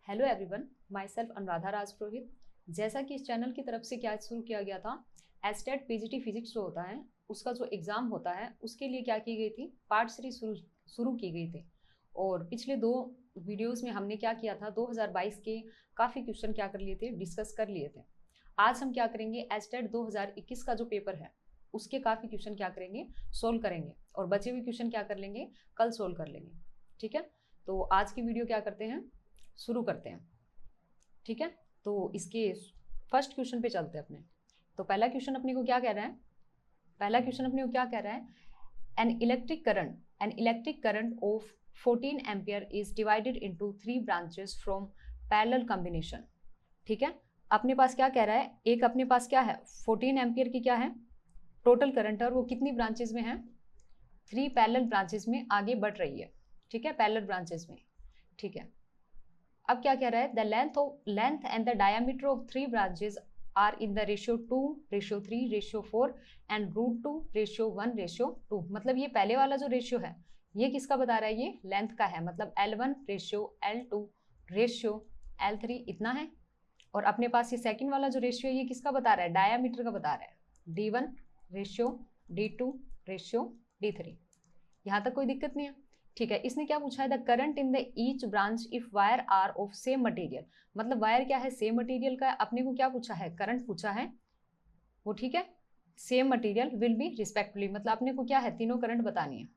Hello everyone, myself Anuradha Rajpurohit. जैसा कि इस चैनल की तरफ से क्या शुरू किया गया था, एस्टेट पीजीटी फिजिक्स जो होता है उसका जो एग्ज़ाम होता है उसके लिए क्या की गई थी, पार्ट सीरीज शुरू की गई थी। और पिछले दो वीडियोस में हमने क्या किया था, 2022 के काफ़ी क्वेश्चन क्या कर लिए थे, डिस्कस कर लिए थे। आज हम क्या करेंगे, एस्टेट 2021 का जो पेपर है उसके काफ़ी क्वेश्चन क्या करेंगे, सोल्व करेंगे। और बचे हुए क्वेश्चन क्या कर लेंगे, कल सोल्व कर लेंगे। ठीक है, तो आज की वीडियो क्या करते हैं, शुरू करते हैं। ठीक है, तो इसके फर्स्ट क्वेश्चन पे चलते हैं अपने। तो पहला क्वेश्चन अपने को क्या कह रहा है, पहला क्वेश्चन अपने को क्या कह रहा है, an electric current of 14 ampere is divided into 3 branches from parallel combination. ठीक है, अपने पास क्या कह रहा है, एक अपने पास क्या है, 14 एम्पियर की क्या है टोटल करंट, और वो कितनी ब्रांचेस में है, 3 पैरेलल ब्रांचेस में आगे बढ़ रही है। ठीक है, पैरेलल ब्रांचेस में। ठीक है, अब क्या कह रहा है, the length and the diameter of 3 branches are in the ratio 2:3 ratio 4 and √2:1:2। मतलब ये पहले वाला जो रेशियो है ये किसका बता रहा है, ये लेंथ का है, मतलब L1:L2:L3 इतना है। और अपने पास ये सेकंड वाला जो रेशियो है ये किसका बता रहा है, डायमीटर का बता रहा है, D1:D2:D3। यहाँ तक कोई दिक्कत नहीं है। ठीक है, इसने क्या पूछा है, the current in the each branch if wire are of same material. मतलब वायर क्या है, सेम मटेरियल का है। अपने को क्या पूछा है, करंट पूछा है वो। ठीक है, same material will be respectively, मतलब अपने को क्या है, तीनों करंट बतानी है।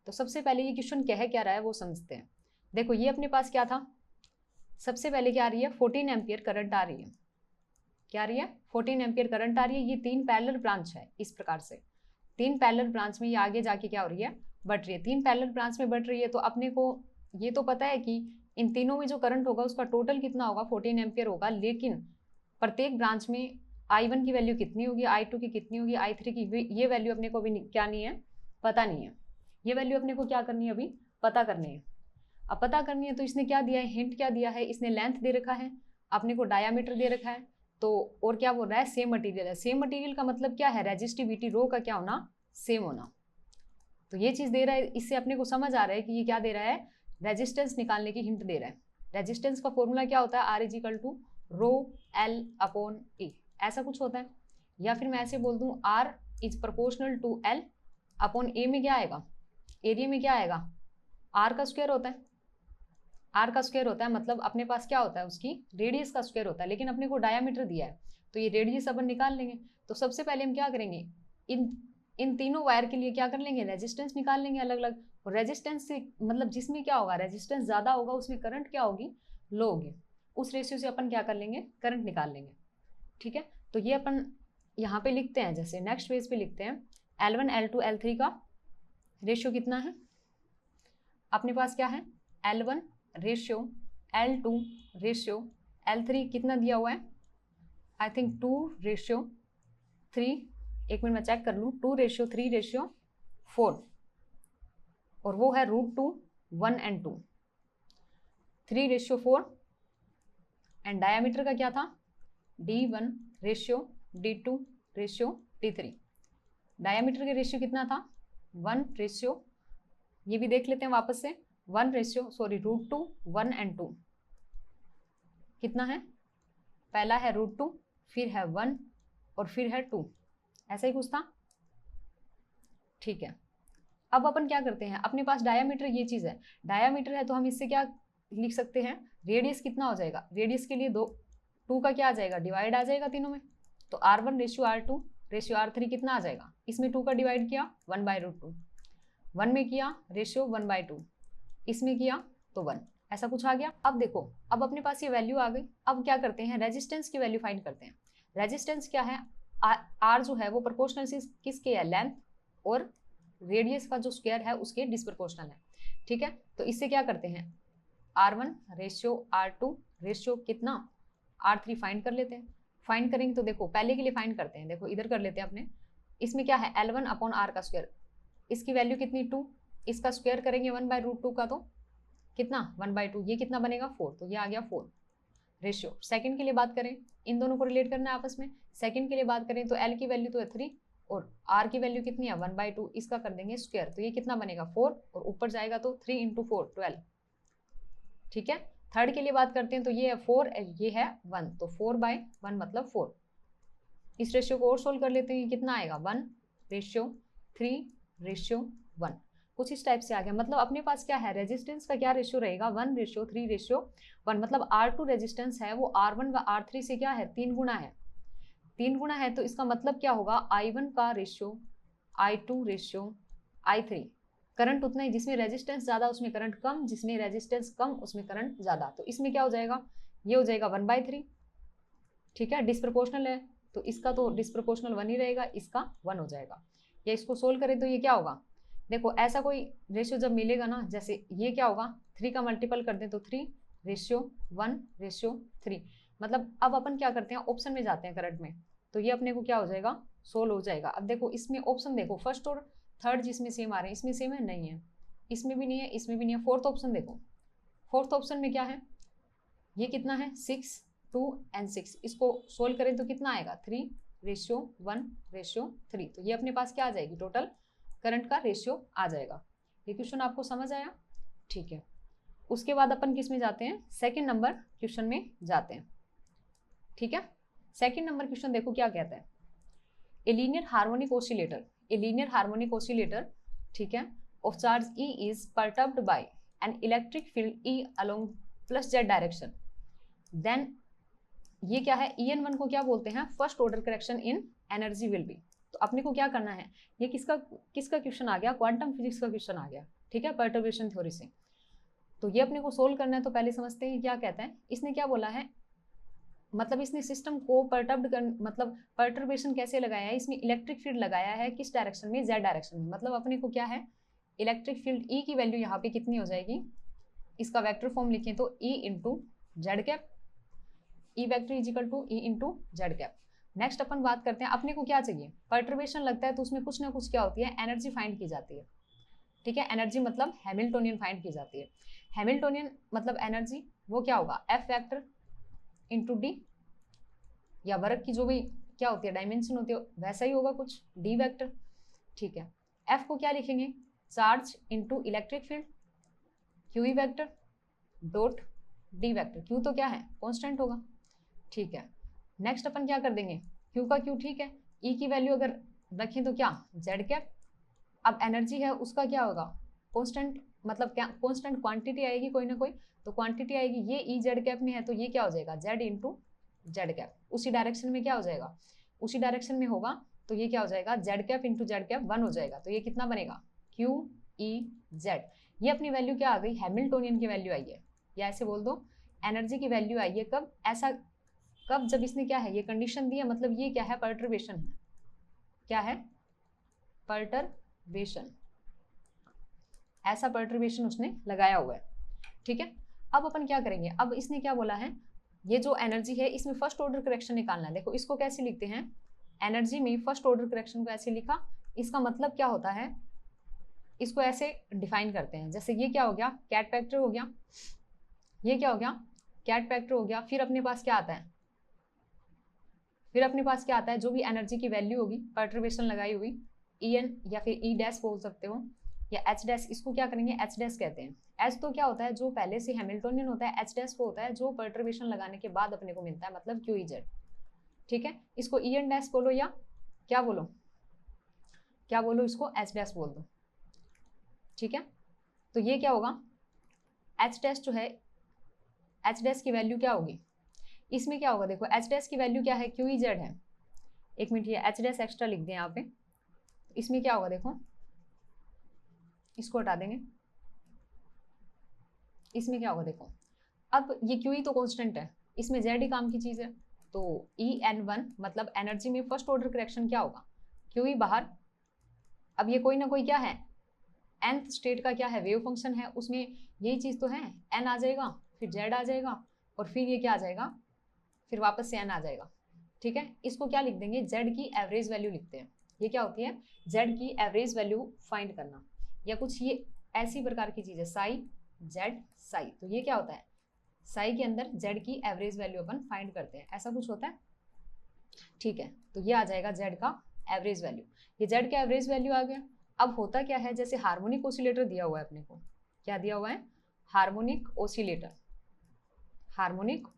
तो सबसे पहले ये क्वेश्चन क्या रहा है वो समझते हैं। देखो ये अपने पास क्या था, सबसे पहले क्या आ रही है, 14 एम्पियर करंट आ रही है। क्या आ रही है, 14 एम्पियर करंट आ रही है। ये 3 पैरेलल ब्रांच है, इस प्रकार से 3 पैरेलल ब्रांच में ये आगे जाके क्या हो रही है, बढ़ रही है। 3 पैरेलल ब्रांच में बढ़ रही है, तो अपने को ये तो पता है कि इन तीनों में जो करंट होगा उसका टोटल कितना होगा, 14 एम्पियर होगा। लेकिन प्रत्येक ब्रांच में I1 की वैल्यू कितनी होगी, I2 की कितनी होगी, I3 की, ये वैल्यू अपने को अभी क्या नहीं है, पता नहीं है। ये वैल्यू अपने को क्या करनी है, अभी पता करनी है। अब पता करनी है तो इसने क्या दिया है, हिंट क्या दिया है, इसने लेंथ दे रखा है, अपने को डायामीटर दे रखा है। तो और क्या बोल रहा है, सेम मटेरियल है। सेम मटेरियल का मतलब क्या है, रेजिस्टिविटी रो का क्या होना, सेम होना। तो ये चीज दे रहा है, इससे अपने को समझ आ रहा है कि ये क्या दे रहा है, रेजिस्टेंस निकालने की हिंट दे रहा है। रेजिस्टेंस का फॉर्मूला क्या होता है, R = ρL/A, ऐसा कुछ होता है। या फिर मैं ऐसे बोल दूं, R is proportional to L/A में क्या आएगा, एरिया में क्या आएगा, R का स्क्वायर होता है। R का स्क्वायर होता है, मतलब अपने पास क्या होता है, उसकी रेडियस का स्क्वायर होता है। लेकिन अपने को डायामीटर दिया है तो ये रेडियस अपन निकाल लेंगे। तो सबसे पहले हम क्या करेंगे, इन तीनों वायर के लिए क्या कर लेंगे, रेजिस्टेंस निकाल लेंगे अलग अलग। और रेजिस्टेंस से मतलब जिसमें क्या होगा, रेजिस्टेंस ज्यादा होगा उसमें करंट क्या होगी, लो होगी। उस रेशियो से अपन क्या कर लेंगे, करंट निकाल लेंगे। ठीक है, तो ये अपन यहाँ पे लिखते हैं, जैसे नेक्स्ट पेज पे लिखते हैं, L1 L2 L3 का रेशियो कितना है, अपने पास क्या है, L1 ratio L2 ratio L3 कितना दिया हुआ है, आई थिंक 2:3। एक मिनट मैं चेक कर लूँ, 2:3:4, और वो है √2:1:2, 3:4। एंड डायामीटर का क्या था, D1:D2:D3। डायामीटर का रेशियो कितना था, 1, ये भी देख लेते हैं वापस से, √2:1:2 कितना है, पहला है √2, फिर है 1 और फिर है 2, ऐसा ही कुछ था। ठीक है, अब अपन क्या करते हैं, अपने पास डायामीटर ये चीज है, डायामीटर है तो हम इससे क्या लिख सकते हैं, रेडियस कितना हो जाएगा, रेडियस के लिए 2 का क्या आ जाएगा, डिवाइड आ जाएगा तीनों में। तो R1:R2:R3 कितना आ जाएगा, इसमें 2 का डिवाइड किया 1/√2, 1 में किया रेशियो 1/2, इसमें किया तो 1, ऐसा कुछ आ गया। अब देखो, अब अपने पास ये वैल्यू आ गई। अब क्या करते हैं, रेजिस्टेंस की वैल्यू फाइंड करते हैं। रेजिस्टेंस क्या है, R जो है वो प्रोपोर्शनल किसके है, लेंथ और रेडियस का जो स्क्वायर है उसके डिसप्रोपोर्शनल है। ठीक है, तो इससे क्या करते हैं, R1:R2 रेशियो कितना, R3 फाइंड कर लेते हैं। फाइंड करेंगे तो देखो, पहले के लिए फाइंड करते हैं, देखो इधर कर लेते हैं अपने। इसमें क्या है, L1/R का स्क्वायर, इसकी वैल्यू कितनी 2, इसका स्क्वायर करेंगे 1/√2 का, तो कितना 1/2, ये कितना बनेगा 4, तो ये आ गया 4 रेशियो। सेकंड के लिए बात करें, इन दोनों को रिलेट करना है आपस में। सेकंड के लिए बात करें तो L की वैल्यू तो है 3 और R की वैल्यू कितनी है 1/2, इसका कर देंगे स्क्वायर, तो ये कितना बनेगा 4, और ऊपर जाएगा तो 3 × 4 12। ठीक है, थर्ड के लिए बात करते हैं तो ये है 4, ये है 1, तो 4/1 मतलब 4। इस रेशियो को और सोल्व कर लेते हैं, कितना आएगा 1:3:1। कुछ इस टाइप से आ गया। मतलब अपने पास क्या है, रेजिस्टेंस का क्या रेशियो रहेगा 1:3:1। मतलब R2 रेजिस्टेंस है वो R1 व R3 से क्या है 3 गुना है, 3 गुना है। तो इसका मतलब क्या होगा I1 का ratio I2 ratio I3। Current उतना ही, जिसमें रेजिस्टेंस ज्यादा उसमें करंट कम, जिसमें रेजिस्टेंस कम उसमें करंट ज्यादा। तो इसमें क्या हो जाएगा, ये हो जाएगा 1/3। ठीक है, डिस्प्रोपोर्शनल है तो इसका तो डिस्प्रोपोर्शनल 1 ही रहेगा, इसका 1 हो जाएगा। या इसको सोल्व करें तो ये क्या होगा, देखो ऐसा कोई रेशियो जब मिलेगा ना, जैसे ये क्या होगा 3 का मल्टीपल कर दें तो 3:1:3। मतलब अब अपन क्या करते हैं, ऑप्शन में जाते हैं करंट में, तो ये अपने को क्या हो जाएगा सोल्व हो जाएगा। अब देखो इसमें ऑप्शन देखो, फर्स्ट और थर्ड जिसमें सेम आ रहे हैं, इसमें सेम है नहीं है, इसमें भी नहीं है, इसमें भी नहीं है। फोर्थ ऑप्शन देखो, फोर्थ ऑप्शन में क्या है, ये कितना है 6, 2 and 6। इसको सोल्व करें तो कितना आएगा 3:1:3। तो ये अपने पास क्या आ जाएगी, टोटल करंट का रेशियो आ जाएगा। ये क्वेश्चन आपको समझ आया, ठीक है। उसके बाद अपन किस में जाते हैं, सेकंड नंबर क्वेश्चन में जाते हैं। ठीक है, सेकंड नंबर क्वेश्चन देखो क्या कहता है, a linear harmonic oscillator, a linear harmonic oscillator, ठीक है, of charge E is perturbed by an electric field E along +z direction. Then ये क्या है, EN1 को क्या बोलते हैं, first order correction in energy will be. तो अपने को क्या करना है, ये किसका किसका क्वेश्चन आ गया, क्वांटम फिजिक्स का क्वेश्चन आ गया। ठीक है, पर्टर्बेशन थ्योरी से। तो ये अपने को सोल्व करना है। तो पहले समझते हैं क्या कहता है, इसने क्या बोला है, मतलब इसने सिस्टम को पर्टर्ब्ड कर, मतलब पर्टर्बेशन कैसे लगाया है, इसमें इलेक्ट्रिक फील्ड लगाया है किस डायरेक्शन में, जेड डायरेक्शन में। मतलब अपने को क्या है, इलेक्ट्रिक फील्ड E की वैल्यू यहाँ पे कितनी हो जाएगी, इसका वेक्टर फॉर्म लिखें तो E into z cap, E vector is equal to E into z cap. Next अपन बात करते हैं, अपने को क्या चाहिए, पर्टर्बेशन लगता है तो उसमें कुछ ना कुछ क्या होती है, एनर्जी फाइंड की जाती है। ठीक है, एनर्जी मतलब हैमिल्टोनियन फाइंड की जाती है। हैमिल्टोनियन मतलब एनर्जी वो क्या होगा, F वेक्टर इंटू डी, या वर्क की जो भी क्या होती है डायमेंशन होती है वैसा ही होगा कुछ, डी वेक्टर। ठीक है, एफ को क्या लिखेंगे, charge into electric field, Q E vector dot D vector. Q तो क्या है कांस्टेंट होगा। ठीक है, नेक्स्ट अपन क्या कर देंगे, क्यू का क्यू, ठीक है, ई की वैल्यू अगर रखें तो क्या जेड कैप। अब एनर्जी है उसका क्या होगा कांस्टेंट, मतलब क्या कांस्टेंट क्वांटिटी आएगी कोई ना कोई, तो क्वांटिटी आएगी, ये ई जेड कैप में है तो ये क्या हो जाएगा जेड इंटू जेड कैप। उसी डायरेक्शन में क्या हो जाएगा, उसी डायरेक्शन में होगा तो ये क्या हो जाएगा Z cap into z cap 1 हो जाएगा। तो ये कितना बनेगा क्यू ई जेड। ये अपनी वैल्यू क्या आ गई, हैमिल्टोनियन की वैल्यू आई है, या ऐसे बोल दो एनर्जी की वैल्यू आई है। कब ऐसा, कब जब इसने क्या है ये कंडीशन दी है, मतलब ये क्या है पर्टर्बेशन है, क्या है पर्टर्बेशन, ऐसा पर्टर्बेशन उसने लगाया हुआ है। ठीक है, अब अपन क्या करेंगे, अब इसने क्या बोला है, ये जो एनर्जी है इसमें फर्स्ट ऑर्डर करेक्शन निकालना है। देखो इसको कैसे लिखते हैं, एनर्जी में फर्स्ट ऑर्डर करेक्शन को ऐसे लिखा, इसका मतलब क्या होता है, इसको ऐसे डिफाइन करते हैं, जैसे ये क्या हो गया कैट फैक्टर हो गया, ये क्या हो गया कैट फैक्टर हो गया। फिर अपने पास क्या आता है, फिर अपने पास क्या आता है, जो भी एनर्जी की वैल्यू होगी पर्टर्बेशन लगाई हुई, ई एन या फिर ई डैश बोल सकते हो, या एच डैश, इसको क्या करेंगे एच डैश कहते हैं। एच तो क्या होता है जो पहले से हैमिल्टोनियन होता है, एच डैश वो होता है जो पर्टर्बेशन लगाने के बाद अपने को मिलता है, मतलब क्यू ई जेड। ठीक है, इसको ई एन डैश बोलो या क्या बोलो, क्या बोलो, इसको एच डैश बोल दो। ठीक है, तो ये क्या होगा एच डैश जो है, एच डैश की वैल्यू क्या होगी, इसमें क्या होगा, देखो एच डैश की वैल्यू क्या है क्यू ई जेड है। एक मिनट, ये एच डैश एक्स्ट्रा लिख दें यहाँ पे, इसमें क्या होगा देखो, इसको हटा देंगे, इसमें क्या होगा देखो, अब ये क्यू ई तो कांस्टेंट है, इसमें जेड ही काम की चीज है, तो ई एन वन मतलब एनर्जी में फर्स्ट ऑर्डर करेक्शन क्या होगा, क्यू ई बाहर। अब ये कोई ना कोई क्या है nth स्टेट का क्या है वेव फंक्शन है, उसमें यही चीज तो है, n आ जाएगा फिर z आ जाएगा और फिर ये क्या आ जाएगा, फिर वापस से n आ जाएगा। ठीक है, इसको क्या लिख देंगे, z की एवरेज वैल्यू लिखते हैं। ये क्या होती है, z की एवरेज वैल्यू फाइंड करना, या कुछ ये ऐसी प्रकार की चीज है साई जेड साई। तो ये क्या होता है, साई के अंदर z की एवरेज वैल्यू अपन फाइंड करते हैं, ऐसा कुछ होता है। ठीक है, तो ये आ जाएगा z का एवरेज वैल्यू, ये z का एवरेज वैल्यू आ गया। अब होता क्या है, जैसे हार्मोनिक ऑसिलेटर दिया हुआ है अपने को, क्या दिया हुआ है हार्मोनिक ऑसिलेटर, हार्मोनिक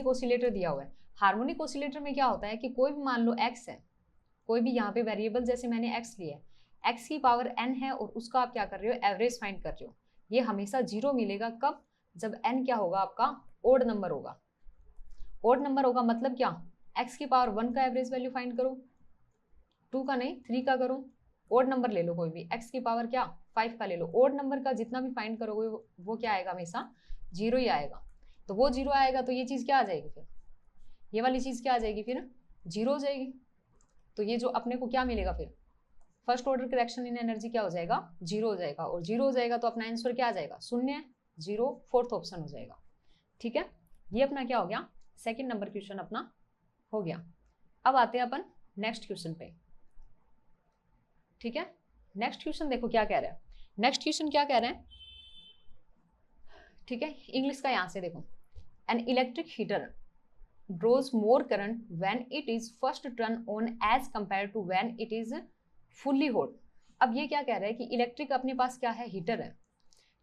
ऑसिलेटर दिया हुआ है। हार्मोनिक ऑसिलेटर में क्या होता है कि कोई भी मान लो x है, कोई भी यहाँ पे वेरिएबल, जैसे मैंने x लिया है, x की पावर n है और उसका आप क्या कर रहे हो, एवरेज फाइंड कर रहे हो। ये हमेशा 0 मिलेगा कब, जब n क्या होगा आपका, ओड नंबर होगा। ओड नंबर होगा मतलब क्या, x की पावर 1 का एवरेज वैल्यू फाइंड करो, 2 का नहीं 3 का करो, ओड नंबर ले लो कोई भी, x की पावर क्या 5 का ले लो। ओड नंबर का जितना भी फाइंड करोगे वो क्या आएगा, हमेशा 0 ही आएगा। तो वो 0 आएगा तो ये चीज़ क्या आ जाएगी, फिर ये वाली चीज़ क्या आ जाएगी, फिर 0 हो जाएगी। तो ये जो अपने को क्या मिलेगा, फिर first order correction in energy क्या हो जाएगा, 0 हो जाएगा। और 0 हो जाएगा तो अपना आंसर क्या आ जाएगा, 0, 0, फोर्थ ऑप्शन हो जाएगा। ठीक है, ये अपना क्या हो गया, सेकंड नंबर क्वेश्चन अपना हो गया। अब आते हैं अपन नेक्स्ट क्वेश्चन पे। ठीक है, नेक्स्ट क्वेश्चन देखो क्या कह रहा है, नेक्स्ट क्वेश्चन क्या कह रहे हैं। ठीक है, इंग्लिश का यहां से देखो, an electric heater draws more current when it is first turned on as compared to when it is fully hot। अब ये क्या कह रहा है कि इलेक्ट्रिक अपने पास क्या है, हीटर है।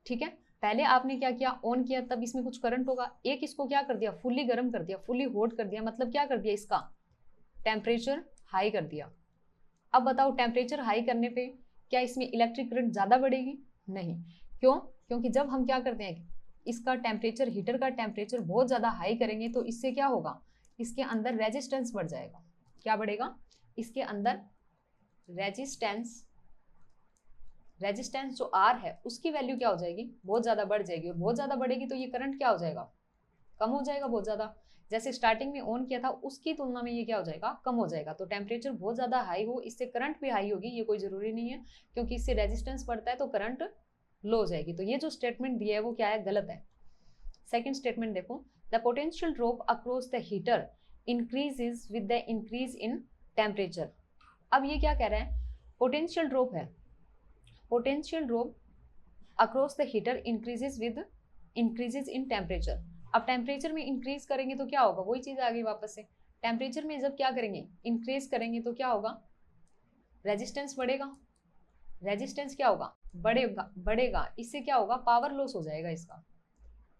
ठीक है, पहले आपने क्या किया, ऑन किया, तब इसमें कुछ करंट होगा, एक इसको क्या कर दिया, फुल्ली गर्म कर दिया, फुल्ली हॉट कर दिया, मतलब क्या कर दिया, इसका टेम्परेचर हाई कर दिया। अब बताओ टेम्परेचर हाई करने पे क्या इसमें इलेक्ट्रिक करंट ज़्यादा बढ़ेगी, नहीं। क्यों, क्योंकि जब हम क्या करते हैं, इसका टेम्परेचर, हीटर का टेम्परेचर बहुत ज़्यादा हाई करेंगे तो इससे क्या होगा, इसके अंदर रेजिस्टेंस बढ़ जाएगा। क्या बढ़ेगा, इसके अंदर रेजिस्टेंस जो आर है उसकी वैल्यू क्या हो जाएगी, बहुत ज़्यादा बढ़ जाएगी। और बहुत ज़्यादा बढ़ेगी तो ये करंट क्या हो जाएगा, कम हो जाएगा बहुत ज़्यादा। जैसे स्टार्टिंग में ऑन किया था उसकी तुलना में ये क्या हो जाएगा, कम हो जाएगा। तो टेम्परेचर बहुत ज़्यादा हाई हो, इससे करंट भी हाई होगी, ये कोई ज़रूरी नहीं है, क्योंकि इससे रेजिस्टेंस बढ़ता है तो करंट लो हो जाएगी। तो ये जो स्टेटमेंट दिया है वो क्या है, गलत है। सेकेंड स्टेटमेंट देखो, the potential drop across the heater increases with the increase in temperature. अब ये क्या कह रहा है, पोटेंशियल ड्रॉप है, potential drop across the heater increases in temperature. अब टेम्परेचर में इंक्रीज करेंगे तो क्या होगा, वही चीज आ गई वापस से। टेम्परेचर में जब क्या करेंगे, इंक्रीज करेंगे तो क्या होगा, रेजिस्टेंस बढ़ेगा, रेजिस्टेंस क्या होगा, बढ़ेगा। इससे क्या होगा, पावर लॉस हो जाएगा, इसका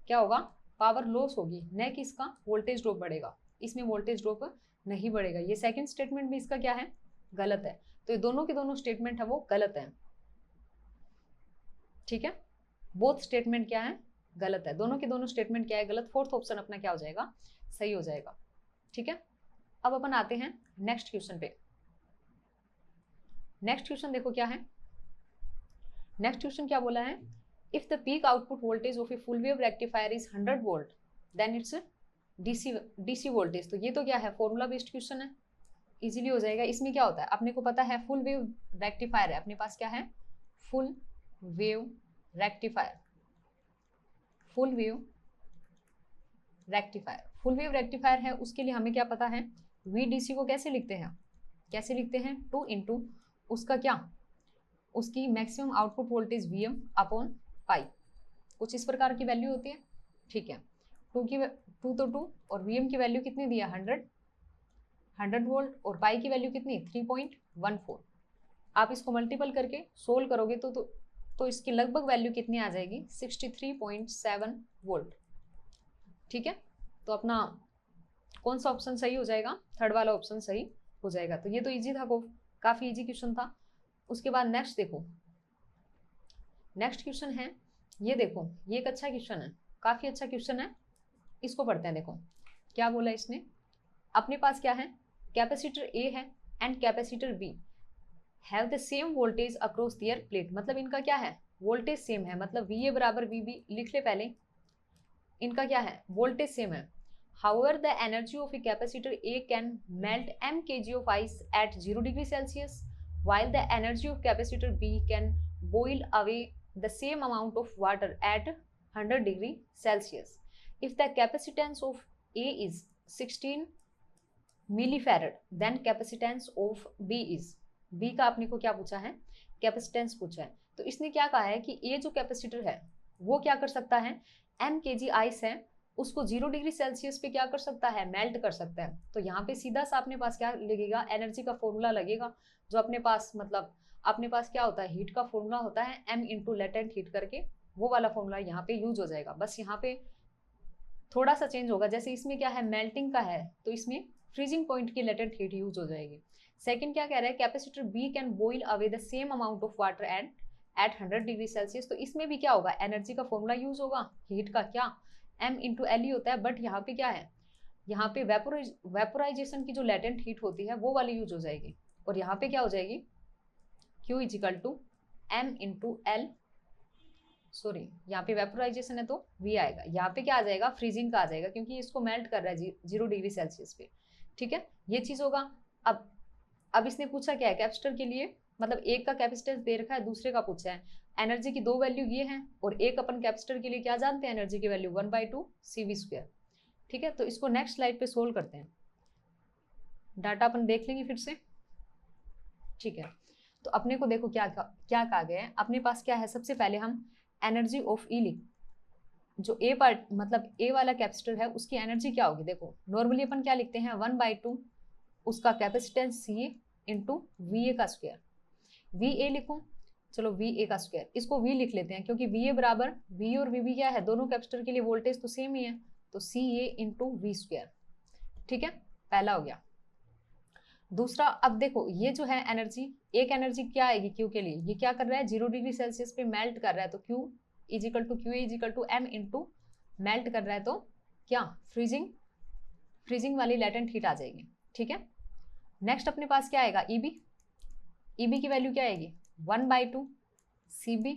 क्या होगा, पावर लॉस होगी, न कि इसका वोल्टेज ड्रॉप बढ़ेगा। इसमें वोल्टेज ड्रॉप नहीं बढ़ेगा। ये सेकंड स्टेटमेंट भी इसका क्या है, गलत है। तो ये दोनों के दोनों स्टेटमेंट है वो गलत है। ठीक है, बोथ स्टेटमेंट क्या है, गलत है। दोनों के दोनों स्टेटमेंट क्या है, गलत। फोर्थ ऑप्शन अपना क्या हो जाएगा, सही हो जाएगा। ठीक है, अब अपन आते हैं नेक्स्ट क्वेश्चन पे। नेक्स्ट क्वेश्चन देखो क्या है, नेक्स्ट क्वेश्चन क्या बोला है, if the peak output voltage of a full wave rectifier is 100 volt then its DC voltage. तो ये तो क्या है, फॉर्मूला बेस्ड क्वेश्चन है, इजीली हो जाएगा। इसमें क्या होता है, अपने को पता है फुल वेव रेक्टिफायर है, अपने पास क्या है, full wave rectifier, full wave rectifier, full wave rectifier है। उसके लिए हमें क्या पता है, VDC को कैसे लिखते हैं, कैसे लिखते हैं, 2 इंटू उसका क्या, उसकी maximum output voltage VM upon pi, कुछ इस प्रकार की वैल्यू होती है। ठीक है, 2 तो 2 और VM की वैल्यू कितनी दिया, 100 वोल्ट, और पाई की वैल्यू कितनी, 3.14। आप इसको मल्टीपल करके सोल्व करोगे तो इसकी लगभग वैल्यू कितनी आ जाएगी, 63.7 वोल्ट। ठीक है, तो अपना कौन सा ऑप्शन सही हो जाएगा, थर्ड वाला ऑप्शन सही हो जाएगा। तो ये तो इजी था, काफी इजी क्वेश्चन था। उसके बाद नेक्स्ट देखो, नेक्स्ट क्वेश्चन है ये, देखो ये एक अच्छा क्वेश्चन है, काफी अच्छा क्वेश्चन है, इसको पढ़ते हैं। देखो क्या बोला इसने, अपने पास क्या है, कैपेसिटर A है and capacitor B have the same voltage across their plate. मतलब इनका क्या है, वोल्टेज सेम है, मतलब VA बराबर VB लिख ले पहले, इनका क्या है, वोल्टेज सेम है। However, the energy of a capacitor A can melt m kg of ice at 0 degree Celsius, while the energy of capacitor B can boil away the same amount of water at 100 degree Celsius. If the capacitance of A is 16 millifarad, then capacitance of B is, B का अपने को क्या पूछा है, capacitance पूछा है। तो इसने क्या कहा है कि A जो कैपेसिटर है वो क्या कर सकता है, m kg आइस है उसको 0 डिग्री सेल्सियस पे क्या कर सकता है, मेल्ट कर सकता है। तो यहाँ पे सीधा सा अपने पास क्या लगेगा, एनर्जी का फॉर्मूला लगेगा, जो अपने पास मतलब अपने पास क्या होता है, हीट का फॉर्मूला होता है m इंटू लेटेंट हीट करके वो वाला फॉर्मूला यहाँ पे यूज हो जाएगा। बस यहाँ पे थोड़ा सा चेंज होगा, जैसे इसमें क्या है मेल्टिंग का है तो इसमें फ्रीजिंग पॉइंट की लेटेंट हीट यूज हो जाएगी। सेकंड क्या कह रहा है, capacitor B can boil away the same amount of water and at 100 degree Celsius. तो इसमें भी क्या होगा, एनर्जी का फॉर्मूला यूज होगा, हीट का क्या m इंटू एल ही होता है, बट यहाँ पे क्या है, यहाँ पे वेपोराइजेशन की जो लेटेंट हीट होती है वो वाली यूज हो जाएगी, और यहाँ पे क्या हो जाएगी Q is equal to m into L, sorry यहाँ पे वेपोराइजेशन है तो V आएगा, यहाँ पे क्या आ जाएगा फ्रीजिंग का आ जाएगा, क्योंकि इसको मेल्ट कर रहा है 0 डिग्री सेल्सियस पे। ठीक है, ये चीज होगा। अब इसने पूछा क्या है कैपेसिटर के लिए, मतलब एक का कैपेसिटेंस दे रखा है, दूसरे का पूछा है, एनर्जी की दो वैल्यू ये है, और एक अपन कैपेसिटर के लिए क्या जानते हैं, एनर्जी की वैल्यू 1/2 CV²। ठीक है, तो इसको नेक्स्ट स्लाइड पे सोल्व करते हैं, डाटा अपन देख लेंगे फिर से। ठीक है, तो अपने को देखो क्या कहा गया है, अपने पास क्या है, सबसे पहले हम एनर्जी ऑफ ई लिख, जो ए पार्ट मतलब ए वाला कैपेसिटर है उसकी एनर्जी क्या होगी, देखो नॉर्मली अपन क्या लिखते हैं 1/2 उसका capacitance C into V A का स्क्वायर, वी ए लिखूं, चलो वी ए का स्क्वायर, इसको वी लिख लेते हैं क्योंकि वी ए बराबर वी और वी बी क्या है, दोनों कैपेसिटर के लिए वोल्टेज तो सेम ही है, तो सी ए इंटू वी स्क्वायर। ठीक है, पहला हो गया। दूसरा, अब देखो ये जो है एनर्जी, एक एनर्जी क्या आएगी क्यू के लिए, ये क्या कर रहा है 0 डिग्री सेल्सियस पे मेल्ट कर रहा है, तो Q equal to Q equal to M into melt कर रहा है तो क्या फ्रीजिंग वाली लेटेंट हीट आ जाएगी। ठीक है, नेक्स्ट अपने पास क्या आएगा ईबी की वैल्यू क्या आएगी 1/2 CB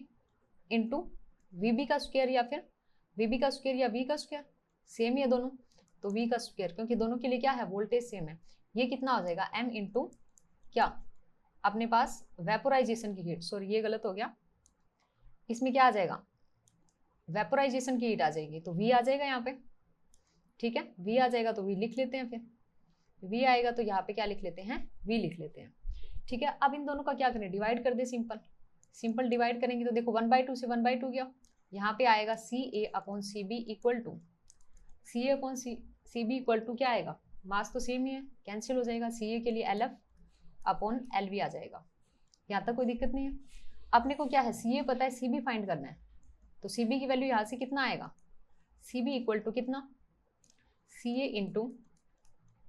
इंटू वीबी का स्क्वायर, या फिर वीबी का स्क्वायर या वी का स्क्वायर, सेम ही है दोनों, तो वी का स्क्वायर, क्योंकि दोनों के लिए क्या है वोल्टेज सेम है। ये कितना हो जाएगा m इंटू क्या अपने पास वेपोराइजेशन की हीट, सॉरी ये गलत हो गया, इसमें क्या आ जाएगा वेपोराइजेशन की हीट आ जाएगी, तो v आ जाएगा यहाँ पे। ठीक है, v आ जाएगा तो v लिख लेते हैं, फिर v आएगा तो यहाँ पे क्या लिख लेते हैं v लिख लेते हैं। ठीक है, अब इन दोनों का क्या करें, डिवाइड कर दे, सिंपल डिवाइड करेंगे तो देखो 1/2 से 1/2 गया, यहाँ पे आएगा CA upon CB equal to CA upon CB equal to क्या आएगा, मास तो सेम ही है, कैंसिल हो जाएगा, CA के लिए LF अपॉन LV आ जाएगा। यहाँ तक कोई दिक्कत नहीं है। अपने को क्या है CA पता है, CB फाइंड करना है, तो CB की वैल्यू यहाँ से कितना आएगा, CB इक्वल टू कितना CA इंटू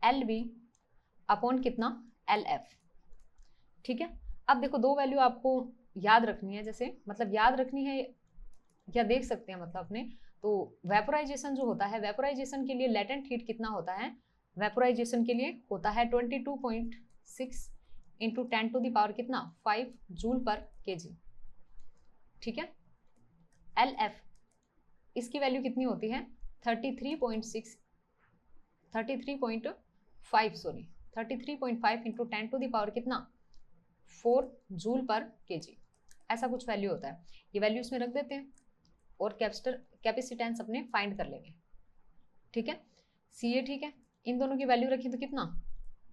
LV अपॉन कितना LF। ठीक है, अब देखो दो वैल्यू आपको याद रखनी है, जैसे मतलब याद रखनी है या देख सकते हैं मतलब अपने, तो वेपोराइजेशन जो होता है, वेपोराइजेशन के लिए लेटेंट हीट कितना होता है, वेपोराइजेशन के लिए होता है 22.6 इंटू 10 टू द पावर कितना 5 जूल पर केजी। ठीक है, LF इसकी वैल्यू कितनी होती है 33.5 इंटू 10 टू द पावर कितना 4 जूल पर केजी, ऐसा कुछ वैल्यू होता है। ये वैल्यू इसमें रख देते हैं और कैपेसिटेंस अपने फाइंड कर लेंगे। ठीक है, CA ठीक है, इन दोनों की वैल्यू रखी तो कितना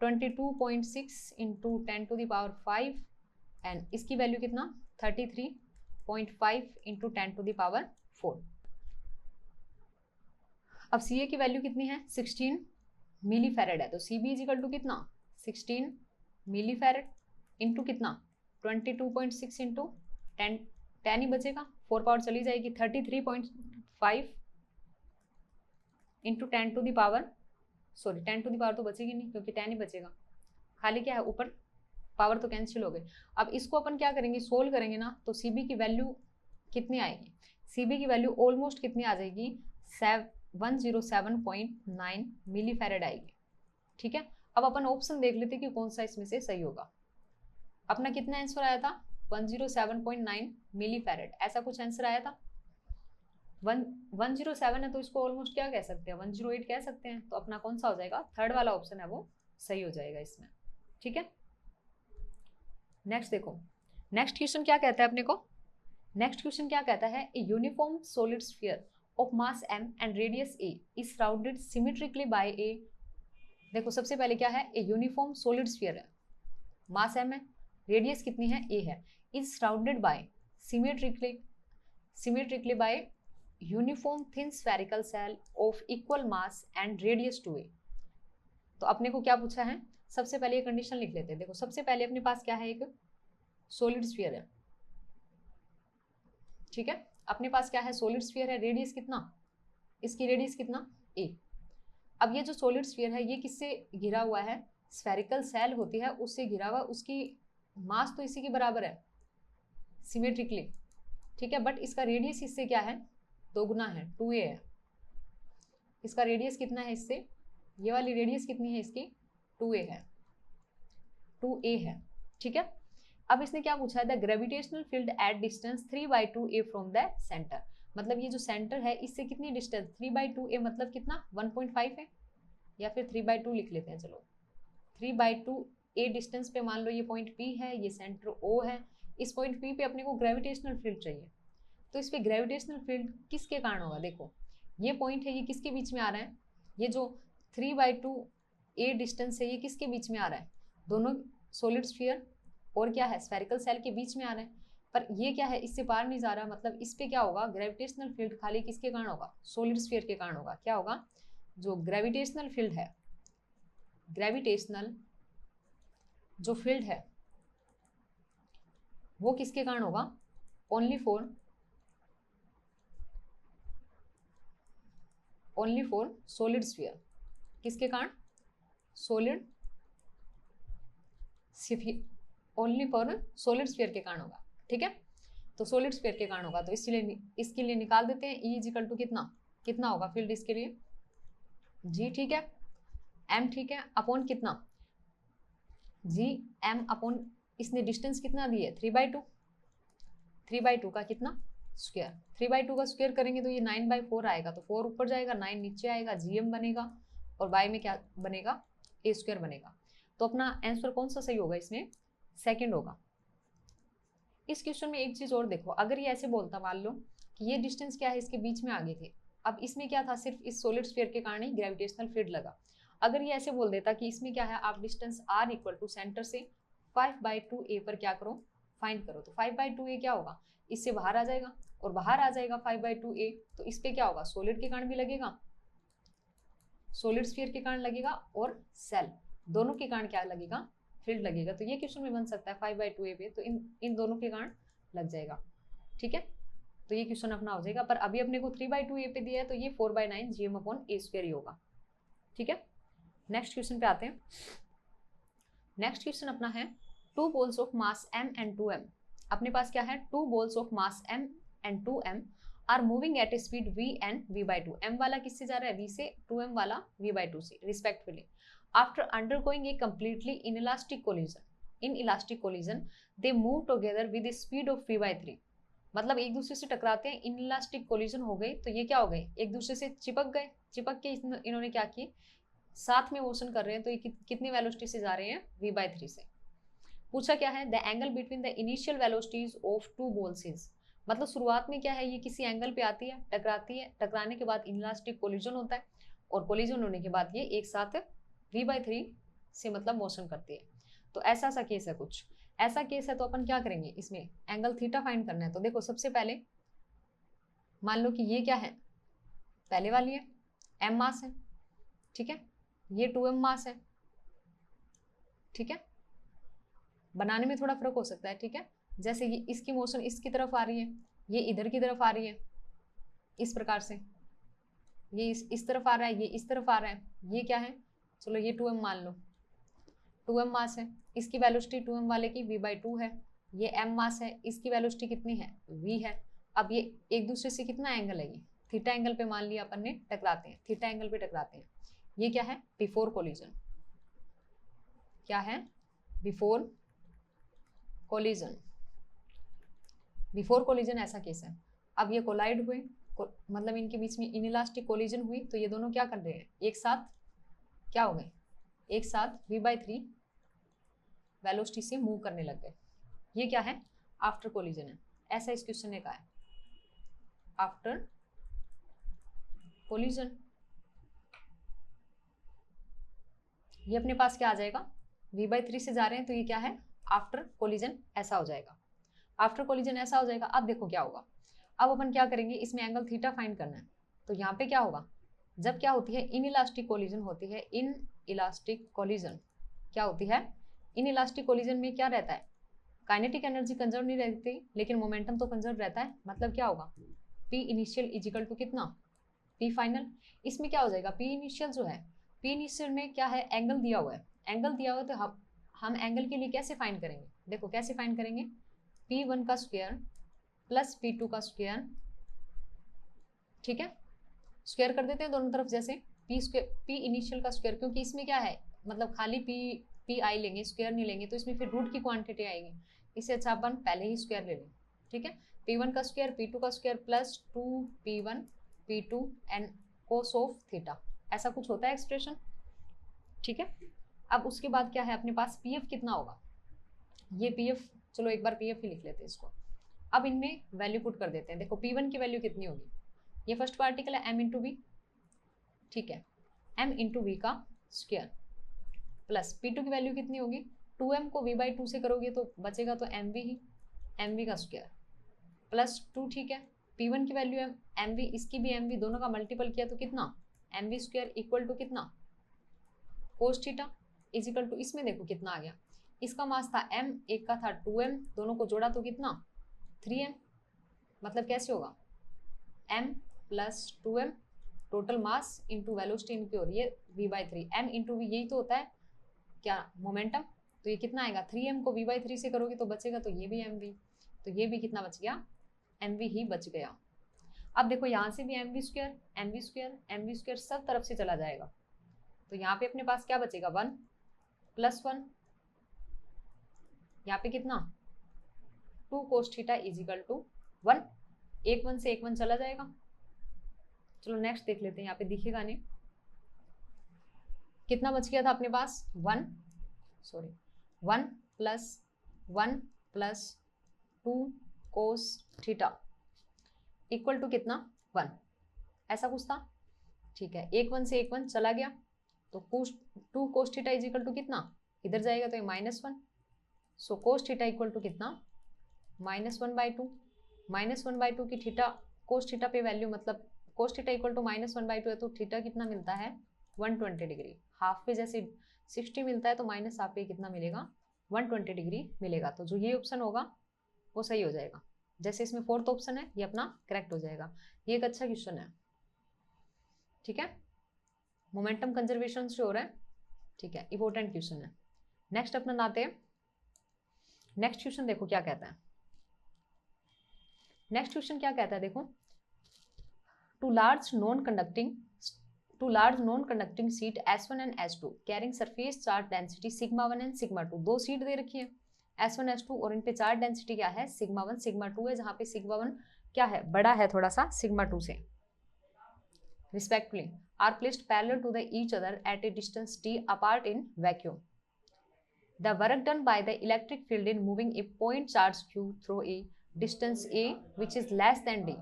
22.6 into 10 to the power 5 and इसकी वैल्यू कितना 33.5 इंटू 10 टू द पावर 4। अब CA की वैल्यू कितनी है 16 मिली फैरेड है, तो CB इज इक्वल टू कितना 16 मिली फैरेड इंटू कितना 22.6 इंटू 10 ही बचेगा, 4 पावर चली जाएगी, 33.5 into 10 to the power, sorry 10 to the power तो बचेगी नहीं क्योंकि 10 ही बचेगा, खाली क्या है ऊपर पावर तो कैंसिल हो गई। अब इसको अपन क्या करेंगे सोल्व करेंगे ना, तो CB की वैल्यू कितनी आएगी, CB की वैल्यू ऑलमोस्ट कितनी आ जाएगी 107.9 मिली फैरेड आएगी। ठीक है, अब अपन ऑप्शन देख लेते कि कौन सा इसमें से सही होगा। अपना कितना आंसर आया था 107.9 मिली फैरेड, ऐसा कुछ आंसर आया था। 107 है तो इसको ऑलमोस्ट क्या कह सकते हैं 108 कह सकते हैं, तो अपना कौन सा हो जाएगा थर्ड वाला ऑप्शन है वो सही हो जाएगा इसमें। ठीक है, नेक्स्ट देखो, नेक्स्ट क्वेश्चन क्या कहता है अपने को, नेक्स्ट क्वेश्चन क्या कहता है a uniform solid sphere of mass m and radius a is surrounded symmetrically by a, देखो सबसे पहले क्या है ए यूनिफॉर्म सॉलिड स्फीयर है, मास m है, रेडियस कितनी है a है, is surrounded by symmetrically by uniform thin spherical shell of equal mass and radius to a. तो अपने को क्या पूछा है, सबसे पहले ये कंडीशन लिख लेते हैं। देखो सबसे पहले अपने पास क्या है एक सॉलिड स्फीयर है, ठीक है, अपने पास क्या है, सॉलिड स्फीयर है, रेडियस कितना, इसकी रेडियस कितना a। अब ये जो सॉलिड स्फीयर है ये किससे घिरा हुआ है, स्फेरिकल सेल होती है उससे घिरा हुआ, उसकी मास तो इसी के बराबर है सिमेट्रिकली, ठीक है, बट इसका रेडियस इससे क्या है, दोगुना है, 2a है। इसका रेडियस कितना है इससे, ये वाली रेडियस कितनी है इसकी, 2a है, 2a है, ठीक है। अब इसने क्या पूछा है, the gravitational field at distance 3/2a from the centre, मतलब ये जो सेंटर है इससे कितनी डिस्टेंस, 3/2a मतलब कितना 1.5 है, या फिर 3/2 लिख लेते हैं, चलो 3/2a डिस्टेंस पे मान लो ये पॉइंट P है, ये सेंटर O है, इस पॉइंट P पे अपने को ग्रेविटेशनल फील्ड चाहिए, तो इस पे ग्रेविटेशनल फील्ड किसके कारण होगा, देखो ये पॉइंट है, ये किसके बीच में आ रहा है, ये जो 3/2a डिस्टेंस है ये किसके बीच में आ रहा है, दोनों सॉलिड स्फीयर और क्या है स्फेरिकल सेल के बीच में आ रहा है, पर ये क्या है इससे पार नहीं जा रहा, मतलब इस पे क्या होगा, ग्रेविटेशनल फील्ड खाली किसके कारण होगा, सॉलिड स्फीयर के कारण होगा, क्या होगा, जो ग्रेविटेशनल फील्ड है, ग्रेविटेशनल जो फील्ड है वो किसके कारण होगा, ओनली फॉर सॉलिड स्फीयर, किसके कारण, solid only for solid sphere के कारण होगा, ठीक है, तो सॉलिड स्फीयर के कारण होगा, तो इसके लिए निकाल देते हैं E इजिकल टू कितना होगा फील्ड इसके लिए, G, ठीक है, M, ठीक है, अपॉन कितना, G M अपॉन, इसने डिस्टेंस कितना दी है 3/2 का कितना स्क्वायर, 3/2 का स्क्वायर करेंगे तो ये 9/4 आएगा, तो 4 ऊपर जाएगा 9 नीचे आएगा, GM बनेगा और y में क्या बनेगा, a स्क्वायर बनेगा, तो अपना आंसर कौन सा सही होगा इसमें, सेकंड होगा। इस क्वेश्चन में एक चीज और देखो, अगर ये ऐसे बोलता मान लो कि ये डिस्टेंस क्या है इसके बीच में आगे थे, अब इसमें क्या था, सिर्फ इस सॉलिड स्फीयर के कारण ही ग्रेविटेशनल फील्ड लगा, अगर ये ऐसे बोल देता कि इसमें क्या है, आप distance r equal to centre से 5/2a पर क्या करो, फाइंड करो, तो 5/2a क्या होगा, इससे बाहर आ जाएगा और बाहर आ जाएगा 5/2a, तो इस पे क्या होगा, सॉलिड के कारण भी लगेगा, सॉलिड स्फीयर के कारण लगेगा और सेल दोनों के कारण क्या लगेगा, फील्ड लगेगा, तो ये क्वेश्चन में बन सकता है 5/2a पे, तो इन दोनों के कारण लग जाएगा, ठीक है, तो ये क्वेश्चन अपना हो जाएगा, पर अभी अपने को 3/2a पे दिया है तो ये 4/9 GM अपॉन a स्क्वायर ही होगा, ठीक है। नेक्स्ट क्वेश्चन पे आते हैं, नेक्स्ट क्वेश्चन अपना है 2 balls of mass m and 2m, अपने पास क्या है, 2 balls of mass m and 2m are moving at a speed v and v/2, m वाला किससे जा रहा है, v से, 2m वाला v/2 से respectfully, after undergoing A completely inelastic collision they move together with A speed of v/3, मतलब एक दूसरे से टकराते हैं, इनइलास्टिक कोलिजन हो गई तो ये क्या हो गए, एक दूसरे से चिपक के इन्होंने क्या किए, साथ में मोशन कर रहे हैं, तो ये कितनी वेलोसिटी से जा रहे हैं, v/3 से। पूछा क्या है, the angle between the initial velocities of 2 balls is, मतलब शुरुआत में क्या है, ये किसी एंगल पे आती है, टकराती है, टकराने के बाद इनइलास्टिक कोलिजन होता है और कोलिजन होने के बाद ये एक साथ v/3 से मतलब मोशन करती है, तो ऐसा सा केस है, कुछ ऐसा केस है, तो अपन क्या करेंगे, इसमें एंगल थीटा फाइंड करना है, तो देखो सबसे पहले मान लो कि ये क्या है, पहले वाली है m मास है, ठीक है, ये 2m मास है, ठीक है, बनाने में थोड़ा फर्क हो सकता है, ठीक है, जैसे ये इसकी मोशन इसकी तरफ आ रही है, ये इधर की तरफ आ रही है, इस प्रकार से ये इस तरफ आ रहा है, ये इस तरफ आ रहा है, ये क्या है, चलो ये 2m मान लो, 2m मास है, इसकी वेलोसिटी 2m वाले की v/2 है, ये m मास है, इसकी वेलोसिटी कितनी है, v है, अब ये एक दूसरे से कितना एंगल है, ये थीटा एंगल पे मान लिया अपन ने टकराते हैं, थीटा एंगल पे टकराते हैं, ये क्या है, बिफोर कोलिजन, क्या है, बिफोर कोलिजन ऐसा केस है। अब ये कोलाइड हुए, मतलब इनके बीच में इनइलास्टिक कोलिजन हुई, तो ये दोनों क्या कर रहे हैं, एक साथ क्या हो गए, एक साथ v/3 वेलोसिटी से मूव करने लग गए, ये क्या है, आफ्टर कोलिजन है, ऐसा इस क्वेश्चन ने कहा है, आफ्टर कोलिजन, ये अपने पास क्या आ जाएगा, v/3 से जा रहे हैं तो ये क्या है, आफ्टर कोलिजन ऐसा हो जाएगा, आफ्टर कोलिजन ऐसा हो जाएगा। अब देखो क्या होगा, अब अपन क्या करेंगे, इसमें एंगल थीटा फाइंड करना है, तो यहाँ पे क्या होगा, जब क्या होती है, इनइलास्टिक कोलिजन होती है, इनइलास्टिक कोलिजन क्या होती है, इनइलास्टिक कोलिजन में क्या रहता है, काइनेटिक एनर्जी कंजर्व नहीं रहती लेकिन मोमेंटम तो कंजर्व रहता है, मतलब क्या होगा, P initial is equal to कितना, पी फाइनल। इसमें क्या हो जाएगा, पी इनिशियल जो है, पी इनिशियल में क्या है, एंगल दिया हुआ है, एंगल दिया हुआ है, तो हम एंगल के लिए कैसे फाइंड करेंगे, देखो कैसे फाइंड करेंगे, P1 का स्क्वायर प्लस P2 का स्क्वायर, ठीक है, स्क्वायर कर देते हैं दोनों तरफ, जैसे पी स्क्वायर, पी इनिशियल का स्क्वायर, क्योंकि इसमें क्या है, मतलब खाली पी आई लेंगे, स्क्वायर नहीं लेंगे, तो इसमें फिर रूट की क्वांटिटी आएगी, इससे अच्छा अपन पहले ही स्क्वायर ले लें, ठीक है। P1 का स्क्वायर P2 का square plus 2P1 P2 and cos of theta, ऐसा कुछ होता है एक्सप्रेशन, ठीक है। अब उसके बाद क्या है अपने पास, पीएफ कितना होगा, ये पीएफ, चलो एक बार पीएफ ही लिख लेते हैं इसको। अब इनमें वैल्यू पुट कर देते हैं, देखो P1 की वैल्यू कितनी होगी, ये फर्स्ट पार्टिकल है m इंटू वी, ठीक है, m इंटू वी का स्क्वायर प्लस P2 की वैल्यू कितनी होगी, 2m को v/2 से करोगे तो बचेगा तो mv ही, mv का स्क्वायर प्लस 2, ठीक है। P1 की वैल्यू है mv, इसकी भी mv, दोनों का मल्टीपल किया तो कितना, mv स्क्वायर इक्वल टू कितना, cos theta is equal to, इसमें देखो कितना आ गया, इसका मास था m, एक का था 2m, दोनों को जोड़ा तो कितना 3m, मतलब कैसे होगा, m plus 2m total mass into velocity इनकी हो रही है v/3, m इंटू वी, यही तो होता है क्या, मोमेंटम, तो ये कितना आएगा, 3m को v/3 से करोगे तो बचेगा तो ये भी mv, तो ये भी कितना बच गया, mv ही बच गया। अब देखो यहाँ से भी mv square mv square mv square सब तरफ से चला जाएगा, तो यहाँ पे अपने पास क्या बचेगा, 1 प्लस 1, यहाँ पे कितना 2 cos theta is equal to 1, एक 1 से एक 1 चला जाएगा। चलो नेक्स्ट देख लेते हैं, यहाँ पे दिखेगा नहीं, कितना बच गया था अपने पास, 1 plus 2 cos theta equal to कितना 1, ऐसा कुछ था, ठीक है, एक 1 से एक 1 चला गया, तो 2 cos theta is equal to कितना, इधर जाएगा तो ये -1, so cos theta equal to कितना -1/2, -1/2 की थीटा, कोस थीटा पे वैल्यू, मतलब कोस थीटा इक्वल टू -1/2 है, तो थीटा कितना मिलता है 120 डिग्री, हाफ पे जैसे 60 मिलता है तो माइनस हाफ पे कितना मिलेगा 120 डिग्री मिलेगा, तो जो ये ऑप्शन होगा वो सही हो जाएगा, जैसे इसमें फोर्थ ऑप्शन है ये अपना करेक्ट हो जाएगा। ये एक अच्छा क्वेश्चन है, ठीक है, मोमेंटम कंजर्वेशन से हो रहा है, ठीक है, इंपॉर्टेंट क्वेश्चन है। नेक्स्ट अपना लाते हैं, नेक्स्ट क्वेश्चन देखो क्या कहता है, नेक्स्ट क्वेश्चन क्या कहता है देखो, two large non conducting sheet S1 and S2 carrying surface charge density σ1 and σ2, दो सीट दे रखी है S1 S2 और इन पे चार्ज डेंसिटी क्या है σ1 σ2 है, जहां पे σ1 क्या है बड़ा है थोड़ा सा σ2 से, respectively are placed parallel to the each other at a distance t apart in vacuum. The work done by the electric field in moving a point charge q through a distance a which is less than d.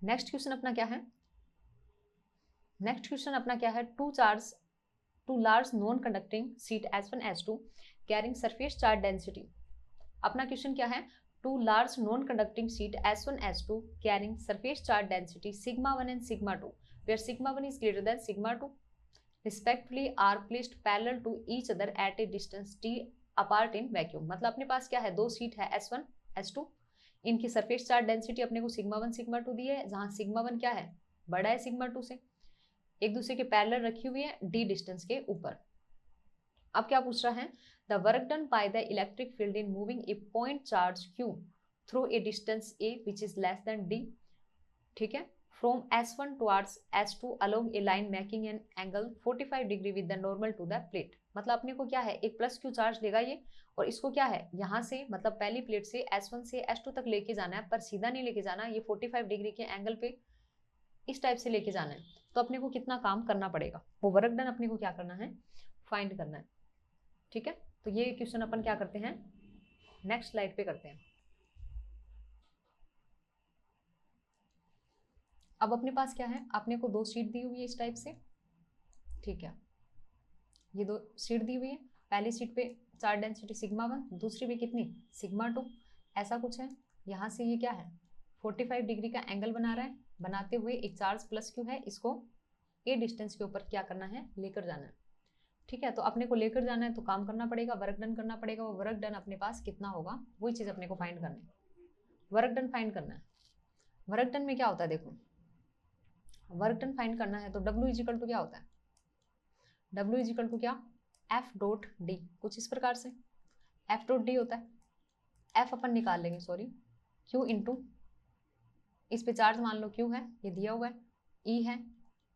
Next question अपना क्या है, next question अपना क्या है, two large non conducting sheet S1 S2 carrying surface charge density. अपना question क्या है, two large non conducting sheet S1 S2 carrying surface charge density σ1 and σ2 where σ1 is greater than σ2 respectively are placed parallel to each other at a distance t apart in vacuum। मतलब अपने पास क्या है, दो seat है S1 S2, इनकी surface charge density अपने को σ1 σ2 दी है, जहां σ1 क्या है बड़ा है σ2 से, एक दूसरे के पैरेलल रखी हुई है d डिस्टेंस के ऊपर। अब क्या पूछ रहा है, the work done by the electric field in moving a point charge q through a distance a which is less than d, ठीक है, from S1 towards S2 along a line making an angle 45 degree with the normal to the plate. मतलब अपने को क्या है, एक plus q charge लेगा ये, और इसको क्या है यहाँ से मतलब पहली प्लेट से S1 से S2 तक लेके जाना है, पर सीधा नहीं लेके जाना, ये 45 डिग्री के एंगल पे इस टाइप से लेके जाना है, तो अपने को कितना काम करना पड़ेगा, वो वर्क डन अपने को क्या करना है, फाइंड करना है, ठीक है। तो ये क्वेश्चन अपन क्या करते हैं, नेक्स्ट स्लाइड पे करते हैं। अब अपने पास क्या है, अपने को दो शीट दी हुई है इस टाइप से, ठीक है, ये दो शीट दी हुई है, पहली शीट पे चार्ज डेंसिटी σ1, दूसरी पे कितनी σ2, ऐसा कुछ है। यहाँ से ये क्या है 45 डिग्री का एंगल बना रहा है, बनाते हुए एक चार्ज प्लस क्यू है, इसको ए डिस्टेंस के ऊपर क्या करना है, लेकर जाना है। ठीक है, तो अपने को लेकर जाना है तो काम करना पड़ेगा, वर्क डन करना पड़ेगा। वो वर्क डन अपने पास कितना होगा, वही चीज़ अपने को फाइंड करनी है, वर्क डन फाइंड करना है। वर्क डन में क्या होता है, देखो वर्क डन फाइंड करना है तो W इजिकल टू क्या होता है, W इजिकल टू क्या, F डॉट डी, कुछ इस प्रकार से F डॉट डी होता है। F अपन निकाल लेंगे, सॉरी, Q इंटू, इस पे चार्ज मान लो Q है, ये दिया हुआ है, E है,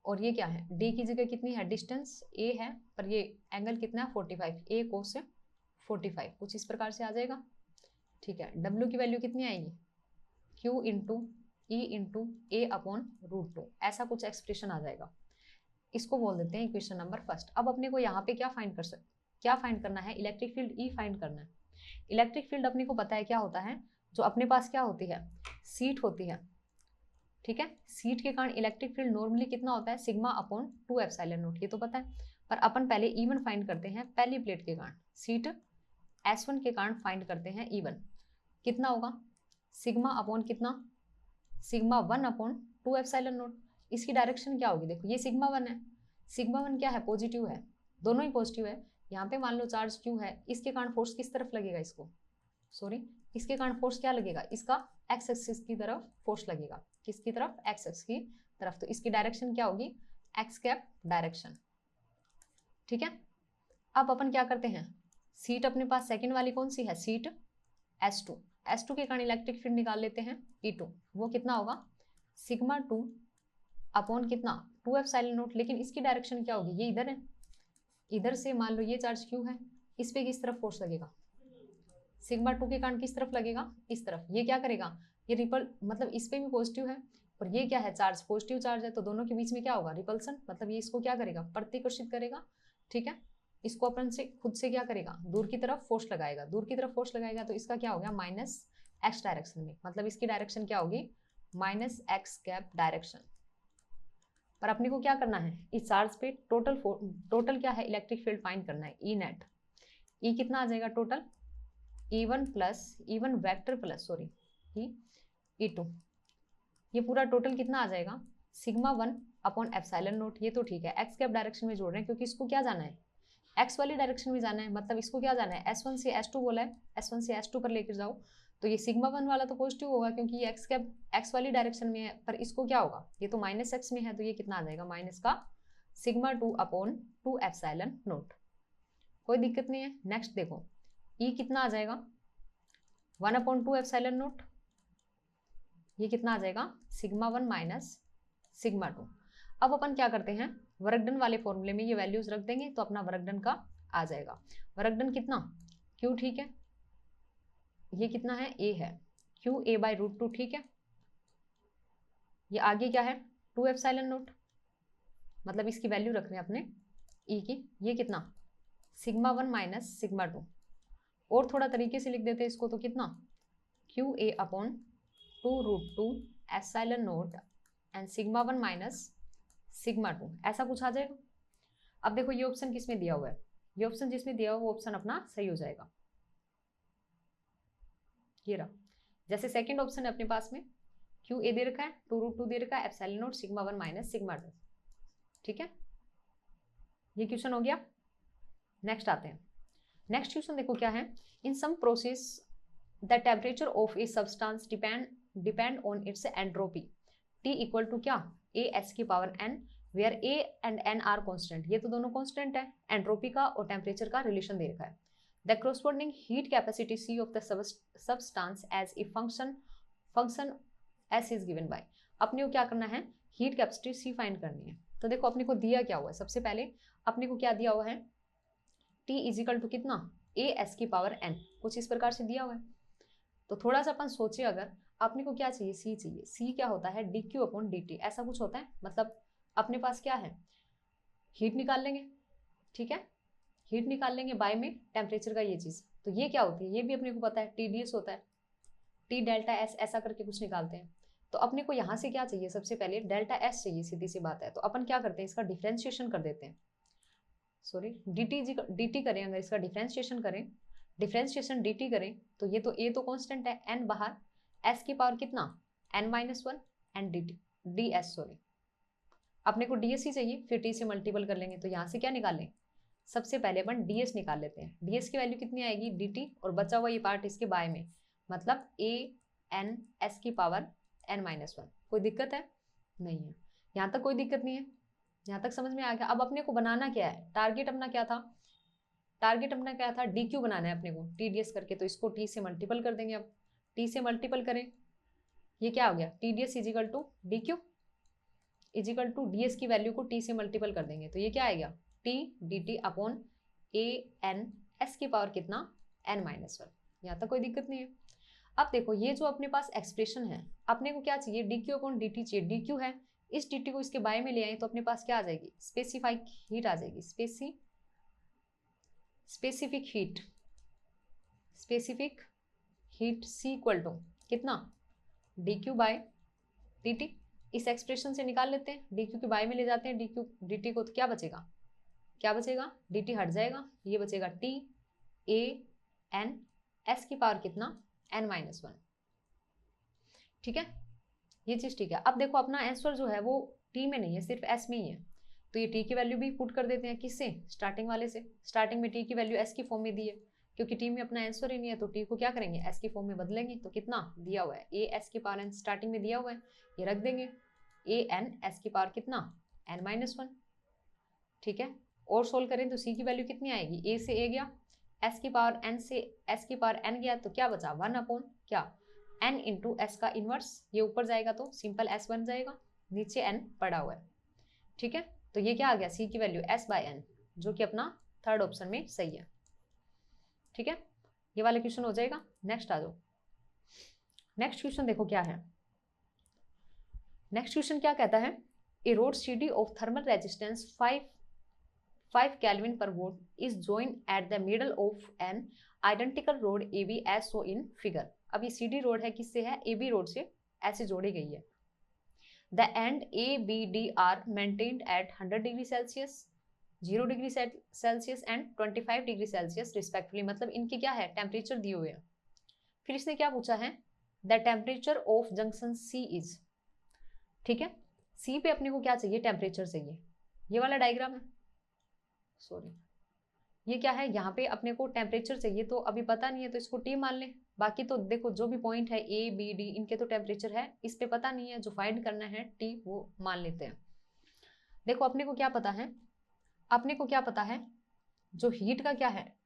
और ये क्या है, D की जगह कितनी है, डिस्टेंस A है, पर ये एंगल कितना है 45, A कोस 45, कुछ इस प्रकार से आ जाएगा। ठीक है, W की वैल्यू कितनी आएगी, Q into E into A upon root 2, ऐसा कुछ एक्सप्रेशन आ जाएगा। इसको बोल देते हैं इक्वेशन नंबर फर्स्ट। अब अपने को यहाँ पे क्या फाइंड करना है, इलेक्ट्रिक फील्ड E फाइंड करना है। इलेक्ट्रिक फील्ड अपने को पता है क्या होता है, जो अपने पास क्या होती है, सीट होती है। ठीक है, सीट के कारण इलेक्ट्रिक फील्ड नॉर्मली कितना होता है, सिग्मा अपॉन 2 एप्सिलॉन नॉट, ये तो पता है। पर अपन पहले E1 फाइंड करते हैं, पहली प्लेट के कारण सीट S1 के कारण फाइंड करते हैं E1, कितना होगा, सिग्मा अपॉन कितना, सिग्मा 1 अपॉन 2 एप्सिलॉन नॉट। इसकी डायरेक्शन क्या होगी, देखो ये सिग्मा 1 है, सिग्मा 1 क्या है, पॉजिटिव है, दोनों ही पॉजिटिव है। यहाँ पे मान लो चार्ज Q है, इसके कारण फोर्स किस तरफ लगेगा, इसके कारण फोर्स क्या लगेगा, इसका एक्स एक्सिस की तरफ फोर्स लगेगा, किसकी तरफ, एक्स एक्सिस की तरफ। तो इसकी डायरेक्शन क्या होगी, एक्स कैप डायरेक्शन। ठीक है, अब अपन क्या करते हैं, सीट अपने पास सेकंड वाली कौन सी है, सीट S2, S2 के कारण इलेक्ट्रिक फील्ड निकाल लेते हैं E2, वो कितना होगा, सिग्मा 2 अपॉन कितना 2 एप्सिलॉन नॉट। लेकिन इसकी डायरेक्शन क्या होगी, ये इधर है, इधर से मान लो ये चार्ज Q है, इस पे किस तरफ फोर्स लगेगा, सिग्मा 2 के कारण किस तरफ लगेगा, इस तरफ। ये क्या करेगा, ये रिपल, मतलब इस पे भी पॉजिटिव है और ये क्या है, चार्ज पॉजिटिव चार्ज है, तो दोनों के बीच में क्या होगा, रिपल्सन, मतलब ये इसको क्या करेगा, प्रतिकर्षित करेगा। ठीक है, इसको अपन से खुद से क्या करेगा, दूर की तरफ फोर्स लगाएगा, दूर की तरफ फोर्स लगाएगा, तो इसका क्या हो गया, माइनस एक्स डायरेक्शन में, मतलब इसकी डायरेक्शन क्या होगी, माइनस एक्स कैप डायरेक्शन। पर अपने को क्या करना है, इस चार्ज पे टोटल क्या है, इलेक्ट्रिक फील्ड फाइंड करना है, ई नेट। ई कितना आ जाएगा total, E1 plus E1 vector plus sorry E2, ये पूरा टोटल कितना आ जाएगा, सिग्मा 1 अपॉन एप्सिलॉन नोट। ये तो ठीक है, एक्स कैप डायरेक्शन में जोड़ रहे हैं क्योंकि इसको क्या जाना है, एक्स वाली डायरेक्शन में जाना है, मतलब इसको क्या जाना है, S1 से S2 बोला है, S1 से S2 पर लेकर जाओ, तो ये सिग्मा 1 वाला तो पॉजिटिव होगा क्योंकि ये एक्स कैप एक्स वाली डायरेक्शन में है, पर इसको क्या होगा, ये तो माइनस एक्स में है, तो ये कितना आ जाएगा, माइनस का सिग्मा 2 अपॉन 2 एप्सिलॉन नोट। कोई दिक्कत नहीं है। नेक्स्ट देखो, E कितना आ जाएगा, 1 अपॉन 2 एप्सिलॉन नोट, ये कितना आ जाएगा, सिग्मा 1 माइनस सिग्मा 2। अब अपन क्या करते हैं, वर्क डन वाले फॉर्मूले में ये वैल्यूज रख देंगे तो अपना वर्क डन का आ जाएगा। वर्क डन कितना, Q, ठीक है, ये कितना है, A है, Q A बाई रूट 2, ठीक है, ये आगे क्या है 2 एप्सिलॉन नोट, मतलब इसकी वैल्यू रख रहे हैं अपने E की, ये कितना सिग्मा 1 माइनस सिग्मा 2। और थोड़ा तरीके से लिख देते हैं इसको, तो कितना Q A upon 2 root 2 epsilon naught and sigma 1 minus sigma 2, ऐसा कुछ आ जाएगा। अब देखो ये ऑप्शन किसमें दिया हुआ है, ये ऑप्शन जिसमें दिया हुआ वो ऑप्शन अपना सही हो जाएगा, ये रहा। जैसे सेकंड ऑप्शन है अपने पास में, Q A दे रखा है, 2 रूट 2 दे रखा है, epsilon note sigma 1 minus sigma 2। ठीक है, ये क्वेश्चन हो गया। नेक्स्ट आते हैं, नेक्स्ट क्वेश्चन देखो क्या है, in some process the temperature of a substance depend on its entropy T equal to क्या, AS की power n, where A and n are constant, ये तो दोनों कॉन्स्टेंट है। एंट्रोपी का और टेम्परेचर का रिलेशन दे रखा है। The corresponding heat capacity C of the substance as a function S is given by, अपने को क्या करना है, हीट कैपेसिटी C फाइंड करनी है। तो देखो अपने को दिया क्या हुआ है, सबसे पहले अपने को क्या दिया हुआ है, T इजिकल टू कितना, AS की पावर n, कुछ इस प्रकार से दिया हुआ है। तो थोड़ा सा अपन सोचे, अगर अपने को क्या चाहिए, C चाहिए, C क्या होता है, dq अपॉन dt, ऐसा कुछ होता है। मतलब अपने पास क्या है, हीट निकाल लेंगे, ठीक है, हीट निकाल लेंगे बाय में टेम्परेचर का ये चीज, तो ये क्या होती है, ये भी अपने को पता है, TdS होता है, T डेल्टा S, ऐसा करके कुछ निकालते हैं। तो अपने को यहाँ से क्या चाहिए, सबसे पहले डेल्टा S चाहिए, सीधी सी बात है। तो अपन क्या करते हैं, इसका डिफ्रेंशिएशन कर देते हैं, सॉरी dt करें, अगर इसका डिफ्रेंशिएशन करें, डिफ्रेंशिएशन dt करें, तो ये तो कांस्टेंट है, n बाहर, s की पावर कितना n-1 and dt, ds, sorry अपने को ds ही चाहिए, फिर t से मल्टीपल कर लेंगे। तो यहाँ से क्या निकालें, सबसे पहले अपन ds निकाल लेते हैं। ds की वैल्यू कितनी आएगी dt, और बचा हुआ ये पार्ट इसके बाय में, मतलब a n s की पावर n-1। कोई दिक्कत है? नहीं है, यहाँ तक कोई दिक्कत नहीं है, यहाँ तक समझ में आ गया। अब अपने को बनाना क्या है, टारगेट अपना क्या था, टारगेट अपना क्या था, dq बनाना है अपने को tds करके। तो इसको t से मल्टीपल कर देंगे। अब t से मल्टीपल करें, ये क्या हो गया, tds equal to dq equal to ds की वैल्यू को t से मल्टीपल कर देंगे। तो ये क्या आएगा, t dt upon a n s की पावर कितना, n-1। यहाँ तक कोई दिक्कत नहीं है। अब देखो ये जो अपने पास एक्सप्रेशन है, अपने को क्या चाहिए, dq अपॉन dt चाहिए। dq है, इस dt को इसके बाय में ले आए तो अपने पास क्या आ जाएगी, स्पेसिफाइक हीट आ जाएगी। Specific heat c equal to कितना, dq बाय dt। इस एक्सप्रेशन से निकाल लेते हैं, dq के बाय में ले जाते हैं dq dt को, तो क्या बचेगा, dt हट जाएगा, ये बचेगा t a n s की पावर कितना, n-1। ठीक है, ये चीज ठीक है। अब देखो अपना आंसर जो है वो t में नहीं है, सिर्फ s में ही है। तो ये t की वैल्यू भी पुट कर देते हैं, किससे, स्टार्टिंग वाले से। स्टार्टिंग में t की वैल्यू s की फॉर्म में दी है, क्योंकि t में अपना आंसर ही नहीं है, तो t को क्या करेंगे, s की फॉर्म में बदलेंगे। तो कितना दिया हुआ है, a s की पावर n स्टार्टिंग में दिया हुआ है, ये रख देंगे, a n s की पावर कितना, n-1। ठीक है, और सोल्व करें तो c की वैल्यू कितनी आएगी, a से a गया, s की पावर n से s की पावर n गया, तो क्या बचा, 1 अपॉन क्या, n इंटू s का इनवर्स, ये ऊपर जाएगा तो सिंपल s बन जाएगा, नीचे n पड़ा हुआ है। ठीक है, तो ये क्या आ गया, c की वैल्यू s बाय n, जो कि अपना थर्ड ऑप्शन में सही है। ठीक है, ये वाला क्वेश्चन हो जाएगा। नेक्स्ट आ जाओ, नेक्स्ट क्वेश्चन देखो क्या है। नेक्स्ट क्वेश्चन क्या कहता है, a rod CD of thermal resistance 5 Kelvin per volt is joined at the middle of an identical road AB as shown in figure। अब ये CD रोड है, किससे है, AB रोड से ऐसे जोड़ी गई है। The end A B D are maintained at 100 degree Celsius, 0 degree Celsius and 25 degree Celsius respectively. मतलब इनके क्या है, टेम्परेचर दिए हुए हैं। फिर इसने क्या पूछा है, the temperature of junction C is. ठीक है, C पे अपने को क्या चाहिए, टेम्परेचर चाहिए। ये वाला डायग्राम है, सॉरी ये क्या है, यहाँ पे अपने को टेम्परेचर चाहिए, तो अभी पता नहीं है तो इसको T मान लें। बाकी तो देखो जो भी पॉइंट है A B D, इनके तो टेम्परेचर है, इस पे पता नहीं है, जो फाइंड करना है T वो मान लेते हैं। देखो अपने को क्या पता है, अपने को क्या पता है, जो हीट का क्या है,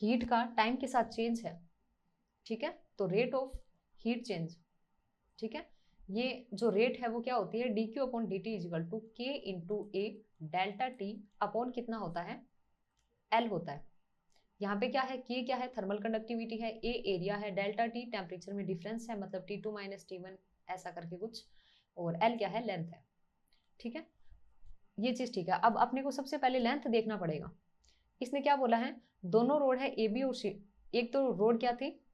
हीट का टाइम के साथ चेंज है। ठीक है, तो रेट ऑफ हीट चेंज। ठीक है, ये जो रेट है वो क्या होती है, dq upon dt equal to k into A delta T upon कितना होता है, L होता है। यहाँ पे क्या है, k क्या है, थर्मल कंडक्टिविटी है, a एरिया है, डेल्टा टी टेम्परेचर में डिफरेंस है, मतलब T2 माइनस T1 ऐसा करके कुछ, और L क्या है, लेंथ है। ठीक है, ये चीज ठीक है। अब अपने को सबसे पहले लेंथ देखना पड़ेगा। इसने क्या बोला है, दोनों रोड है AB और C। एक तो रोड क्या थी,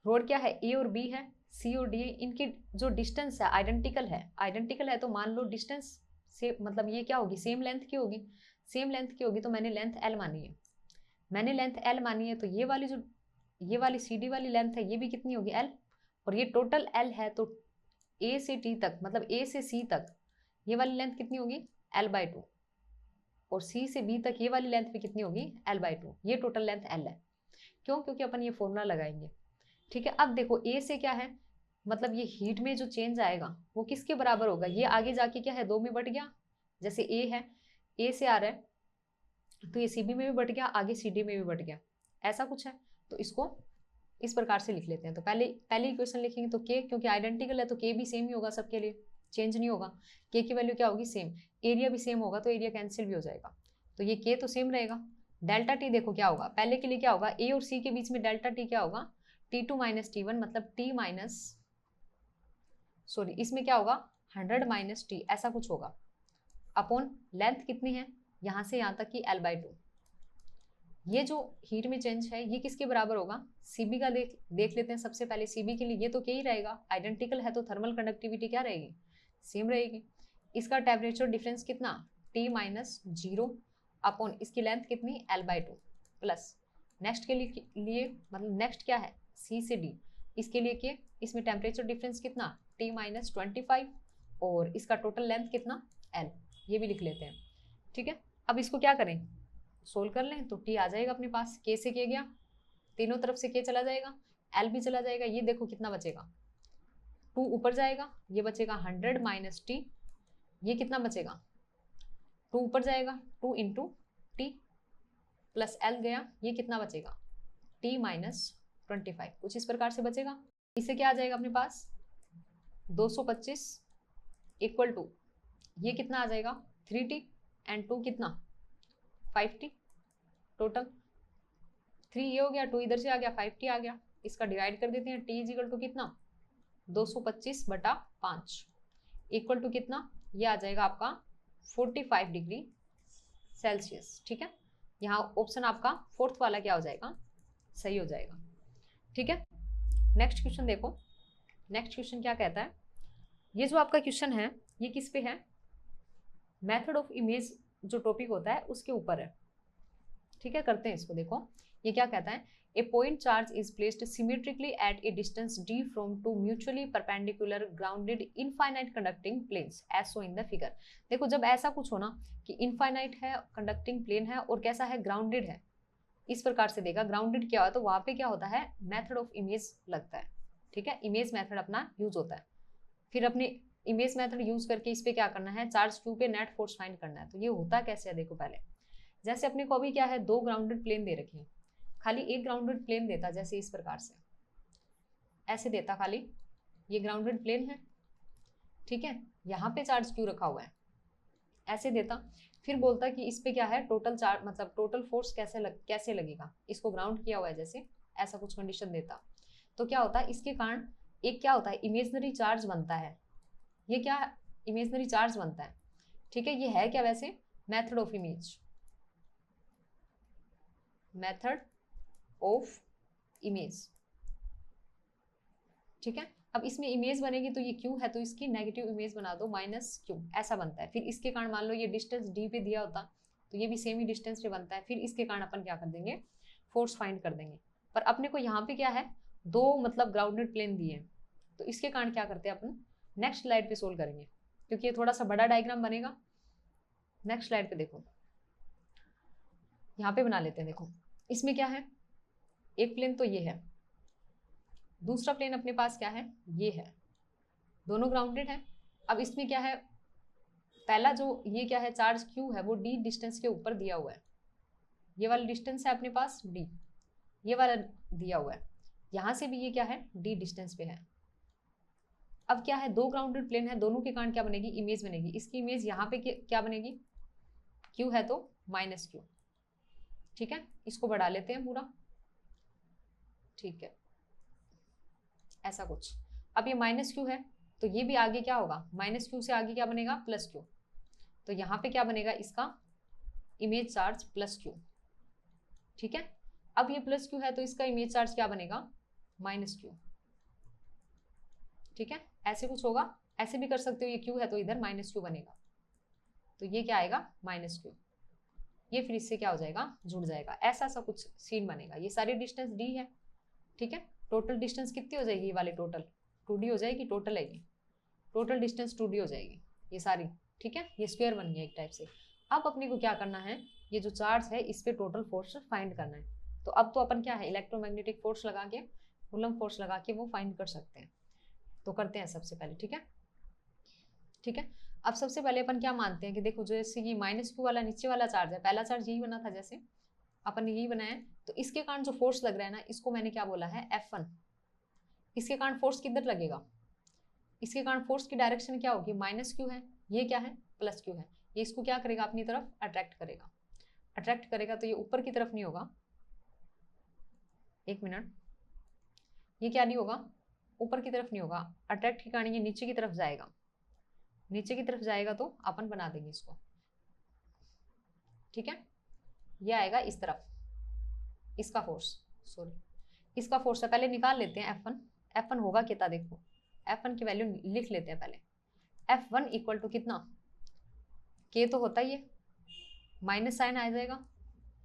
रोड क्या है, A और B है, C और D है, इनकी जो डिस्टेंस है आइडेंटिकल है। आइडेंटिकल है तो मान लो डिस्टेंस से मतलब ये क्या होगी, सेम लेंथ की होगी। सेम लेंथ की होगी तो मैंने लेंथ L मानी है, मैंने लेंथ L मानी है, तो ये वाली CD वाली लेंथ है, ये भी कितनी होगी, L। और ये टोटल L है, तो A से T तक मतलब A से C तक ये वाली लेंथ कितनी होगी, L/2, और C से B तक ये वाली लेंथ भी कितनी होगी, L/2। ये टोटल लेंथ L है। क्यों, क्योंकि अपन ये फॉर्मूला लगाएंगे। ठीक है, अब देखो A से क्या है, मतलब ये हीट में जो चेंज आएगा वो किसके बराबर होगा, ये आगे जाके क्या है, 2 में बट गया। जैसे A है, A से आ रहा है तो ये CB में भी बट गया, आगे CD में भी बट गया, ऐसा कुछ है। तो इसको इस प्रकार से लिख लेते हैं। तो पहले इक्वेशन लिखेंगे तो K, क्योंकि आइडेंटिकल है तो K भी सेम ही होगा सबके लिए, चेंज नहीं होगा। K की वैल्यू क्या होगी, सेम। एरिया भी सेम होगा तो एरिया कैंसिल भी हो जाएगा, तो ये K तो सेम रहेगा। डेल्टा T देखो क्या होगा, पहले के लिए क्या होगा, A और C के बीच में डेल्टा T क्या होगा, T2 माइनस T1, मतलब T माइनस, सॉरी इसमें क्या होगा, 100 माइनस T, ऐसा कुछ होगा, अपॉन लेंथ कितनी है यहाँ से यहाँ तक की L/2। ये जो हीट में चेंज है ये किसके बराबर होगा, CB का देख लेते हैं सबसे पहले। CB के लिए ये तो क्या ही रहेगा, आइडेंटिकल है तो थर्मल कंडक्टिविटी क्या रहेगी, सेम रहेगी। इसका टेम्परेचर डिफरेंस कितना, T माइनस 0 अपॉन इसकी लेंथ कितनी, L/2 प्लस नेक्स्ट के लिए मतलब नेक्स्ट क्या है, C से D, इसके लिए क्या, इसमें टेम्परेचर डिफरेंस कितना, T माइनस 25 और इसका टोटल लेंथ कितना l, ये भी लिख लेते हैं। ठीक है, अब इसको क्या करें, सोल्व कर लें। तो t आ जाएगा अपने पास, k से k गया, तीनों तरफ से k चला जाएगा, l भी चला जाएगा। ये देखो कितना बचेगा, 2 ऊपर जाएगा, ये बचेगा 100 माइनस t, ये कितना बचेगा, 2 ऊपर जाएगा, 2 इंटू टी प्लस एल गया, ये कितना बचेगा, t माइनस 25, कुछ इस प्रकार से बचेगा। इससे क्या आ जाएगा अपने पास, 225 इक्वल टू ये कितना आ जाएगा 3t एंड 2 कितना 5t, टोटल 3 ये हो गया, 2 इधर से आ गया, 5t आ गया। इसका डिवाइड कर देते हैं, t इज इक्वल टू कितना 225 बटा 5 इक्वल टू कितना, ये आ जाएगा आपका 45 डिग्री सेल्सियस। ठीक है, यहाँ ऑप्शन आपका फोर्थ वाला क्या हो जाएगा, सही हो जाएगा। ठीक है, नेक्स्ट क्वेश्चन देखो। नेक्स्ट क्वेश्चन क्या कहता है, ये जो आपका क्वेश्चन है ये किस पे है, मेथड ऑफ इमेज जो टॉपिक होता है उसके ऊपर है। ठीक है, करते हैं इसको। देखो ये क्या कहता है, a point charge is placed symmetrically at a distance d from two mutually perpendicular grounded infinite conducting planes as so in the figure. देखो जब ऐसा कुछ हो ना कि इनफाइनाइट है, कंडक्टिंग प्लेन है और कैसा है, ग्राउंडेड है, इस प्रकार से देगा। ग्राउंडेड क्या हो तो वहां पे क्या होता है, मेथड ऑफ इमेज लगता है। ठीक है, इमेज मेथड अपना यूज होता है। फिर अपने इमेज मेथड यूज करके इस पे क्या करना है, चार्ज q पे नेट फोर्स फाइंड करना है। तो ये होता कैसे है, देखो पहले जैसे अपने को अभी क्या है, 2 ग्राउंडेड प्लेन दे रखे हैं, खाली एक ग्राउंडेड प्लेन देता, जैसे इस प्रकार से ऐसे देता, खाली ये ग्राउंडेड प्लेन है। ठीक है, यहाँ पे चार्ज q रखा हुआ है, ऐसे देता, फिर बोलता कि इस पे क्या है, टोटल चार्ज मतलब टोटल फोर्स कैसे लगेगा, इसको ग्राउंड किया हुआ है जैसे, ऐसा कुछ कंडीशन देता। तो क्या होता है, इसके कारण एक क्या होता है, इमेजनरी चार्ज बनता है। ये क्या इमेजनरी चार्ज बनता है। ठीक है, ये है क्या वैसे, method of image, method of image. ठीक है, अब इसमें इमेज बनेगी तो ये q है तो इसकी नेगेटिव इमेज बना दो माइनस q, ऐसा बनता है। फिर इसके कारण मान लो ये डिस्टेंस d पे दिया होता तो ये भी सेम ही डिस्टेंस पे बनता है। फिर इसके कारण अपन क्या कर देंगे, फोर्स फाइंड कर देंगे। पर अपने को यहाँ पे क्या है, 2 मतलब ग्राउंडेड प्लेन दिए हैं, तो इसके कारण क्या करते हैं अपन, नेक्स्ट स्लाइड पे सोल्व करेंगे, क्योंकि ये थोड़ा सा बड़ा डायग्राम बनेगा। नेक्स्ट स्लाइड पे देखो, यहाँ पे बना लेते हैं। देखो इसमें क्या है, एक प्लेन तो ये है, दूसरा प्लेन अपने पास क्या है, ये है, दोनों ग्राउंडेड है। अब इसमें क्या है, पहला जो ये क्या है, चार्ज q है वो d डिस्टेंस के ऊपर दिया हुआ है, ये वाला डिस्टेंस है अपने पास d, ये वाला दिया हुआ है, यहाँ से भी ये क्या है, d डिस्टेंस पे है। अब क्या है, 2 ग्राउंडेड प्लेन है, दोनों के कारण क्या बनेगी, इमेज बनेगी। इसकी इमेज यहाँ पे क्या बनेगी, q है तो माइनस q। ठीक है, इसको बढ़ा लेते हैं पूरा। ठीक है, ऐसा कुछ। अब ये माइनस q है तो ये भी आगे क्या होगा, माइनस q से आगे क्या बनेगा, प्लस q। तो यहाँ पे क्या बनेगा, इसका इमेज चार्ज प्लस q। ठीक है, अब ये प्लस q है तो इसका इमेज चार्ज क्या बनेगा, माइनस q। ठीक है, ऐसे कुछ होगा, ऐसे भी कर सकते हो, ये q है तो इधर माइनस q बनेगा, तो ये क्या आएगा, माइनस q। ये फिर इससे क्या हो जाएगा, जुड़ जाएगा, ऐसा सा कुछ सीन बनेगा। ये सारी डिस्टेंस d है। ठीक है, टोटल डिस्टेंस कितनी हो जाएगी, ये वाली टोटल 2d हो जाएगी, टोटल है ये, टोटल डिस्टेंस 2d हो जाएगी ये सारी। ठीक है, ये स्क्वायर बन गया एक टाइप से। अब अपने को क्या करना है, ये जो चार्ज है इस पे टोटल फोर्स फाइंड करना है। तो अब तो अपन क्या है, इलेक्ट्रोमैग्नेटिक फोर्स लगा के, कूलम फोर्स लगा के वो फाइंड कर सकते हैं। तो करते हैं सबसे पहले। ठीक है, ठीक है, अब सबसे पहले अपन क्या मानते हैं कि देखो जैसे ये माइनस q वाला नीचे वाला चार्ज है, पहला चार्ज यही बना था, जैसे अपन ने यही बनाया, तो इसके कारण जो फोर्स लग रहा है ना, इसको मैंने क्या बोला है, F1। इसके कारण फोर्स किधर लगेगा, इसके कारण फोर्स की डायरेक्शन क्या होगी, माइनस q है, ये क्या है, प्लस q है। ये इसको क्या करेगा, अपनी तरफ अट्रैक्ट करेगा। अट्रैक्ट करेगा तो ये ऊपर की तरफ नहीं होगा, एक मिनट, ये क्या नहीं होगा, ऊपर की तरफ नहीं होगा, अट्रैक्ट के कारण ये नीचे की तरफ जाएगा। नीचे की तरफ जाएगा तो अपन बना देंगे इसको। ठीक है, ये आएगा इस तरफ, इसका फोर्स, सॉरी इसका फोर्स है, पहले निकाल लेते हैं F1। F1 होगा कितना, देखो F1 की वैल्यू लिख लेते हैं पहले। F1 इक्वल टू कितना, K तो होता ही है, माइनस साइन आ जाएगा,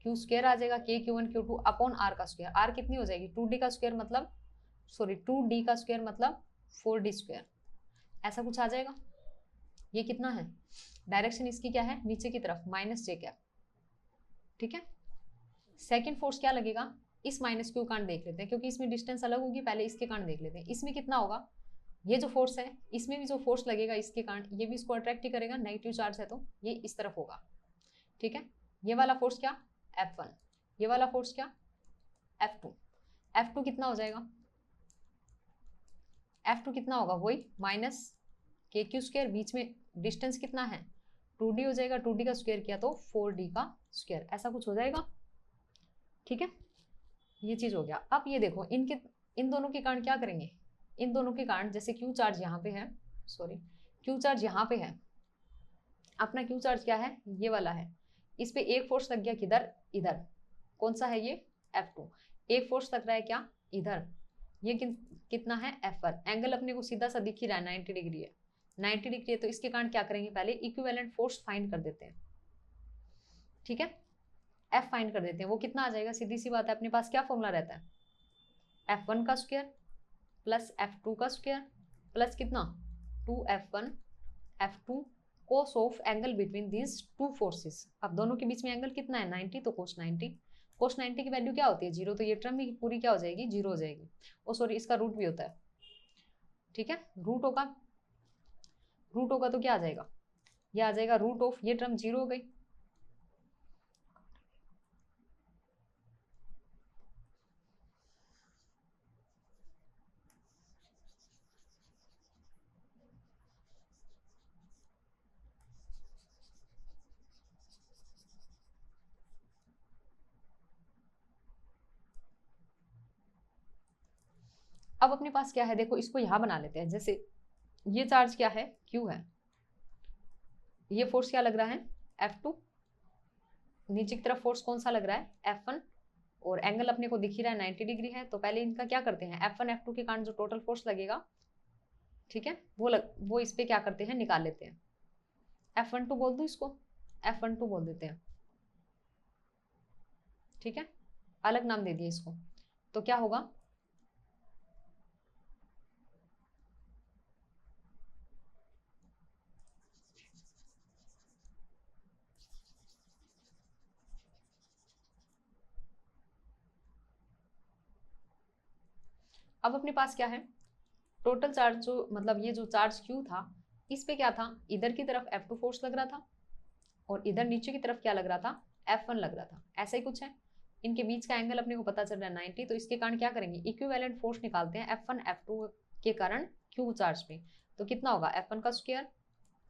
Q स्क्वायर आ जाएगा, K Q1 Q2 upon R का स्क्वायर। R कितनी हो जाएगी, 2D का स्क्वायर मतलब 2D का स्क्वायर मतलब 4D स्क्वायर, ऐसा कुछ आ जाएगा। ये कितना है, डायरेक्शन इसकी क्या है, नीचे की तरफ, माइनस जे कैप। ठीक है, सेकेंड फोर्स क्या लगेगा, इस माइनस क्यू कारण देख लेते हैं, क्योंकि इसमें डिस्टेंस अलग होगी, पहले इसके कारण देख लेते हैं। इसमें कितना होगा, ये जो फोर्स है, इसमें भी जो फोर्स लगेगा इसके कारण, ये भी इसको अट्रैक्ट ही करेगा, नेगेटिव चार्ज है तो ये इस तरफ होगा। ठीक है, ये वाला फोर्स क्या, F1, ये वाला फोर्स क्या, F2। F2 कितना हो जाएगा, F2 कितना होगा, वही माइनस के क्यू स्क्वायर, बीच में डिस्टेंस कितना है 2d हो जाएगा, 2d का स्क्वायर किया तो 4d का स्क्वायर, ऐसा कुछ हो जाएगा। ठीक है, ये चीज हो गया। अब ये देखो इन दोनों के कारण क्या करेंगे, इन दोनों के कारण, जैसे क्यू चार्ज यहाँ पे है, सॉरी क्यू चार्ज यहाँ पे है, अपना क्यू चार्ज क्या है, ये वाला है, इस पे एक फोर्स लग गया किधर, इधर, कौन सा है ये, F2। एक फोर्स लग रहा है क्या, इधर, ये कितना है, F1। एंगल अपने को सीधा सा दिख ही रहा है, 90 डिग्री है, 90 डिग्री है, तो इसके कारण क्या करेंगे, पहले इक्विवेलेंट फोर्स फाइंड कर देते हैं। ठीक है, F फाइंड कर देते हैं, वो कितना आ जाएगा, सीधी सी बात है, अपने पास क्या फॉर्मूला रहता है, F1 का स्क्वायर प्लस F2 का स्क्वायर प्लस कितना 2F1 F2 cos of angle between these two forces. अब दोनों के बीच में एंगल कितना है 90, तो कोस 90, कोस 90 की वैल्यू क्या होती है 0, तो ये टर्म भी पूरी क्या हो जाएगी, 0 हो जाएगी। ओ सॉरी, इसका रूट भी होता है। ठीक है, रूट होगा तो क्या आ जाएगा, ये आ जाएगा रूट ऑफ, ये टर्म 0 हो गई। अब अपने पास क्या है, देखो इसको यहां बना लेते हैं, जैसे ये चार्ज क्या है, Q है, ये फोर्स क्या लग रहा है, F2, नीचे की तरफ फोर्स कौन सा लग रहा है, F1, और एंगल अपने को दिख ही रहा है 90 डिग्री है, तो पहले इनका क्या करते हैं, F1 F2 के कारण जो टोटल फोर्स लगेगा, ठीक है, वो इस पे क्या करते हैं, निकाल लेते हैं। F12 बोल दो इसको, F12 बोल देते हैं। ठीक है, अलग नाम दे दिए इसको, तो क्या होगा, अब अपने पास क्या है, टोटल चार्ज जो, मतलब ये जो चार्ज Q था, इस पे क्या था, इधर की तरफ F2 फोर्स लग रहा था, और इधर नीचे की तरफ क्या लग रहा था, F1 लग रहा था, ऐसा ही कुछ है। इनके बीच का एंगल अपने को पता चल रहा है 90, तो इसके कारण क्या करेंगे, इक्विवेलेंट फोर्स निकालते हैं F1 F2 के कारण Q चार्ज पे। तो कितना होगा, F1 का स्क्वायर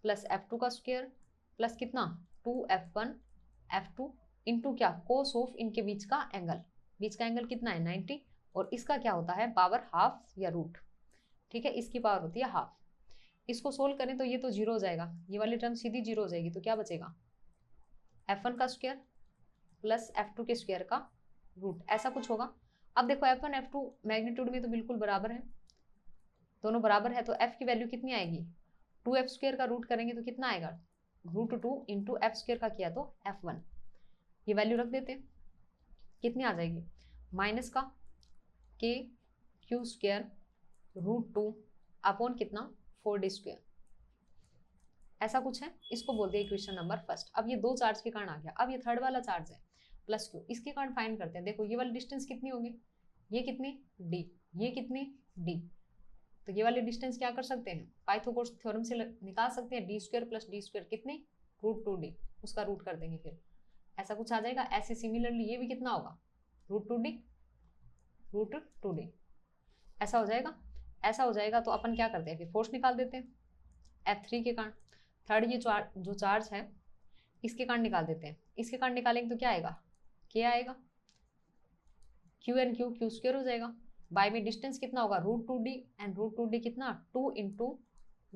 प्लस F2 का स्क्वायर प्लस कितना 2F1 F2 इंटू क्या, कोस ऑफ इनके बीच का एंगल कितना है 90, और इसका क्या होता है, पावर हाफ या रूट। ठीक है, इसकी पावर होती है हाफ। इसको सोल्व करें तो ये तो 0 हो जाएगा, ये वाली टर्म सीधी 0 हो जाएगी, तो क्या बचेगा, F1 का स्क्वायर प्लस F2 के स्क्वायर का रूट, ऐसा कुछ होगा। अब देखो F1 F2 मैग्नीट्यूड में तो बिल्कुल बराबर है, दोनों बराबर है, तो F की वैल्यू कितनी आएगी, 2F स्क्वायर का रूट करेंगे तो कितना आएगा, √2 इंटू F स्क्वायर का किया तो F1, ये वैल्यू रख देते हैं, कितनी आ जाएगी, माइनस का के क्यू स्क्वायर √2 अपॉन कितना 4d स्क्वायर, ऐसा कुछ है। इसको बोलते हैं इक्वेशन नंबर फर्स्ट। अब ये दो चार्ज के कारण आ गया, अब ये थर्ड वाला चार्ज है प्लस Q, इसके कारण फाइंड करते हैं। देखो ये वाली डिस्टेंस कितनी होगी, ये कितनी d, ये कितनी d, तो ये वाली डिस्टेंस क्या कर सकते हैं, पाइथागोरस थ्योरम से निकाल सकते हैं, d square plus d square कितने √2d, उसका रूट कर देंगे, फिर ऐसा कुछ आ जाएगा। ऐसे सिमिलरली ये भी कितना होगा, √2d, ऐसा हो जाएगा। ऐसा हो जाएगा तो अपन क्या करते हैं, फिर फोर्स निकाल देते हैं F3 के कारण, थर्ड ये जो चार्ज है इसके कारण निकाल देते हैं। इसके कारण निकालेंगे तो क्या आएगा, K आएगा, Q एंड Q स्क्वायर हो जाएगा, बाय में डिस्टेंस कितना होगा √2d, एंड √2d कितना 2 इंटू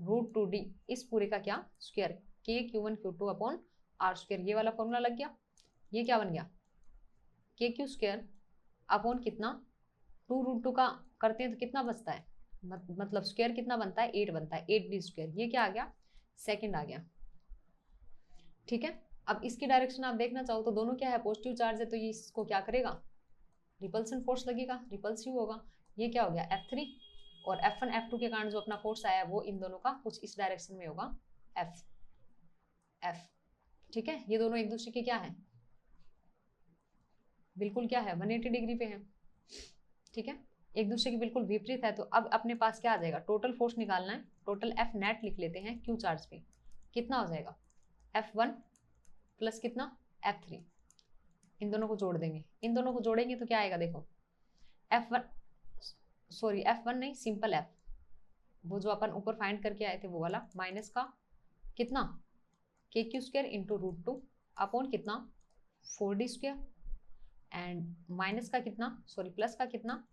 √2d, इस पूरे का क्या square, K Q1 Q2 upon R square, ये वाला फॉर्मूला लग गया। ये क्या बन गया, KQ स्क्वायर अपॉन कितना 2√2 का करते हैं तो कितना बचता है, मतलब स्क्वायर कितना बनता है 8 बनता है, 8d स्क्वायर, ये क्या आ गया सेकंड आ गया। ठीक है, अब इसकी डायरेक्शन आप देखना चाहो तो दोनों क्या है, पॉजिटिव चार्ज है, तो ये इसको क्या करेगा, रिपल्सन फोर्स लगेगा, रिपल्सिव होगा। ये क्या हो गया F3, और F1 F2 के कारण जो अपना फोर्स आया वो इन दोनों का कुछ इस डायरेक्शन में होगा, एफ एफ। ठीक है, ये दोनों एक दूसरे के क्या है, बिल्कुल क्या है 180 डिग्री पे है। ठीक है, एक दूसरे के बिल्कुल विपरीत है। तो अब अपने पास क्या आ जाएगा, टोटल फोर्स निकालना है, टोटल एफ नेट लिख लेते हैं क्यू चार्ज पे। कितना हो जाएगा F1 प्लस कितना F3, इन दोनों को जोड़ देंगे, इन दोनों को जोड़ेंगे तो क्या आएगा देखो, F1 सॉरी F1 नहीं, सिंपल F, वो जो अपन ऊपर फाइंड करके आए थे वो वाला, माइनस का कितना KQ² इंटू √2 अपॉन कितना 4D², एंड माइनस का कितना सॉरी प्लस का कितना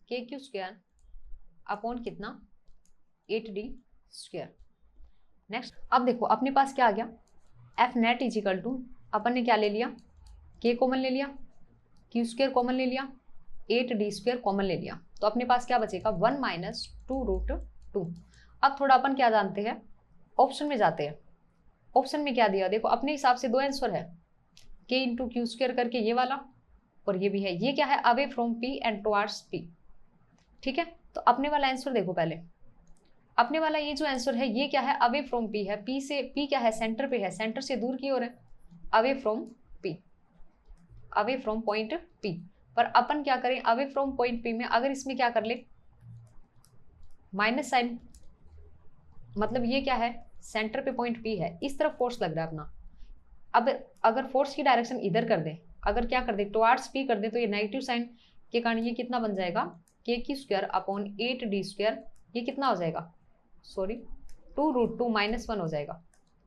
KQ² अपॉन कितना 8D²। नेक्स्ट अब देखो अपने पास क्या आ गया, F net is equal to, अपन ने क्या ले लिया, K कॉमन ले लिया, Q² कॉमन ले लिया, 8D² कॉमन ले लिया, तो अपने पास क्या बचेगा 1 माइनस 2√2। अब थोड़ा अपन क्या जानते हैं, ऑप्शन में जाते हैं। ऑप्शन में क्या दिया देखो, अपने हिसाब से दो आंसर है, K इंटू Q² करके ये वाला, और ये भी है, ये क्या है away from P and towards P। ठीक है, तो अपने वाला आंसर देखो पहले, अपने वाला ये जो आंसर है ये क्या है अवे फ्रॉम P है, P से P क्या है सेंटर पे है, सेंटर से दूर की ओर है, away from P, away from point P। पर अपन क्या करें, अवे फ्रॉम पॉइंट P में अगर इसमें क्या कर ले माइनस साइन, मतलब ये क्या है सेंटर पे पॉइंट P है, इस तरफ फोर्स लग रहा है अपना। अब अगर फोर्स की डायरेक्शन इधर कर दे, अगर क्या कर दे टुवर्ड्स P कर दे, तो ये नेगेटिव साइन के कारण ये कितना बन जाएगा KQ² अपॉन 8D², ये कितना हो जाएगा सॉरी 2√2 माइनस 1 हो जाएगा।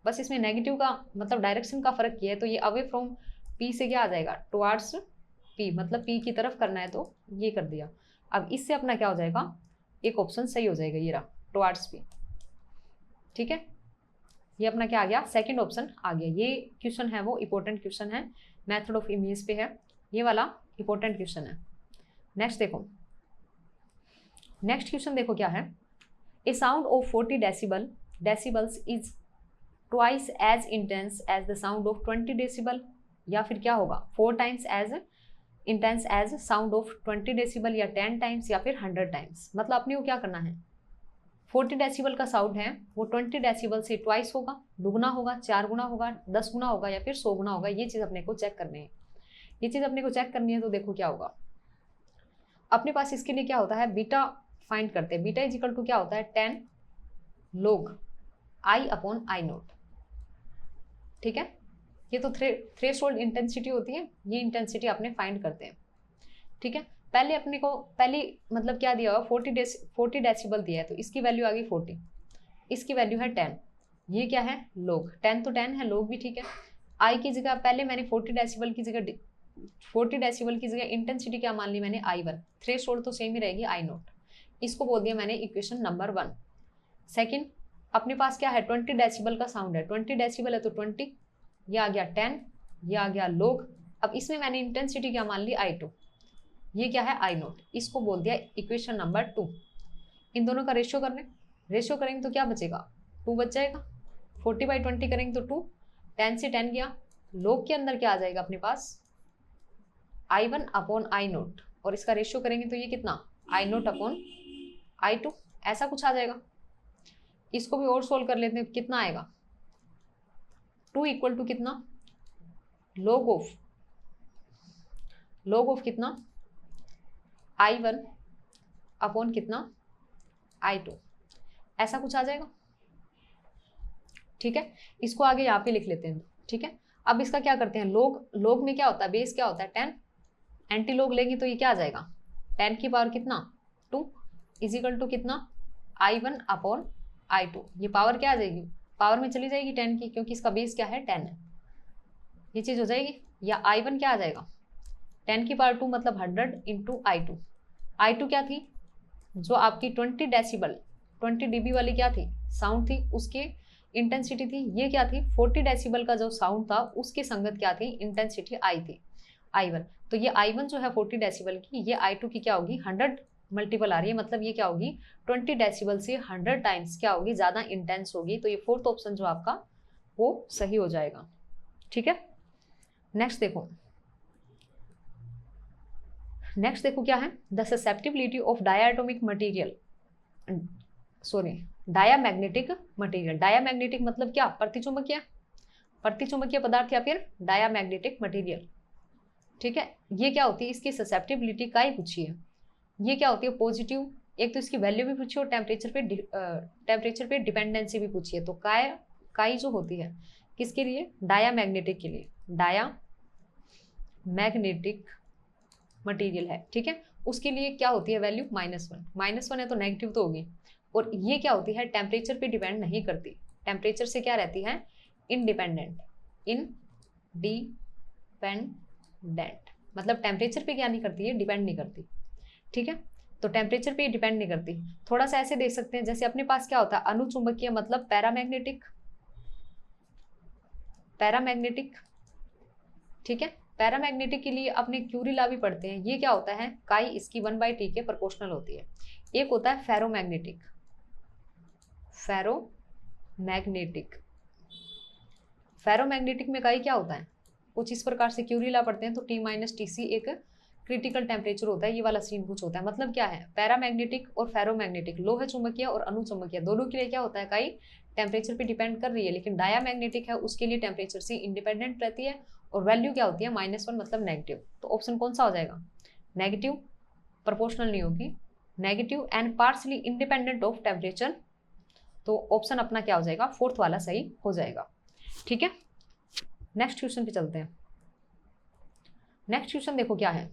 बस इसमें नेगेटिव का मतलब डायरेक्शन का फर्क किया है, तो ये अवे फ्रॉम P से क्या आ जाएगा टुवर्ड्स P, मतलब P की तरफ करना है तो ये कर दिया। अब इससे अपना क्या हो जाएगा, एक ऑप्शन सही हो जाएगा, ये रहा टुवर्ड्स P। ठीक है, ये अपना क्या आ गया सेकंड ऑप्शन आ गया। ये क्वेश्चन है वो इंपॉर्टेंट क्वेश्चन है, मेथड ऑफ इमेज पे है, ये वाला इंपॉर्टेंट क्वेश्चन है। नेक्स्ट देखो, नेक्स्ट क्वेश्चन देखो क्या है, a sound of 40 decibels is twice as intense as the sound of 20 decibel, या फिर क्या होगा 4 times as intense as sound of 20 decibel, या 10 टाइम्स, या फिर 100 टाइम्स। मतलब अपने को क्या करना है, 40 डेसिबल का साउंड है वो 20 डेसिबल से ट्वाइस होगा, दुगना होगा, 4 गुना होगा, 10 गुना होगा, या फिर 100 गुना होगा। ये चीज़ अपने को चेक करनी है, ये चीज़ अपने को चेक करनी है। तो देखो क्या होगा, अपने पास इसके लिए क्या होता है बीटा फाइंड करते हैं। बीटा इज इक्वल टू क्या होता है 10 log I upon I note. ठीक है, ये तो थ्रेशोल्ड इंटेंसिटी होती है, ये इंटेंसिटी अपने फाइंड करते हैं। ठीक है, पहले अपने को पहले मतलब क्या दिया हुआ 40 डेसिबल दिया है, तो इसकी वैल्यू आ गई 40, इसकी वैल्यू है 10, ये क्या है log 10, तो 10 है, log भी ठीक है। I की जगह पहले मैंने 40 डेसिबल की जगह इंटेंसिटी क्या मान ली मैंने I1, थ्रेशोल्ड तो सेम ही रहेगी I नोट, इसको बोल दिया मैंने इक्वेशन नंबर 1। सेकंड अपने पास क्या है 20 डेसिबल का साउंड है, 20 डेसिबल है तो 20, ये आ गया 10, ये आ गया log। अब इसमें मैंने इंटेंसिटी क्या मान ली I2, ये क्या है I नोट, इसको बोल दिया इक्वेशन नंबर 2। इन दोनों का रेशियो करेंगे तो क्या बचेगा 2 बच जाएगा, 40/20 करेंगे तो 2, 10 से 10 गया, log के अंदर क्या आ जाएगा अपने पास I1 अपॉन I नोट, और इसका रेशियो करेंगे तो ये कितना I नोट अपॉन I2, ऐसा कुछ आ जाएगा। इसको भी और सोल्व कर लेते हैं, कितना आएगा 2 इक्वल टू कितना log ऑफ कितना I1 अपॉन कितना I2, ऐसा कुछ आ जाएगा। ठीक है, इसको आगे यहाँ पे लिख लेते हैं। ठीक है, अब इसका क्या करते हैं, log में क्या होता है बेस क्या होता है 10, एंटी लॉग लेंगे तो ये क्या आ जाएगा 10 की पावर कितना 2 इज इक्वल टू कितना I1 अपॉन I2, ये पावर क्या आ जाएगी पावर में चली जाएगी 10 की, क्योंकि इसका बेस क्या है 10 है, ये चीज़ हो जाएगी। या I1 क्या आ जाएगा 10 की पावर 2 मतलब 100 इंटू I2 क्या थी जो आपकी 20 डेसिबल 20 dB वाली क्या थी साउंड थी, उसके इंटेंसिटी थी, ये क्या थी 40 डेसिबल का जो साउंड था उसके संगत क्या थी इंटेंसिटी I थी I1। तो ये I1 जो है 40 डेसिबल की, ये I2 की क्या होगी 100 मल्टीपल आ रही है, मतलब ये क्या होगी 20 डेसिबल से 100 टाइम्स क्या होगी ज़्यादा इंटेंस होगी। तो ये फोर्थ ऑप्शन जो आपका वो सही हो जाएगा। ठीक है, नेक्स्ट देखो क्या है, the susceptibility of diatomic material diamagnetic material. Diamagnetic मतलब क्या? प्रतिचुंबकीय, प्रतिचुंबकीय पदार्थ या फिर डायामैग्नेटिक मटेरियल। ठीक है, ये क्या होती है? इसकी ससेप्टिबिलिटी का ही पूछी है। ये क्या होती है? पॉजिटिव। एक तो इसकी वैल्यू भी पूछी और टेम्परेचर पे डिपेंडेंसी भी पूछी है। तो काई जो होती है किसके लिए? डायामैग्नेटिक के लिए। डायामैग्नेटिक मटेरियल है, ठीक है, उसके लिए क्या होती है वैल्यू? -1। -1 है तो नेगेटिव तो होगी। और ये क्या होती है? टेम्परेचर पे डिपेंड नहीं करती। टेम्परेचर से क्या रहती है? इंडिपेंडेंट। इनडिपेंडेंट मतलब टेम्परेचर पे क्या नहीं करती है? डिपेंड नहीं करती। ठीक है, तो टेम्परेचर पे डिपेंड नहीं करती। थोड़ा सा ऐसे देख सकते हैं, जैसे अपने पास क्या होता है? अनुचुंबकीय मतलब पैरामैग्नेटिक। पैरामैग्नेटिक, ठीक है, पैरामैग्नेटिक के लिए अपने क्यूरी लॉ भी पढ़ते हैं। ये क्या होता है? काई इसकी 1/t के प्रोपोर्शनल होती है। एक होता है फेरोमैग्नेटिक। फेरोमैग्नेटिक, फेरोमैग्नेटिक में काई क्या होता है? कुछ इस प्रकार से क्यूरी लॉ पढ़ते हैं तो T-TC एक क्रिटिकल टेम्परेचर होता है। ये वाला सीन कुछ होता है। मतलब क्या है? पैरामैग्नेटिक और फेरोमैग्नेटिक, लोह चुंबकीय और अनुचुंबकीय, दोनों के लिए क्या होता है? काई टेम्परेचर पे डिपेंड कर रही है। लेकिन डायामैग्नेटिक है उसके लिए टेम्परेचर से इंडिपेंडेंट रहती है और वैल्यू क्या होती है? -1 मतलब नेगेटिव। तो ऑप्शन कौन सा हो जाएगा? नेगेटिव, प्रोपोर्शनल नहीं होगी, negative and partially independent of temperature. तो ऑप्शन अपना क्या हो जाएगा? फोर्थ वाला सही हो जाएगा। ठीक है, नेक्स्ट क्वेश्चन पे चलते हैं। नेक्स्ट क्वेश्चन देखो क्या है।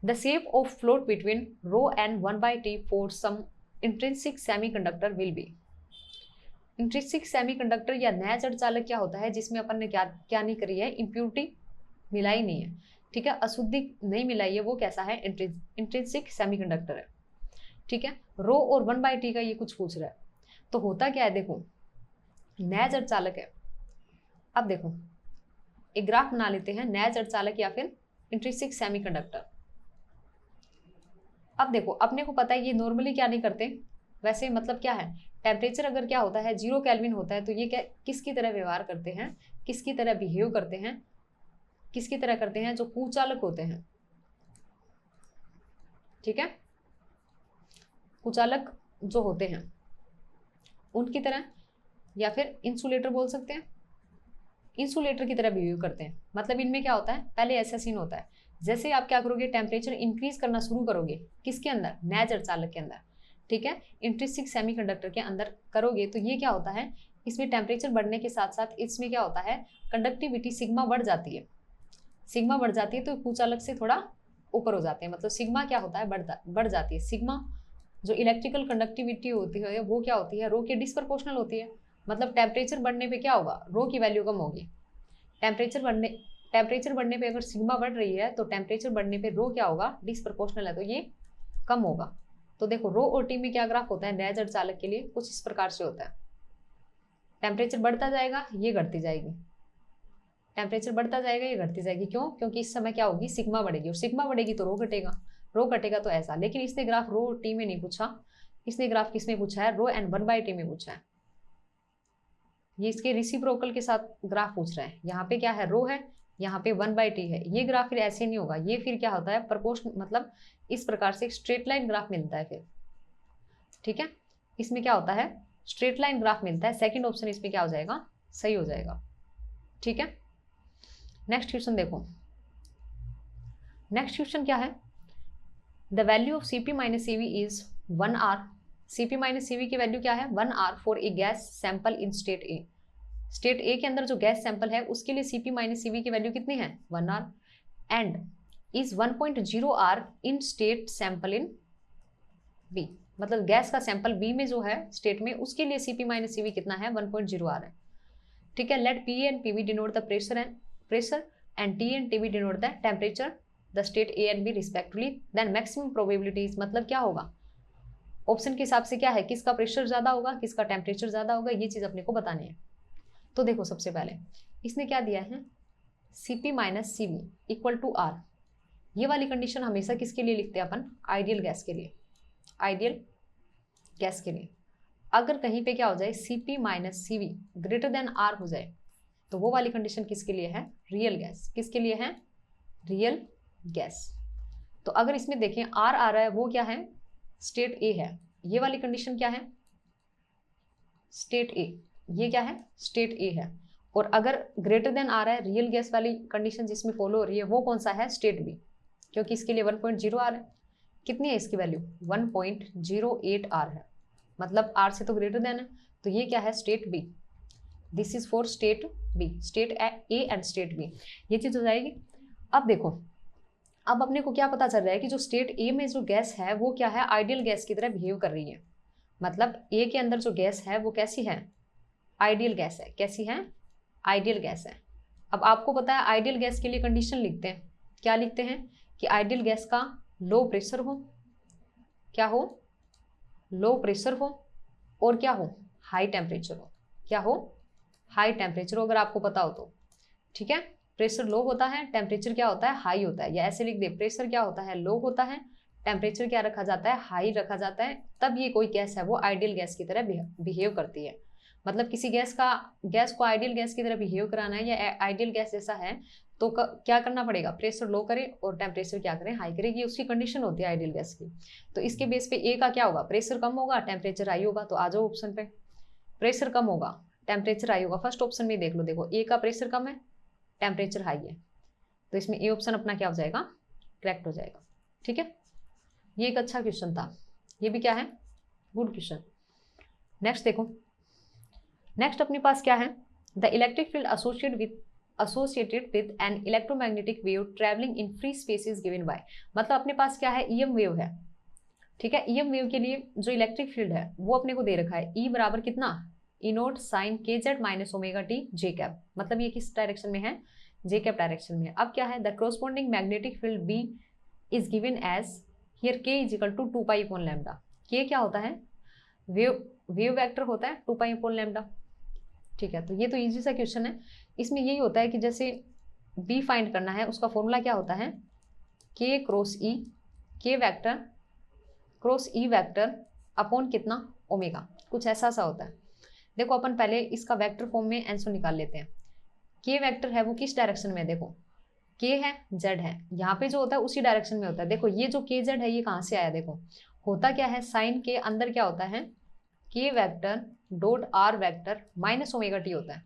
The shape of float between rho and 1/t for some intrinsic semiconductor will be. Intrinsic semiconductor या नैज अर्धचालक क्या होता है? जिसमें अपन ने क्या नहीं करी है? इम्प्यूरिटी मिलाई नहीं है, ठीक है, अशुद्धि नहीं मिलाई है। वो कैसा है? इंट्रिंसिक सेमीकंडक्टर है। ठीक है, रो और 1/t का ये कुछ पूछ रहा है। तो होता क्या है? देखो, नैज अर्धचालक है। अब देखो, एक ग्राफ बना लेते हैं, नैज अर्धचालक या फिर इंट्रिंसिक सेमीकंडक्टर। अब देखो, अपने को पता है ये नॉर्मली क्या नहीं करते वैसे, मतलब क्या है? टेम्परेचर अगर क्या होता है? 0 केल्विन होता है तो ये क्या किसकी तरह व्यवहार करते हैं? किसकी तरह बिहेव करते हैं? किसकी तरह करते हैं? जो कुचालक होते हैं, ठीक है, कुचालक जो होते हैं उनकी तरह, या फिर इंसुलेटर बोल सकते हैं, इंसुलेटर की तरह बिहेव करते हैं। मतलब इनमें क्या होता है? पहले ऐसा सीन होता है, जैसे आप क्या करोगे? टेम्परेचर इंक्रीज करना शुरू करोगे, किसके अंदर? नैज अर्धचालक के अंदर, ठीक है, इंट्रिंसिक सेमीकंडक्टर के अंदर करोगे तो ये क्या होता है? इसमें टेम्परेचर बढ़ने के साथ साथ इसमें क्या होता है? कंडक्टिविटी सिग्मा बढ़ जाती है। सिग्मा बढ़ जाती है तो कुचालक से थोड़ा ऊपर हो जाते हैं। मतलब सिग्मा क्या होता है? बढ़ जाती है। सिग्मा जो इलेक्ट्रिकल कंडक्टिविटी होती है वो क्या होती है? रो के डिसप्रपोर्शनल होती है। मतलब टेम्परेचर बढ़ने पे क्या होगा? रो की वैल्यू कम होगी। टेम्परेचर बढ़ने पे अगर सिग्मा बढ़ रही है तो टेम्परेचर बढ़ने पे रो क्या होगा? डिसप्रपोर्शनल है तो ये कम होगा। तो देखो, रो और टी में क्या ग्राफ होता है नैज अर्धचालक के लिए? कुछ इस प्रकार से होता है। टेम्परेचर बढ़ता जाएगा, ये घटती जाएगी, टेम्परेचर बढ़ता जाएगा, ये घटती जाएगी। क्यों? क्योंकि इस समय क्या होगी? सिग्मा बढ़ेगी, और सिग्मा बढ़ेगी तो रो घटेगा, रो घटेगा तो ऐसा। लेकिन इसने ग्राफ रो टी में नहीं पूछा, इसने ग्राफ किसमें पूछा है? रो एंड 1/t में पूछा है। ये इसके रिसिप्रोकल के साथ ग्राफ पूछ रहा है। यहाँ पे क्या है? रो है, यहाँ पे 1/t है। ये ग्राफ फिर ऐसे नहीं होगा, ये फिर क्या होता है? प्रपोर्शन, मतलब इस प्रकार से स्ट्रेट लाइन ग्राफ मिलता है फिर, ठीक है, इसमें क्या होता है? स्ट्रेट लाइन ग्राफ मिलता है। सेकंड ऑप्शन इसमें क्या हो जाएगा? सही हो जाएगा। ठीक है, नेक्स्ट क्वेश्चन देखो। नेक्स्ट क्वेश्चन क्या है? The value of Cp - Cv is 1 R। Cp - Cv की वैल्यू क्या है? 1 R for a gas sample in state A. State A के अंदर जो गैस सैंपल है उसके लिए Cp - Cv की वैल्यू कितनी है? 1 R। And is 1.0 R in state sample in B. मतलब गैस का सैंपल बी में जो है स्टेट में, उसके लिए Cp - Cv कितना है? 1.0 R है। ठीक है, let P and PV denote the pressure and T and TB denote the temperature the state A and B respectively, then maximum probabilities. मतलब क्या होगा? ऑप्शन के हिसाब से क्या है? किसका प्रेशर ज्यादा होगा, किसका टेम्परेचर ज्यादा होगा, ये चीज अपने को बतानी है। तो देखो, सबसे पहले इसने क्या दिया है? Cp - Cv equal to R। ये वाली कंडीशन हमेशा किसके लिए लिखते हैं अपन? आइडियल गैस के लिए। आइडियल गैस के लिए अगर कहीं पे क्या हो जाए? Cp - Cv greater than R हो जाए तो वो वाली कंडीशन किसके लिए है? Real gas. किसके लिए है? Real gas. तो अगर इसमें देखें R आ रहा है, वो क्या है? स्टेट ए है। ये वाली कंडीशन क्या है? स्टेट ए, ये क्या है, स्टेट ए है। और अगर ग्रेटर देन आ रहा है, रियल गैस वाली कंडीशन जिसमें फॉलो हो रही है, वो कौन सा है, स्टेट बी, क्योंकि इसके लिए 1.0 आ रहा है। कितनी है इसकी वैल्यू, 1.08 आर है, मतलब आर से तो ग्रेटर देन है, तो ये क्या है, state B. This is for state B, state A and state B, ये चीज हो जाएगी। अब देखो, अब अपने को क्या पता चल रहा है कि जो स्टेट ए में जो गैस है वो क्या है, आइडियल गैस की तरह बिहेव कर रही है। मतलब ए के अंदर जो गैस है वो कैसी है, आइडियल गैस है। कैसी है, आइडियल गैस है। अब आपको पता है आइडियल गैस के लिए कंडीशन लिखते हैं, क्या लिखते हैं कि आइडियल गैस का लो प्रेशर हो, क्या हो, लो प्रेशर हो, और क्या हो, हाई टेम्परेचर हो। क्या हो, हाई टेम्परेचर हो, अगर आपको पता हो तो। ठीक है, प्रेशर लो होता है, टेम्परेचर क्या होता है, हाई होता है, या ऐसे लिख दे, प्रेशर क्या होता है, लो होता है, टेम्परेचर क्या रखा जाता है, हाई रखा जाता है, तब ये कोई गैस है वो आइडियल गैस की तरह बिहेव करती है। मतलब किसी गैस को आइडियल गैस की तरह बिहेव कराना है या आइडियल गैस जैसा है, तो क्या करना पड़ेगा, प्रेशर लो करे और टेम्परेचर क्या करें, हाई करेगी, उसकी कंडीशन होती है आइडियल गैस की। तो इसके बेस पे ए का क्या होगा, प्रेशर कम होगा, टेम्परेचर हाई होगा। तो आ जाओ ऑप्शन पे, प्रेशर कम होगा, टेम्परेचर हाई होगा। फर्स्ट ऑप्शन में देख लो, देखो ए का प्रेशर कम है, टेम्परेचर हाई है, तो इसमें ए ऑप्शन अपना क्या हो जाएगा, करेक्ट हो जाएगा। ठीक है, ये एक अच्छा क्वेश्चन था, ये भी क्या है, गुड क्वेश्चन। नेक्स्ट देखो, नेक्स्ट अपने पास क्या है, the electric field associated with an electromagnetic wave traveling in free space is given by। मतलब अपने पास क्या है, ईएम वेव है। ठीक है, ईएम वेव के लिए जो इलेक्ट्रिक फील्ड है वो अपने को दे रखा है, ई बराबर कितना, ई नोट साइन के जेड माइनस ओमेगा टी जे कैप। मतलब ये किस डायरेक्शन में है, जे कैप डायरेक्शन में। अब क्या है, the corresponding magnetic field B is given as here K is equal to 2 pi upon lambda. K क्या होता है, वेव वेक्टर होता है 2 पाई अपॉन लैम्डा। ठीक है, तो ये तो इजी सा क्वेश्चन है। इसमें यही होता है कि जैसे बी फाइंड करना है, उसका फॉर्मूला क्या होता है, के क्रॉस ई, के vector cross E vector upon कितना, ओमेगा, कुछ ऐसा सा होता है। देखो अपन पहले इसका वेक्टर फॉर्म में आंसर निकाल लेते हैं। के वेक्टर है वो किस डायरेक्शन में है, देखो के है, जेड है, यहाँ पे जो होता है उसी डायरेक्शन में होता है। देखो ये जो के जेड है ये कहाँ से आया, देखो होता क्या है, साइन के अंदर क्या होता है, के vector dot are vector minus omega T होता है।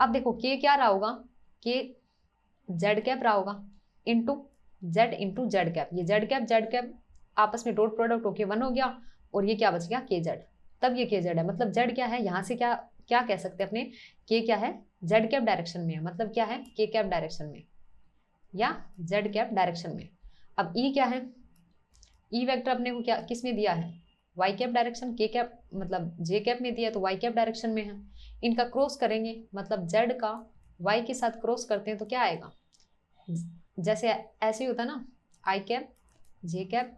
अब देखो के क्या रहा होगा, के जेड कैप रहा होगा इंटू जेड कैप। ये जेड कैप आपस में डॉट प्रोडक्ट होके 1 हो गया, और ये क्या बच गया, के जेड। तब ये के जेड है, मतलब जेड क्या है, यहाँ से क्या क्या कह सकते हैं अपने, के क्या है, जेड कैप डायरेक्शन में है, मतलब क्या है, के कैप डायरेक्शन में या जेड कैप डायरेक्शन में। अब ई क्या है, ई वेक्टर अपने को क्या किस में दिया है, वाई कैप डायरेक्शन, के कैप मतलब जे कैप में दिया तो वाई कैप डायरेक्शन में है। इनका क्रॉस करेंगे, मतलब जेड का वाई के साथ क्रॉस करते हैं तो क्या आएगा, जैसे ऐसे ही होता है ना, आई कैप जे कैप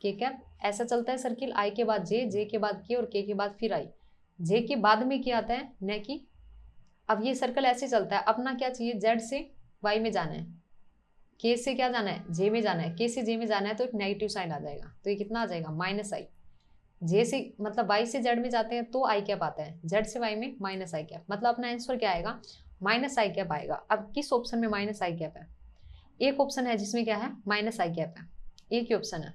के कैप, ऐसा चलता है सर्किल, आई के बाद जे के बाद के और के बाद फिर आई, जे के बाद में क्या आता है, न कि। अब ये सर्कल ऐसे चलता है, अपना क्या चाहिए, जेड से वाई में जाना है, के से क्या जाना है, जे में जाना है, के से जे में जाना है, तो एक नेगेटिव साइन आ जाएगा, तो ये कितना आ जाएगा, माइनस आई। जे से मतलब वाई से जेड में जाते हैं तो आई कैप आता है, जेड से वाई में माइनस आई कैप, मतलब अपना आंसर क्या आएगा, माइनस आई कैप आएगा। अब किस ऑप्शन में माइनस आई कैप है, एक ऑप्शन है जिसमें क्या है, माइनस आई कैप है, एक ही ऑप्शन है,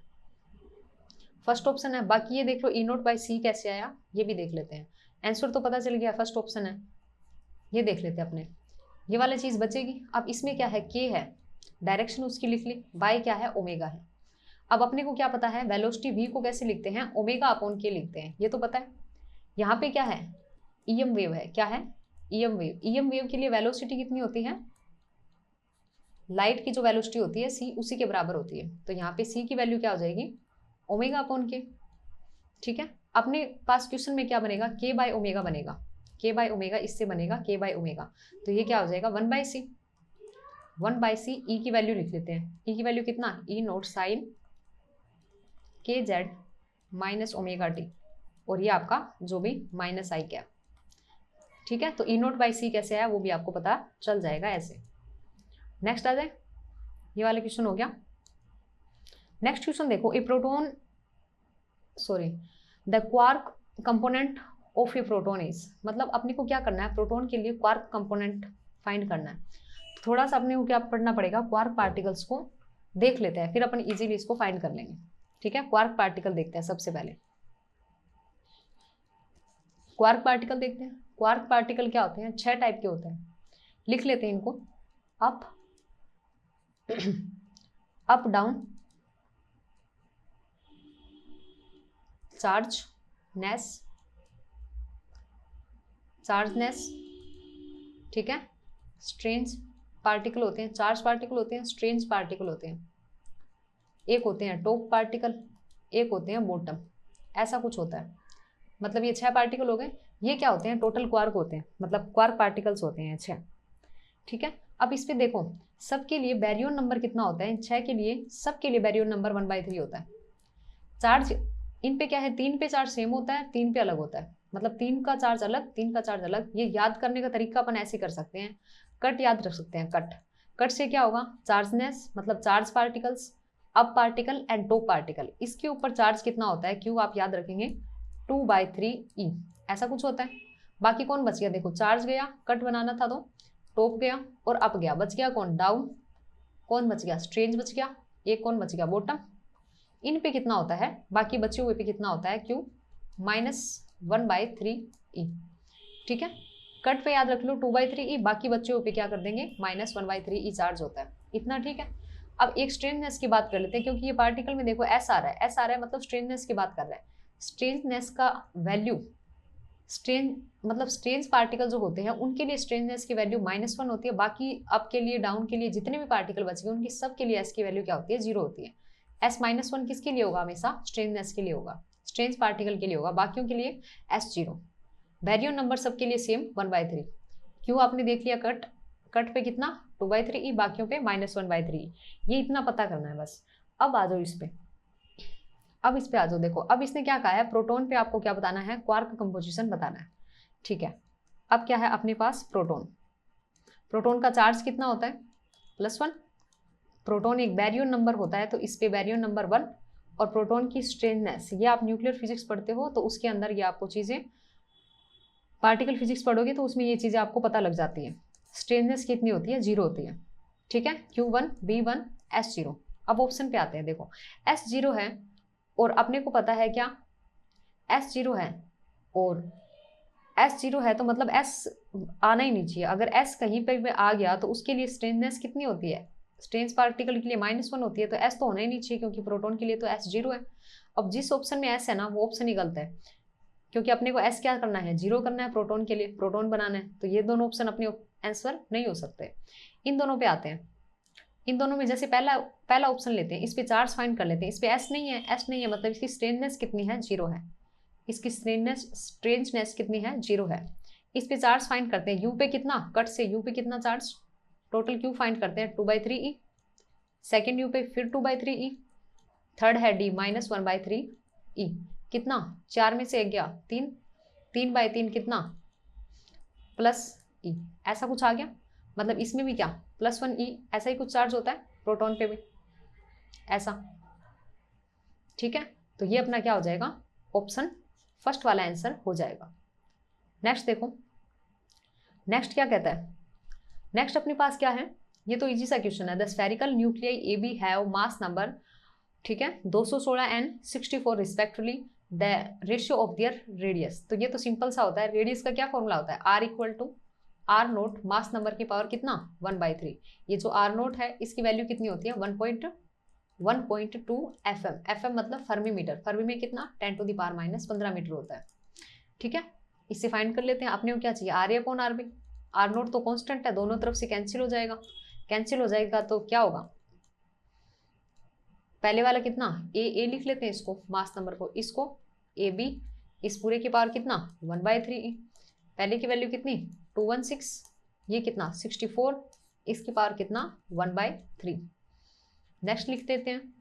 फर्स्ट ऑप्शन है। बाकी ये देख लो ई नोट बाई सी कैसे आया, ये भी देख लेते हैं। आंसर तो पता चल गया, फर्स्ट ऑप्शन है, ये देख लेते हैं अपने, ये वाली चीज बचेगी। अब इसमें क्या है, के है, डायरेक्शन उसकी लिख ली, बाई क्या है, ओमेगा है। अब अपने को क्या पता है, वेलोसिटी v को कैसे लिखते हैं, ओमेगा अपॉन के लिखते हैं, ये तो पता है। यहाँ पे क्या है, ईएम वेव है, क्या है, ईएम वेव। ईएम वेव के लिए वेलोसिटी कितनी होती है, लाइट की जो वेलोसिटी होती है c, उसी के बराबर होती है। तो यहाँ पे c की वैल्यू क्या हो जाएगी, ओमेगा अपॉन के। ठीक है, अपने पास क्वेश्चन में क्या बनेगा, k बाय ओमेगा बनेगा, k बाय ओमेगा इससे बनेगा k बाय ओमेगा, तो ये क्या हो जाएगा 1/c। 1/c ई की वैल्यू लिख लेते हैं, ई की वैल्यू कितना, ई नोट साइन के जेड माइनस ओमेगा टी, और ये आपका जो भी माइनस आई कैप। ठीक है, तो ई नोट बाई सी कैसे आया वो भी आपको पता चल जाएगा ऐसे। नेक्स्ट आ जाए, ये वाला क्वेश्चन हो गया। नेक्स्ट क्वेश्चन देखो, ए proton the quark component of A proton is, मतलब अपने को क्या करना है, प्रोटोन के लिए क्वार्क कंपोनेंट फाइंड करना है। थोड़ा सा अपने को क्या पढ़ना पड़ेगा, क्वार्क पार्टिकल्स को देख लेते हैं, फिर अपन इजीली इसको फाइंड कर लेंगे। ठीक है, क्वार्क पार्टिकल देखते हैं सबसे पहले। क्वार्क पार्टिकल देखते हैं। क्वार्क पार्टिकल क्या होते हैं, 6 टाइप के होते हैं, लिख लेते हैं इनको। अप अप डाउन, चार्जनेस, चार्जनेस, ठीक है। स्ट्रेंज पार्टिकल होते हैं, चार्ज पार्टिकल होते हैं, स्ट्रेंज पार्टिकल होते हैं, एक होते हैं टॉप पार्टिकल, एक होते हैं बॉटम, ऐसा कुछ होता है। मतलब ये 6 पार्टिकल हो गए। ये क्या होते हैं, टोटल क्वार्क होते हैं, मतलब क्वार्क पार्टिकल्स होते हैं 6, ठीक है। अब इस पे देखो, सबके लिए बैरियन नंबर कितना होता है, 6 के लिए सबके लिए बैरियन नंबर 1/3 होता है। चार्ज इन पे क्या है, 3 पे चार्ज सेम होता है, 3 पे अलग होता है, मतलब 3 का चार्ज अलग, 3 का चार्ज अलग। ये याद करने का तरीका अपन ऐसे कर सकते हैं, कट याद रख सकते हैं। कट, कट से क्या होगा, चार्जनेस मतलब charge particles, up particle and top particle. इसके ऊपर चार्ज कितना होता है, क्यों आप याद रखेंगे 2/3 E, ऐसा कुछ होता है। बाकी कौन बच गया, देखो चार्ज गया, कट बनाना था तो टॉप गया और अप गया, बच गया कौन, डाउन। कौन बच गया, स्ट्रेंज बच गया। एक कौन बच गया, बॉटम। इन पे कितना होता है, बाकी बचे हुए पे कितना होता है, क्यू -1/3E, ठीक है। कट पे याद रख लो 2/3E, बाकी बच्चे पे क्या कर देंगे, -1/3E चार्ज होता है, इतना, ठीक है। अब एक स्ट्रेननेस की बात कर लेते हैं, क्योंकि ये पार्टिकल में देखो एस आ रहा है, एस आ रहा है मतलब स्ट्रेननेस की बात कर रहे हैं। स्ट्रेननेस का वैल्यू, स्ट्रेन मतलब स्ट्रेन्स पार्टिकल जो होते हैं उनके लिए स्ट्रेननेस की वैल्यू -1 होती है। बाकी अप के लिए, डाउन के लिए जितने भी पार्टिकल बच गए उनकी सब के लिए एस की वैल्यू क्या होती है, 0 होती है। S-1 किसके लिए होगा, हमेशा स्ट्रेननेस के लिए होगा, स्ट्रेन्स पार्टिकल के लिए होगा, बाकियों के लिए S0। बैरियन नंबर सबके लिए सेम 1/3। क्यों, आपने देख लिया कट, कट पे कितना 2/3E, बाकियों पे -1/3E, ये इतना पता करना है बस। अब आ जाओ इस पे, अब इस पे आ जाओ। देखो अब इसने क्या कहा है, प्रोटॉन पे आपको क्या बताना है, क्वार्क कंपोजिशन बताना है, ठीक है। अब क्या है अपने पास, प्रोटॉन, प्रोटॉन का चार्ज कितना होता है, +1। प्रोटॉन एक बैरियन नंबर होता है, तो इस पे बैरियन नंबर 1। और प्रोटॉन की स्ट्रेननेस, ये आप न्यूक्लियर फिजिक्स पढ़ते हो तो उसके अंदर ये आपको चीज़ें, पार्टिकल फिजिक्स पढ़ोगे तो उसमें ये चीज़ें आपको पता लग जाती हैं। स्ट्रेननेस कितनी होती है, 0 होती है, ठीक है। Q1 B1 S0। अब ऑप्शन पे आते हैं, देखो S0 है और अपने को पता है क्या, S0 है और S0 है तो मतलब S आना ही नहीं चाहिए। अगर S कहीं पे आ गया तो उसके लिए स्ट्रेननेस कितनी होती है, स्ट्रेन्स पार्टिकल के लिए -1 होती है, तो S तो होना ही नहीं चाहिए क्योंकि प्रोटॉन के लिए तो S0 है। अब जिस ऑप्शन में S है ना वो ऑप्शन ही गलत है, क्योंकि अपने को S क्या करना है, 0 करना है प्रोटॉन के लिए, प्रोटॉन बनाना है, तो ये दोनों ऑप्शन अपने आंसर नहीं हो सकते। इन दोनों पे आते हैं, इन दोनों में जैसे पहला ऑप्शन लेते हैं, इस पे चार्ज फाइंड कर लेते हैं, इस पे S नहीं है, S नहीं है मतलब इसकी स्ट्रेननेस कितनी है, 0 है, इसकी स्ट्रेंजनेस कितनी है, 0 है। इस पे चार्ज फाइंड करते हैं, U पे कितना, कट से U पे कितना चार्ज, टोटल Q फाइंड करते हैं 2/3E, सेकेंड U पे फिर 2/3E, थर्ड है D -1/3E, कितना, 4 में से एक गया 3, 3/3 कितना, +E, ऐसा कुछ आ गया। मतलब इसमें भी क्या +1E, ऐसा ही कुछ चार्ज होता है प्रोटॉन पे भी ऐसा, ठीक है। तो ये अपना क्या हो जाएगा, ऑप्शन फर्स्ट वाला आंसर हो जाएगा। नेक्स्ट देखो, नेक्स्ट क्या कहता है, नेक्स्ट अपने पास क्या है, ये तो इजी सा क्वेश्चन है। The spherical nuclei A B have mass number, ठीक है, 216 and 64 respectively, the ratio of their radius. तो ये तो सिंपल सा होता है, रेडियस का क्या फॉर्मूला होता है, R = R0 मास नंबर की पावर कितना 1/3। ये जो R0 है इसकी वैल्यू कितनी होती है 1.2 FM, FM मतलब फर्मी मीटर, फर्मी में कितना 10⁻⁻15 मीटर होता है, ठीक है। इससे फाइंड कर लेते हैं, अपने को क्या चाहिए, RA/RB। R0 तो कांस्टेंट है, दोनों तरफ से कैंसिल हो जाएगा, कैंसिल हो जाएगा तो क्या होगा, पहले वाला कितना ए लिख लेते हैं इसको, मास नंबर को, इसको AB, इस पूरे की पावर कितना 1/3E, पहले की वैल्यू कितनी 216, ये कितना 64, इसकी पावर कितना 1/3। नेक्स्ट लिख देते हैं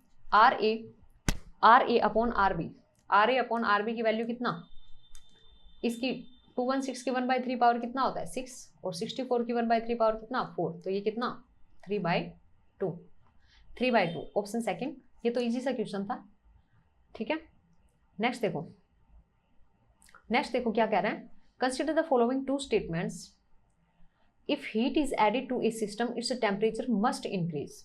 RA/RB, RA/RB की वैल्यू कितना, इसकी 216 की 1/3 पावर कितना होता है 6, और 64 की 1/3 पावर कितना 4, तो ये कितना 3/2, 3/2 ऑप्शन सेकंड। ये तो इजी सा क्वेश्चन था, ठीक है। नेक्स्ट देखो, नेक्स्ट देखो क्या कह रहे हैं, consider the following 2 statements, if heat is added to a system its temperature must increase.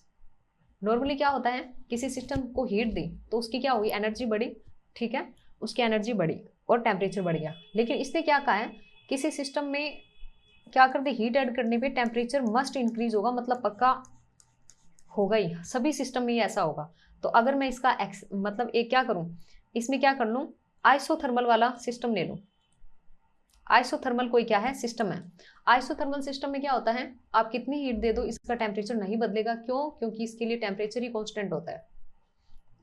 Normally क्या होता है, किसी सिस्टम को हीट दी तो उसकी क्या हुई, एनर्जी बढ़ी, ठीक है, उसकी एनर्जी बढ़ी, और टेम्परेचर बढ़ गया। लेकिन इसने क्या कहा है, किसी सिस्टम में क्या कर दे, हीट ऐड करने पे टेम्परेचर मस्ट इंक्रीज होगा, मतलब पक्का होगा ही, सभी सिस्टम में ही ऐसा होगा। तो अगर मैं इसका मतलब एक क्या करूं, इसमें क्या कर लूं, आइसोथर्मल वाला सिस्टम ले लूं। आइसोथर्मल कोई क्या है, सिस्टम है। आइसोथर्मल सिस्टम में क्या होता है, आप कितनी हीट दे दो इसका टेम्परेचर नहीं बदलेगा। क्यों? क्योंकि इसके लिए टेम्परेचर ही कांस्टेंट होता है।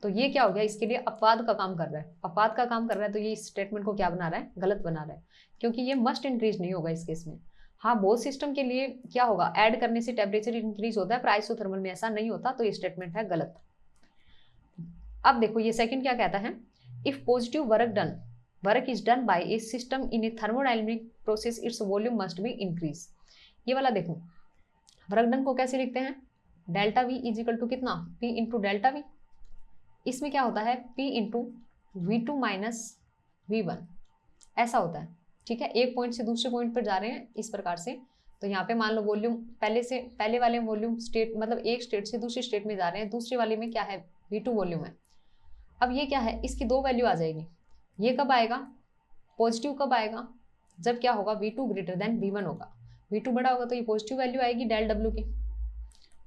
तो ये क्या हो गया, इसके लिए अपवाद का काम कर रहा है। अपवाद का काम कर रहा है तो ये इस स्टेटमेंट को क्या बना रहा है, गलत बना रहा है, क्योंकि ये मस्ट इंक्रीज नहीं होगा इस केस में। हाँ, बोथ सिस्टम के लिए क्या होगा, ऐड करने से टेम्परेचर इंक्रीज होता है, पर आइसोथर्मल में ऐसा नहीं होता, तो ये स्टेटमेंट है गलत। अब देखो ये सेकंड क्या कहता है, if positive work is done by a system in a thermodynamic process its volume must be increase. ये वाला देखो, वर्क डन को कैसे लिखते हैं, delta V is equal to कितना, पी इंटू डेल्टा वी। इसमें क्या होता है, P into V2 minus V1 ऐसा होता है। ठीक है, एक पॉइंट से दूसरे पॉइंट पर जा रहे हैं इस प्रकार से। तो यहाँ पे मान लो वॉल्यूम पहले वाले वॉल्यूम स्टेट, मतलब एक स्टेट से दूसरी स्टेट में जा रहे हैं, दूसरे वाले में क्या है, V2 वॉल्यूम है। अब ये क्या है, इसकी दो वैल्यू आ जाएगी। ये कब आएगा, पॉजिटिव कब आएगा, जब क्या होगा, V2 ग्रेटर देन V1 होगा। V2 बड़ा होगा तो ये पॉजिटिव वैल्यू आएगी डेल डब्ल्यू की।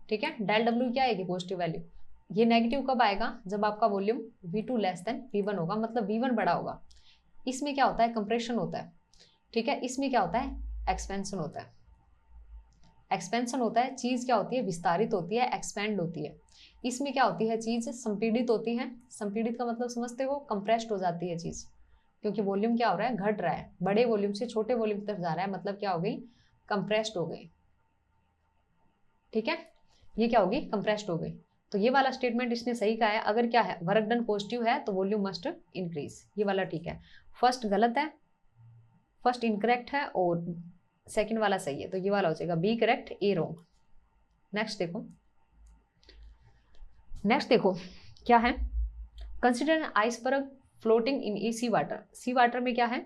ठीक है, डेल डब्ल्यू क्या आएगी, पॉजिटिव वैल्यू। ये नेगेटिव कब आएगा, जब आपका volume V2 less than V1 होगा, मतलब V1 बड़ा होगा। इसमें क्या होता है, कंप्रेशन होता है। ठीक है, इसमें क्या होता है, एक्सपेंशन होता है। एक्सपेंशन होता है, चीज क्या होती है, विस्तारित होती है, एक्सपेंड होती है। इसमें क्या होती है, चीज संपीड़ित होती है। संपीड़ित का मतलब समझते हो, कंप्रेस्ड हो जाती है चीज, क्योंकि वॉल्यूम क्या हो रहा है, घट रहा है, बड़े वॉल्यूम से छोटे वॉल्यूम तक जा रहा है, मतलब क्या हो गई, कंप्रेस्ड हो गई। ठीक है, ये क्या होगी, कंप्रेस्ड हो गई। तो ये वाला स्टेटमेंट इसने सही कहा है। अगर क्या है, वर्क डन पॉजिटिव है तो वॉल्यूम मस्ट इंक्रीज, ये वाला ठीक है। फर्स्ट गलत है, फर्स्ट इनकरेक्ट है, और सेकंड वाला सही है, तो ये वाला हो जाएगा B correct, A wrong. Next देखो क्या है, consider an iceberg floating in a sea water. Sea water में क्या है,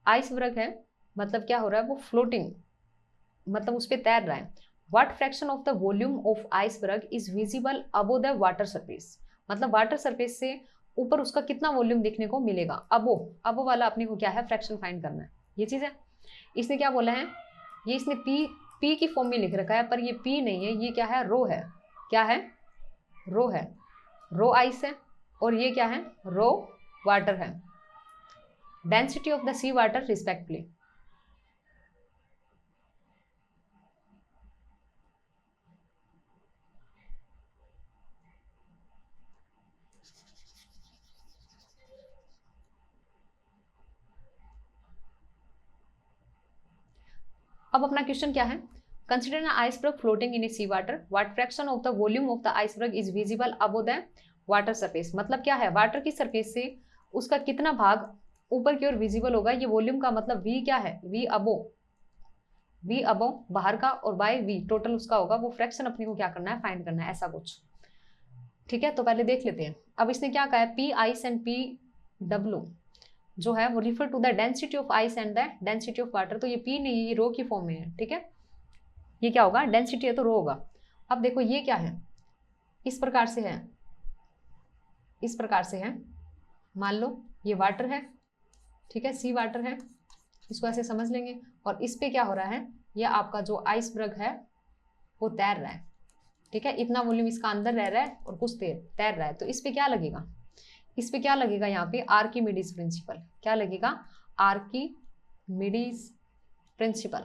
आइसबर्ग है, मतलब क्या हो रहा है, वो फ्लोटिंग, मतलब उस पर तैर रहा है। What fraction of the volume of iceberg is visible above the water surface? मतलब वाटर सरफेस से ऊपर उसका कितना वॉल्यूम देखने को मिलेगा। अबो वाला अपने को क्या है, फ्रैक्शन फाइंड करना है, ये चीज है। इसने क्या बोला है, ये इसने पी की फॉर्म में लिख रखा है, पर ये पी नहीं है, ये क्या है, रो है। क्या है, रो है, रो आइस है, और ये क्या है, रो वाटर है। Density of the sea water respectfully. अब अपना क्वेश्चन क्या है, consider an iceberg floating in a sea water, what fraction of the volume of the iceberg is visible above the water surface. मतलब क्या है, water की surface से उसका कितना भाग ऊपर की ओर विजिबल होगा। ये वॉल्यूम का मतलब वी क्या है, वी अबो बाहर का, और बाय वी टोटल उसका होगा। वो फ्रैक्शन अपने को क्या करना है, फाइंड करना है, ऐसा कुछ। ठीक है, तो पहले देख लेते हैं। अब इसने क्या कहा है, P ice and P W जो है वो refer to the density of ice and the density of water. तो ये पी नहीं, ये रो की फॉर्म में है। ठीक है, ये क्या होगा, डेंसिटी है तो रो होगा। अब देखो ये क्या है, इस प्रकार से है, इस प्रकार से है। मान लो ये वाटर है, ठीक है, सी वाटर है, इसको ऐसे समझ लेंगे। और इस पे क्या हो रहा है, ये आपका जो आइसबर्ग है वो तैर रहा है। ठीक है, इतना वॉल्यूम इसका अंदर रह रहा है और कुछ तैर रहा है। तो इस पे क्या लगेगा, इस पे क्या लगेगा, यहाँ पे आर्किमिडीज प्रिंसिपल। क्या लगेगा, आर्किमिडीज प्रिंसिपल।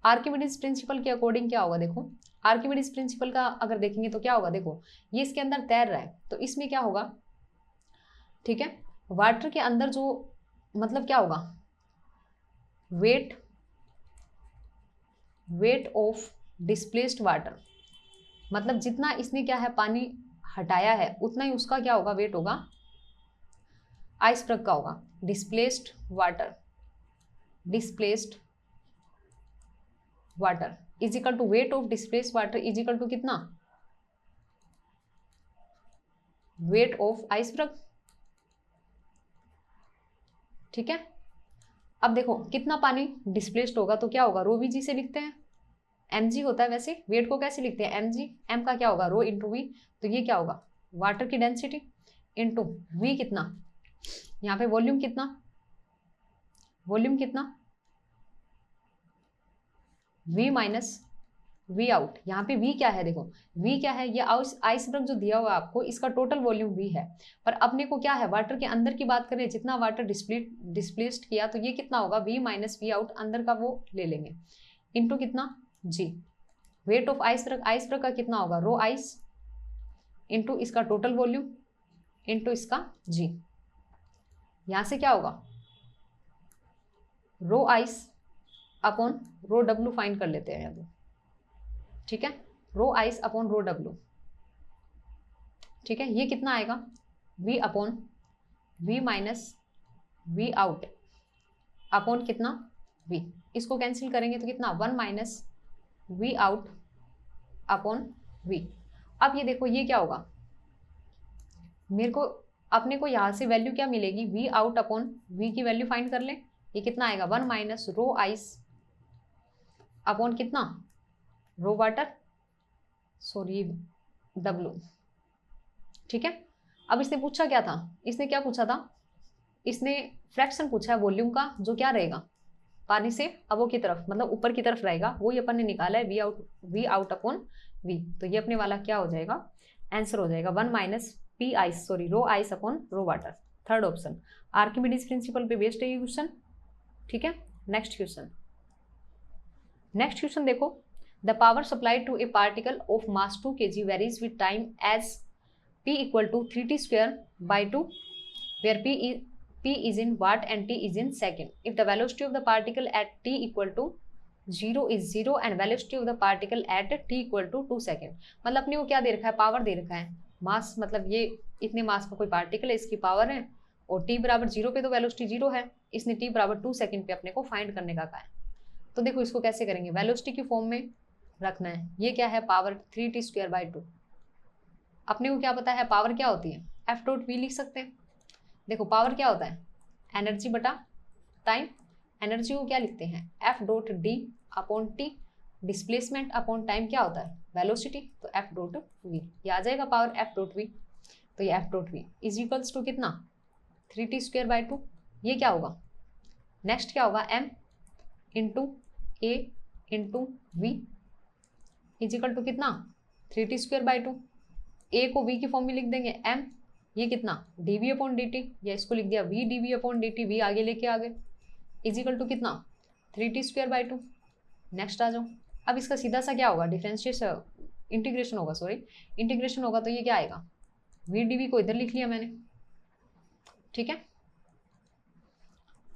आर्किमिडीज प्रिंसिपल के अकॉर्डिंग क्या होगा, देखो आर्किमिडीज प्रिंसिपल का अगर देखेंगे तो क्या होगा, देखो ये इसके अंदर तैर रहा है, तो इसमें क्या होगा, ठीक है, वाटर के अंदर जो मतलब क्या होगा, वेट ऑफ डिस्प्लेस्ड वाटर, मतलब जितना इसने क्या है, पानी हटाया है, उतना ही उसका क्या होगा, वेट होगा, आइसबर्ग का होगा। Displaced water is equal to weight of displaced water is equal to कितना, वेट ऑफ आइसबर्ग। ठीक है, अब देखो कितना पानी डिस्प्लेस्ड होगा तो क्या होगा, रो वी जी से लिखते हैं, एम जी होता है। वैसे वेट को कैसे लिखते हैं, एम जी, एम का क्या होगा, रो इंटू वी। तो ये क्या होगा, वाटर की डेंसिटी इंटू वी कितना, यहाँ पे वॉल्यूम कितना, वॉल्यूम कितना, V माइनस V आउट। यहाँ पे V क्या है, देखो V क्या है, ये आइसबर्ग जो दिया हुआ है आपको, इसका टोटल वॉल्यूम V है, पर अपने को क्या है, वाटर के अंदर की बात करें, जितना वाटर डिस्प्लेस्ड किया तो ये कितना होगा, V माइनस V आउट, अंदर का वो ले लेंगे, इनटू कितना G, weight of iceberg, iceberg का कितना होगा, रो आइस, इनटू इसका टोटल वॉल्यूम, इनटू इसका G। यहाँ से क्या होगा, rho ice upon rho W find कर लेते हैं अभी, ठीक है, rho ice upon rho W, ठीक है, ये कितना आएगा, V upon V minus V out upon कितना V, इसको कैंसिल करेंगे तो कितना 1 minus V out upon V। अब ये देखो ये क्या होगा, मेरे को अपने को यहाँ से वैल्यू क्या मिलेगी, V आउट अपॉन V की वैल्यू फाइंड कर ले, ये कितना आएगा 1 माइनस रो आइस अपॉन कितना रो वाटर, सॉरी W, ठीक है। अब इसने पूछा क्या था, इसने क्या पूछा था, इसने फ्रैक्शन पूछा है वॉल्यूम का, जो क्या रहेगा, पानी से अबो की तरफ, मतलब ऊपर की तरफ रहेगा, वो ये अपन ने निकाला है V आउट अपॉन V, तो ये अपने वाला क्या हो जाएगा, आंसर हो जाएगा 1 minus P ice, sorry rho ice upon rho water, third option, Archimedes principle पे बेस्ड है ये क्वेश्चन, ठीक है। नेक्स्ट क्वेश्चन, नेक्स्ट क्वेश्चन देखो, the power supplied to a particle of mass 2 kg varies with time as P equal to 3t square by 2 where P is in watt and T is in second. If the velocity of the particle at T equal to 0 is 0 and velocity of the particle at T equal to 2 second, मतलब अपने को क्या दे रखा है, power दे रखा है, मास, मतलब ये इतने मास का कोई पार्टिकल है, इसकी पावर है, और T बराबर 0 पे तो वेलोसिटी 0 है, इसने T बराबर 2 सेकेंड पे अपने को फाइंड करने का कहा है। तो देखो इसको कैसे करेंगे, वेलोसिटी की फॉर्म में रखना है, ये क्या है, पावर 3t स्क्वायर बाई 2, अपने को क्या पता है पावर क्या होती है, F डॉट V लिख सकते हैं। देखो पावर क्या होता है, एनर्जी बटा टाइम, एनर्जी को क्या लिखते हैं, F dot D upon T, displacement upon time क्या होता है, वेलोसिटी, तो F डॉट V, ये आ जाएगा पावर F डॉट V, तो ये F dot V is equals to कितना 3t स्क्वायर बाई 2, ये क्या होगा, नेक्स्ट क्या होगा, M into A into V is equal to कितना 3t स्क्वायर बाई 2, A को V की फॉर्म में लिख देंगे M, ये कितना dv अपॉन dt, या इसको लिख दिया v dv upon dt, v आगे लेके आ गए, इज इक्वल टू कितना 3t स्क्वायर बाई 2। नेक्स्ट आ जाओ, अब इसका सीधा सा क्या होगा, डिफरेंशिएशन, इंटीग्रेशन होगा, सॉरी इंटीग्रेशन होगा, तो ये क्या आएगा, v dv को इधर लिख लिया मैंने, ठीक है,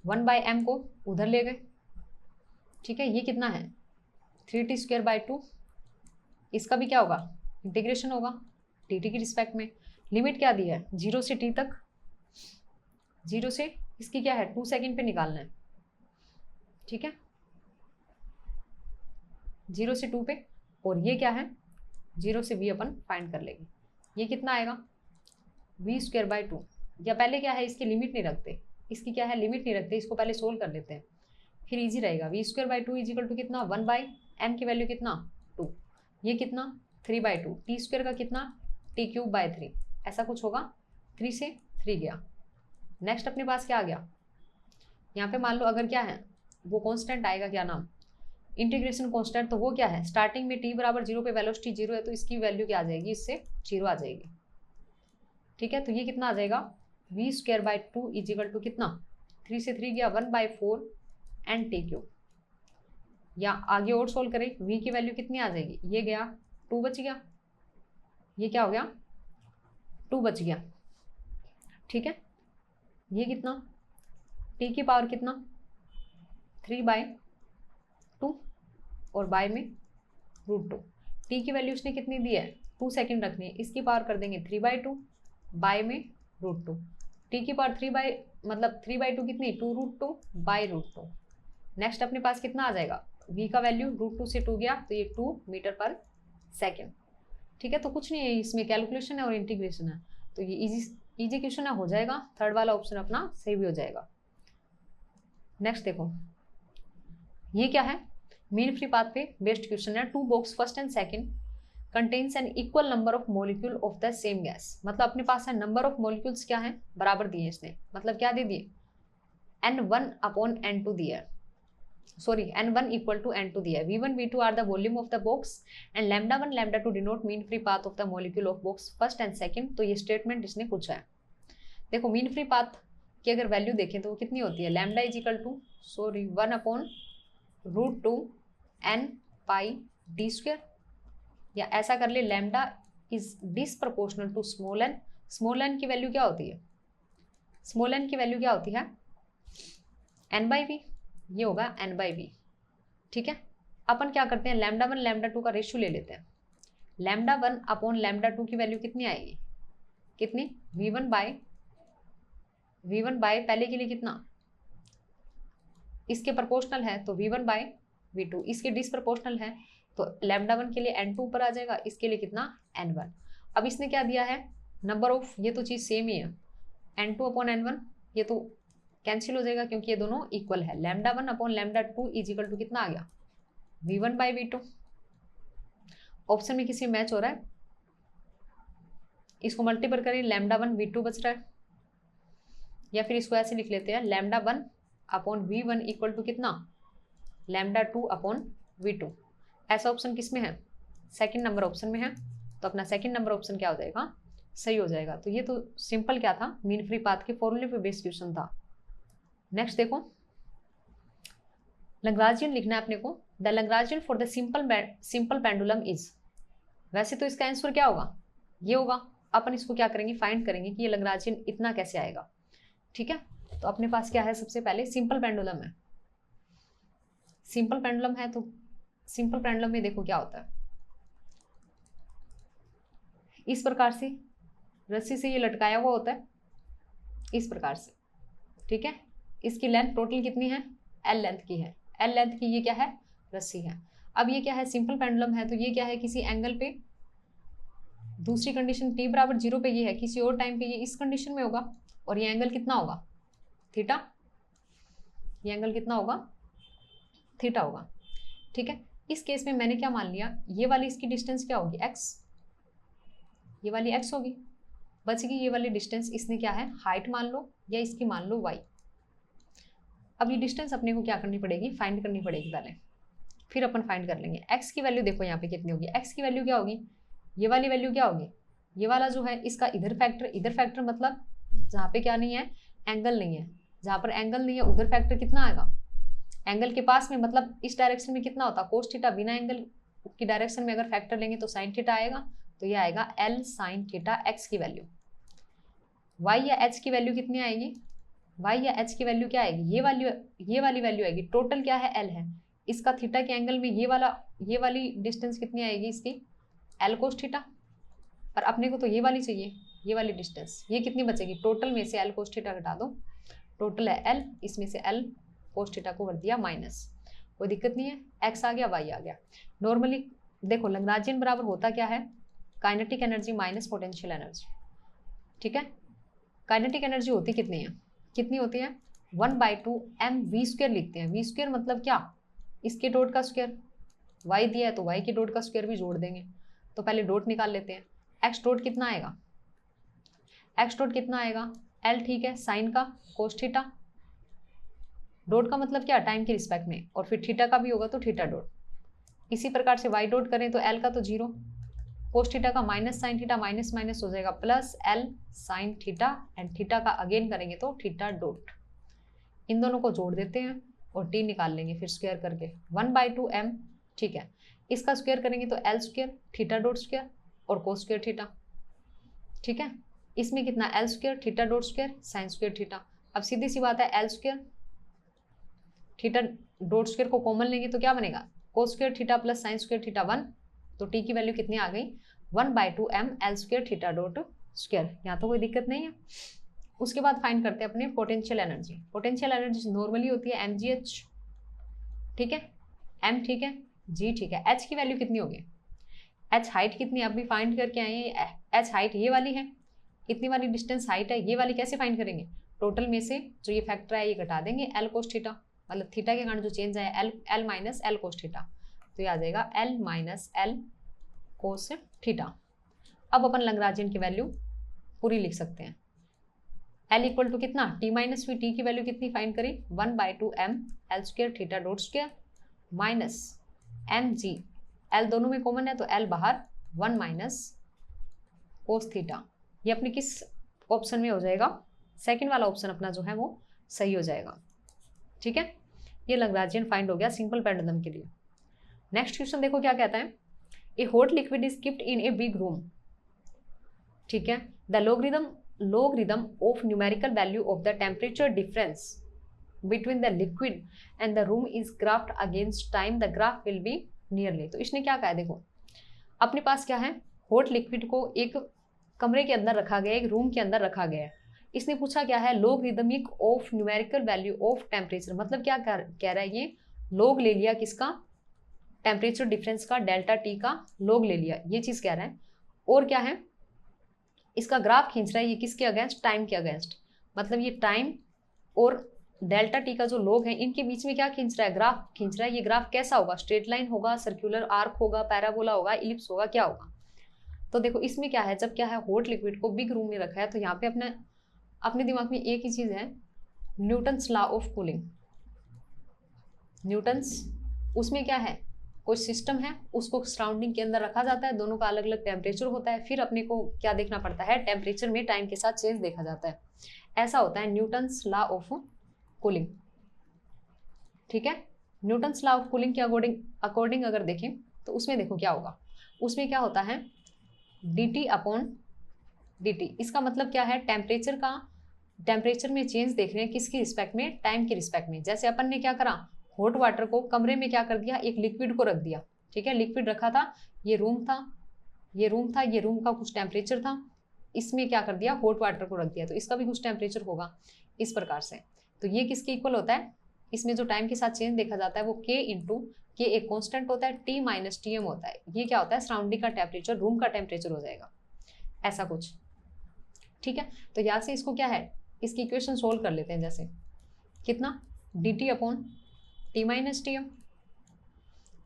1 बाई m को उधर ले गए, ठीक है, ये कितना है 3t स्क्वायर बाई 2, इसका भी क्या होगा, इंटीग्रेशन होगा dt की रिस्पेक्ट में, लिमिट क्या दी है 0 से t तक, 0 से इसकी क्या है 2 सेकेंड पे निकालना है, ठीक है, 0 से 2 पे, और ये क्या है 0 से v अपन फाइंड कर लेंगे, ये कितना आएगा v स्क्वायर बाई 2, या पहले क्या है इसकी लिमिट नहीं रखते, इसकी क्या है लिमिट नहीं रखते, इसको पहले सोल्व कर लेते हैं, फिर इजी रहेगा, v square by 2 is equal to कितना 1 बाई m की वैल्यू कितना 2, ये कितना 3 बाई 2, t स्क्वायर का कितना t क्यूब बाई 3, ऐसा कुछ होगा, 3 से 3 गया। नेक्स्ट अपने पास क्या आ गया, यहाँ पे मान लो अगर क्या है वो कांस्टेंट आएगा, क्या नाम इंटीग्रेशन कांस्टेंट, तो वो क्या है स्टार्टिंग में t बराबर 0 पे वेलोसिटी 0 है, तो इसकी वैल्यू क्या आ जाएगी, इससे 0 आ जाएगी, ठीक है, तो ये कितना आ जाएगा v square by 2 is equal to कितना 3 से 3 गया 1 बाई 4 एंड t क्यूब, या आगे और सोल्व करें v की वैल्यू कितनी आ जाएगी, ये गया 2 बच गया, ये क्या हो गया 2 बच गया, ठीक है, ये कितना t की पावर कितना 3 बाई 2 और बाय में √2, t की वैल्यू उसने कितनी दी है 2 सेकेंड रखनी है, इसकी पावर कर देंगे 3 बाई 2 बाय में √2, t की पावर 3 बाई मतलब 3 बाई 2 कितनी 2√2 बाई √2। नेक्स्ट अपने पास कितना आ जाएगा, v का वैल्यू √2 से 2 गया तो ये 2 मीटर पर सेकेंड, ठीक है, तो कुछ नहीं है इसमें, कैलकुलेशन है और इंटीग्रेशन है, तो ये इजी क्वेश्चन है, हो जाएगा, थर्ड वाला ऑप्शन अपना सही भी हो जाएगा। नेक्स्ट देखो ये क्या है, मीन फ्री पाथ पे बेस्ड क्वेश्चन है, 2 box first and second contains an equal number of molecule of the same gas, मतलब अपने पास है नंबर ऑफ मॉलिक्यूल्स क्या है, बराबर दिए इसने, मतलब क्या दे दिए, n1 अपॉन n2 दिया है, sorry n1 equal to n2 दिया है। v1 v2 are the volume of the box and λ1 λ2 denote mean free path of the molecule of box first and second. तो ये स्टेटमेंट इसने पूछा है। देखो मीन फ्री पाथ की अगर वैल्यू देखें तो वो कितनी होती है, lambda is equal to 1 upon √2 n pi D square, या ऐसा कर ले lambda is disproportional to small N. Small N की वैल्यू क्या होती है, स्मॉल एन की वैल्यू क्या होती है, n/v, ये होगा n/v। ठीक है, अपन क्या करते हैं, λ1 λ2 का रेशियो ले लेते हैं। λ1 अपॉन λ2 की वैल्यू कितनी आएगी, कितनी, v1 बाय पहले के लिए कितना, इसके प्रोपोर्शनल है तो v1/v2, इसके डिसप्रोपोर्शनल है तो λ1 के लिए n2 ऊपर आ जाएगा, इसके लिए कितना, n1। अब इसने क्या दिया है, नंबर ऑफ, ये तो चीज सेम ही है, n2 अपॉन n1, ये तो कैंसिल हो जाएगा क्योंकि ये दोनों इक्वल है। λ1 अपॉन λ2 इज इक्वल टू कितना आ गया, v1/v2। ऑप्शन में किसी मैच हो रहा है, इसको मल्टीपल करें, λ1 v2 बच रहा है, या फिर इसको ऐसे लिख लेते हैं, λ1 अपॉन v1 इक्वल टू कितना, λ2 अपॉन v2। ऐसा ऑप्शन किस में है, सेकंड नंबर ऑप्शन में है, तो अपना सेकंड नंबर ऑप्शन क्या हो जाएगा, सही हो जाएगा। तो ये तो सिंपल क्या था, मीन फ्री पाथ के फॉर्मूले पे बेस्ड क्वेश्चन था। नेक्स्ट देखो, लैग्रांजियन लिखना है अपने को। The Lagrangian for the simple pendulum is, वैसे तो इसका आंसर क्या होगा, ये होगा। अपन इसको क्या करेंगे, फाइंड करेंगे कि ये लैग्रांजियन इतना कैसे आएगा। ठीक है, तो अपने पास क्या है, सबसे पहले सिंपल पेंडुलम है। सिंपल पेंडुलम है तो सिंपल पेंडुलम में देखो क्या होता है, इस प्रकार से रस्सी से ये लटकाया हुआ होता है, इस प्रकार से। ठीक है, इसकी लेंथ टोटल कितनी है, L लेंथ की है, L लेंथ की ये क्या है, रस्सी है। अब ये क्या है, सिंपल पेंडुलम है तो ये क्या है, किसी एंगल पे, दूसरी कंडीशन t बराबर 0 पे ये है, किसी और टाइम पे ये इस कंडीशन में होगा, और ये एंगल कितना होगा, थीटा, ये एंगल कितना होगा, थीटा होगा। ठीक है, इस केस में मैंने क्या मान लिया, ये वाली इसकी डिस्टेंस क्या होगी, x, ये वाली x होगी, बच गई ये वाली डिस्टेंस, इसने क्या है, हाइट मान लो या इसकी मान लो y। अब ये डिस्टेंस अपने को क्या करनी पड़ेगी, फाइंड करनी पड़ेगी पहले, फिर अपन फाइंड कर लेंगे। x की वैल्यू देखो यहाँ पे कितनी होगी, x की वैल्यू क्या होगी, ये वाली वैल्यू क्या होगी, ये वाला जो है इसका इधर फैक्टर मतलब जहाँ पे क्या नहीं है, एंगल नहीं है, जहाँ पर एंगल नहीं है उधर फैक्टर कितना आएगा, एंगल के पास में, मतलब इस डायरेक्शन में कितना होता है, कोस थीटा, बिना एंगल की डायरेक्शन में अगर फैक्टर लेंगे तो साइन थीटा आएगा, तो ये आएगा L साइन थीटा। x की वैल्यू, y या h की वैल्यू कितनी आएगी, y या h की वैल्यू क्या आएगी, ये वाली वैल्यू आएगी, टोटल क्या है, L है, इसका थीटा के एंगल में ये वाली डिस्टेंस कितनी आएगी इसकी, L कोस थीटा, और अपने को तो ये वाली चाहिए, ये वाली डिस्टेंस, ये कितनी बचेगी, टोटल में से L कोस थीटा घटा दो, टोटल है L, इसमें से L कोस थीटा को कर दिया माइनस, कोई दिक्कत नहीं है, x आ गया, y आ गया। नॉर्मली देखो लैग्रांजियन बराबर होता क्या है, kinetic energy minus potential energy. ठीक है, काइनेटिक एनर्जी होती कितनी है, कितनी होती है, 1/2 mv² लिखते हैं। v² मतलब क्या, इसके डॉट का स्क्वायर, y दिया है तो y के डॉट का स्क्वायर भी जोड़ देंगे, तो पहले डॉट निकाल लेते हैं। x डॉट कितना आएगा, x डॉट कितना आएगा, L, ठीक है, साइन का कोस थीटा, डॉट का मतलब क्या, टाइम के रिस्पेक्ट में, और फिर थीटा का भी होगा तो थीटा डॉट। इसी प्रकार से y डॉट करें तो L का तो 0, कोस थीटा का minus sine theta, minus minus हो जाएगा plus L sine theta, and theta का अगेन करेंगे तो थीटा डॉट। इन दोनों को जोड़ देते हैं और t निकाल लेंगे फिर स्क्वायर करके, 1/2 m। ठीक है, इसका स्क्वायर करेंगे तो L square theta dot square और कोस स्क्वायर थीटा। ठीक है, इसमें कितना, L square theta dot square sine square theta. अब सीधी सी बात है, L square theta dot square को कॉमन लेंगे तो क्या बनेगा, cos square theta plus sine square theta 1, तो t की वैल्यू कितनी आ गई, 1/2 m L square theta dot square. यहाँ तो कोई दिक्कत नहीं है। उसके बाद फाइंड करते हैं अपने potential energy. Potential energy normally होती है mgh, ठीक है, m ठीक है, g ठीक है। h की वैल्यू कितनी होगी, h हाइट कितनी, अभी फाइंड करके आए हैं, h हाइट ये वाली है, इतनी वाली डिस्टेंस हाइट है, ये वाली कैसे फाइंड करेंगे, टोटल में से जो ये फैक्टर है ये घटा देंगे, L कोस थीटा, मतलब थीटा के कारण जो चेंज है L minus L cos theta, तो ये आ जाएगा L minus L cos theta. अब अपन लैग्रेंजियन की वैल्यू पूरी लिख सकते हैं। L इक्वल टू कितना, t माइनस वी, टी की वैल्यू कितनी फाइंड करी, 1/2 m L square theta dot square minus M G, L दोनों में कॉमन है तो L बाहर, 1 माइनस कोस थीटा। ये अपने किस ऑप्शन में हो जाएगा, सेकंड वाला ऑप्शन अपना जो है वो सही हो जाएगा। ठीक है, ये लैग्रेंजियन फाइंड हो गया सिंपल पेंडुलम के लिए। नेक्स्ट क्वेश्चन देखो क्या कहता है, ए hot liquid is keeped in a big room. ठीक है, the logarithm of numerical value of the temperature difference between the liquid and the room is graphed against time, the graph will be nearly। तो इसने क्या कहा है, देखो अपने पास क्या है, हॉट लिक्विड को एक कमरे के अंदर रखा गया, एक रूम के अंदर रखा गया है। इसने पूछा क्या है, logarithmic of numerical value of temperature, मतलब क्या कह रहा है, ये लोग ले लिया किसका, टेम्परेचर डिफरेंस का, डेल्टा टी का लोग ले लिया, ये चीज कह रहा है। और क्या है, इसका ग्राफ खींच रहा है, ये किसके अगेंस्ट, टाइम के अगेंस्ट, मतलब ये टाइम और डेल्टा टी का जो लोग है इनके बीच में क्या खींच रहा है, ग्राफ खींच रहा है। ये ग्राफ कैसा होगा, स्ट्रेट लाइन होगा, सर्कुलर आर्क होगा, पैराबोला होगा, इलिप्स होगा, क्या होगा। तो देखो इसमें क्या है, जब क्या है हॉट लिक्विड को बिग रूम में रखा है तो यहाँ पे अपने दिमाग में एक ही चीज है, Newton's law of cooling. Newton's, उसमें क्या है, कोई सिस्टम है, उसको सराउंडिंग के अंदर रखा जाता है, दोनों का अलग अलग टेम्परेचर होता है, फिर अपने को क्या देखना पड़ता है, टेम्परेचर में टाइम के साथ चेंज देखा जाता है। ऐसा होता है न्यूटन्स लॉ ऑफ कूलिंग। ठीक है, न्यूटन्स लॉ ऑफ कूलिंग के अकॉर्डिंग अगर देखें तो उसमें देखो क्या होगा, उसमें क्या होता है, dt अपॉन dt। इसका मतलब क्या है, टेम्परेचर में चेंज देख रहे हैं किसकी रिस्पेक्ट में, टाइम की रिस्पेक्ट में। जैसे अपन ने क्या करा, हॉट वाटर को कमरे में क्या कर दिया, एक लिक्विड को रख दिया। ठीक है, लिक्विड रखा था, ये रूम था, ये रूम का कुछ टेम्परेचर था, इसमें क्या कर दिया, हॉट वाटर को रख दिया, तो इसका भी कुछ टेम्परेचर होगा इस प्रकार से। तो ये किसके इक्वल होता है, इसमें जो टाइम के साथ चेंज देखा जाता है वो k इंटू के एक कॉन्स्टेंट होता है, t माइनस टी एम होता है। ये क्या होता है, सराउंडिंग का टेम्परेचर, रूम का टेम्परेचर हो जाएगा, ऐसा कुछ। ठीक है, तो यहाँ से इसको क्या है, इसकी इक्वेशन सोल्व कर लेते हैं। जैसे कितना, dt upon T minus T M,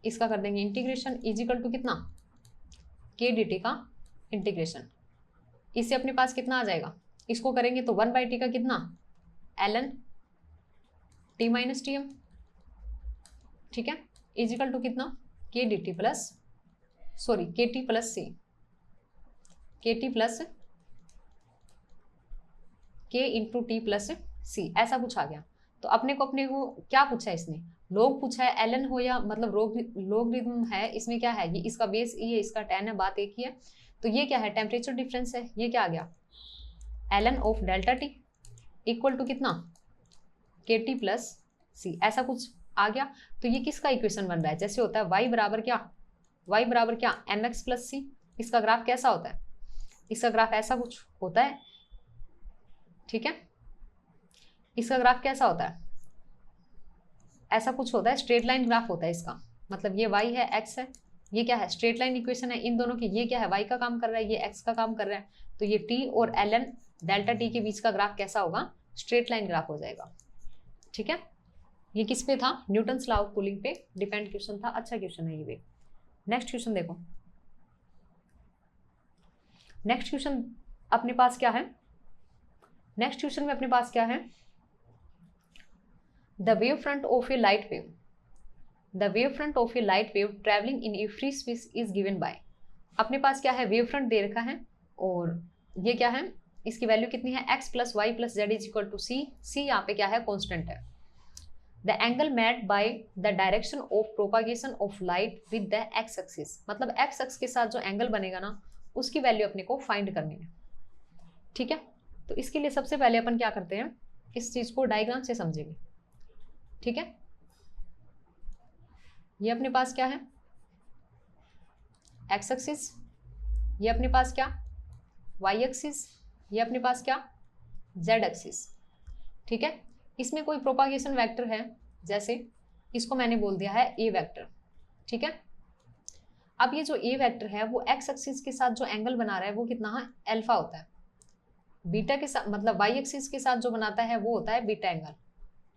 इसका कर देंगे इंटीग्रेशन, इजिकल टू कितना, के डी टी का इंटीग्रेशन। इससे अपने पास कितना आ जाएगा, इसको करेंगे तो 1/t का कितना, ln T minus T M. ठीक है, इजिकल टू कितना, K D T plus, sorry K T plus C, K T plus K into T plus C, ऐसा कुछ आ गया। तो अपने को क्या पूछा है इसने, लोग पूछा है, एलन हो या मतलब लोगरिथम है, इसमें क्या है, ये इसका बेस ई है, इसका tan है, बात एक ही है। तो ये क्या है, टेम्परेचर डिफरेंस है, ये क्या आ गया, ln of delta T equal to कितना, के टी प्लस सी, ऐसा कुछ आ गया। तो ये किसका इक्वेशन बन रहा है, जैसे होता है y बराबर क्या एम एक्स प्लस सी। इसका ग्राफ कैसा होता है, इसका ग्राफ ऐसा कुछ होता है। ठीक है, इसका ग्राफ कैसा होता है, ऐसा कुछ होता है, स्ट्रेट लाइन ग्राफ होता है इसका, मतलब ये y है, x है, ये क्या है, स्ट्रेट लाइन इक्वेशन है इन दोनों की। ये क्या है, y का काम कर रहा है, ये x का काम कर रहा है, तो ये t और ln डेल्टा t के बीच का ग्राफ कैसा होगा, स्ट्रेट लाइन ग्राफ हो जाएगा। ठीक है, ये किस पे था, न्यूटन्स लॉ ऑफ कूलिंग पे डिपेंड क्वेश्चन था, अच्छा क्वेश्चन है ये भी। नेक्स्ट क्वेश्चन देखो, नेक्स्ट क्वेश्चन अपने पास क्या है, नेक्स्ट क्वेश्चन में अपने पास क्या है, the wavefront of a light wave, the wavefront of a light wave traveling in a free space is given by। अपने पास क्या है, वेव फ्रंट दे रखा है और ये क्या है, इसकी वैल्यू कितनी है, x plus Y plus Z is equal to C, C यहाँ पे क्या है, कॉन्स्टेंट है। The angle made by the direction of propagation of light with the X axis, मतलब एक्स एक्स के साथ जो एंगल बनेगा ना उसकी वैल्यू अपने को फाइंड करनी है। ठीक है, तो इसके लिए सबसे पहले अपन क्या करते हैं, इस चीज को डायग्राम से समझेंगे। ठीक है, ये अपने पास क्या है, एक्स एक्सिस, ये अपने पास क्या, वाई एक्सिस, ये अपने पास क्या, जेड एक्सिस। ठीक है, इसमें कोई प्रोपागेशन वेक्टर है, जैसे इसको मैंने बोल दिया है ए वेक्टर। ठीक है, अब ये जो ए वेक्टर है वो एक्स एक्सिस के साथ जो एंगल बना रहा है वो कितना है, अल्फा होता है। बीटा के साथ मतलब वाई एक्सिस के साथ जो बनाता है वो होता है बीटा एंगल,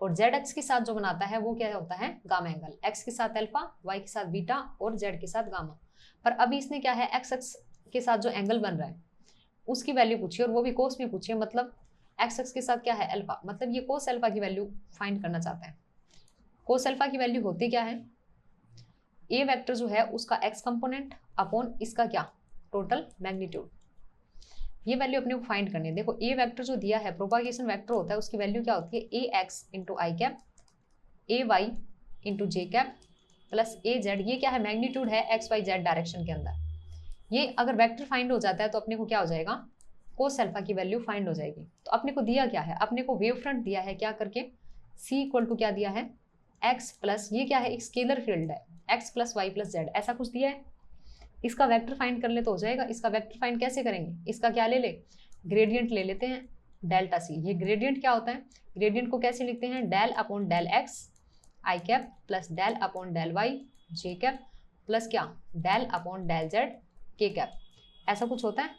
और जेड एक्स के साथ जो बनाता है वो क्या होता है, गामा एंगल। एक्स के साथ अल्फा, वाई के साथ बीटा और जेड के साथ गामा। पर अभी इसने क्या है एक्स एक्स के साथ जो एंगल बन रहा है उसकी वैल्यू पूछी और वो भी कोस में पूछी है, मतलब एक्स एक्स के साथ क्या है अल्फा, मतलब ये कोस अल्फा की वैल्यू फाइंड करना चाहता है। कोस अल्फा की वैल्यू होती क्या है, ए वेक्टर जो है उसका एक्स कंपोनेंट अपॉन इसका क्या टोटल मैग्नीट्यूड, ये वैल्यू अपने को फाइंड करनी है। देखो ए वेक्टर जो दिया है प्रोपागेशन वेक्टर होता है, उसकी वैल्यू क्या होती है ए एक्स इंटू आई कैप, ए वाई इंटू जे कैप प्लस ए जेड, ये क्या है मैग्नीट्यूड है एक्स वाई जेड डायरेक्शन के अंदर। ये अगर वेक्टर फाइंड हो जाता है तो अपने को क्या हो जाएगा, कोस अल्फा की वैल्यू फाइंड हो जाएगी। तो अपने को दिया क्या है, अपने को वेव फ्रंट दिया है क्या करके, सी इक्वल टू क्या दिया है एक्स प्लस, ये क्या है एक स्केलर फील्ड है X plus Y plus Z, ऐसा कुछ दिया है। इसका वेक्टर फाइंड कर ले तो हो जाएगा। इसका वेक्टर फाइंड कैसे करेंगे, इसका क्या ले ले ग्रेडियंट ले लेते हैं डेल्टा सी। ये ग्रेडियंट क्या होता है, ग्रेडियंट को कैसे लिखते हैं del upon del X I cap plus del upon del Y J cap plus क्या del upon del Z K cap, ऐसा कुछ होता है।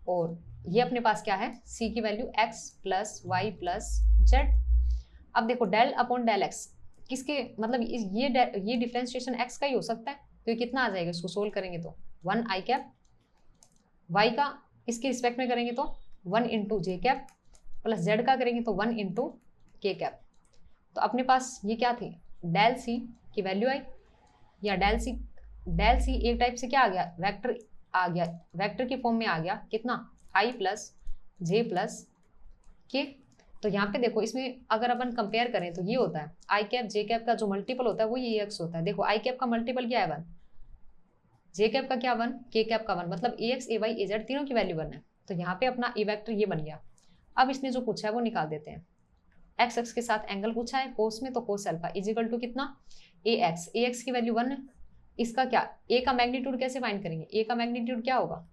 और ये अपने पास क्या है सी की value X plus Y plus Z. अब देखो डेल अपॉन डेल एक्स किसके मतलब ये डिफरेंशिएशन एक्स का ही हो सकता है, तो ये कितना आ जाएगा, इसको सोल्व करेंगे तो 1 आई कैप, वाई का इसके रिस्पेक्ट में करेंगे तो 1 इंटू जे कैप प्लस जेड का करेंगे तो 1 इंटू के कैप। तो अपने पास ये क्या थी डेल सी की वैल्यू आई, या डेल सी एक टाइप से क्या आ गया वेक्टर आ गया, वेक्टर की फॉर्म में आ गया कितना आई प्लस जे प्लस के। तो यहाँ पे देखो इसमें अगर अपन कंपेयर करें तो ये होता है आई कैप जे कैप का जो मल्टीपल होता है वो ये एक्स होता है। देखो आई कैप का मल्टीपल क्या है 1, जे कैप का क्या 1, के कैप का 1, मतलब ए एक्स ए वाई ए जेड तीनों की वैल्यू 1 है। तो यहाँ पे अपना ए वेक्टर ये बन गया। अब इसने जो पूछा है वो निकाल देते हैं। एक्स एक्स के साथ एंगल पूछा है कोस में, तो कोस अल्फा इजिकल टू कितना ए एक्स की वैल्यू 1 है। इसका क्या ए का मैग्नीट्यूड कैसे फाइंड करेंगे, ए का मैग्नीट्यूड क्या होगा,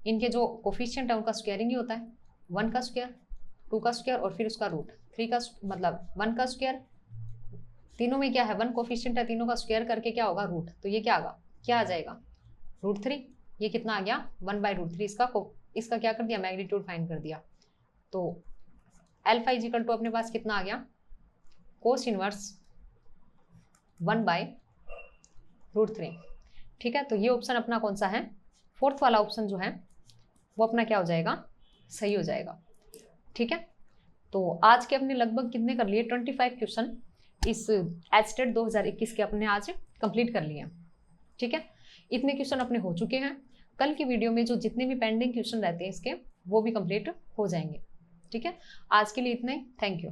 इनके जो कोफिशिएंट है उनका स्क्वायरिंग ही होता है, 1 का स्क्वायर 2 का स्क्वायर और फिर उसका रूट 3 का मतलब 1 का स्क्वायर, तीनों में क्या है 1 कोफिशिएंट है, तीनों का स्क्वायर करके क्या होगा रूट, तो ये क्या आ जाएगा √3। ये कितना आ गया 1/√3, इसका क्या कर दिया मैग्नीट्यूड फाइंड कर दिया। तो अल्फा इजिकल टू अपने पास कितना आ गया कोस इनवर्स 1/√3। ठीक है, तो ये ऑप्शन अपना कौन सा है, फोर्थ वाला ऑप्शन जो है वो अपना क्या हो जाएगा सही हो जाएगा। ठीक है, तो आज के अपने लगभग कितने कर लिए 25 क्वेश्चन इस एचटेट 2021 के अपने आज कंप्लीट कर लिए। ठीक है, इतने क्वेश्चन अपने हो चुके हैं। कल की वीडियो में जो जितने भी पेंडिंग क्वेश्चन रहते हैं इसके वो भी कंप्लीट हो जाएंगे। ठीक है, आज के लिए इतना ही, थैंक यू।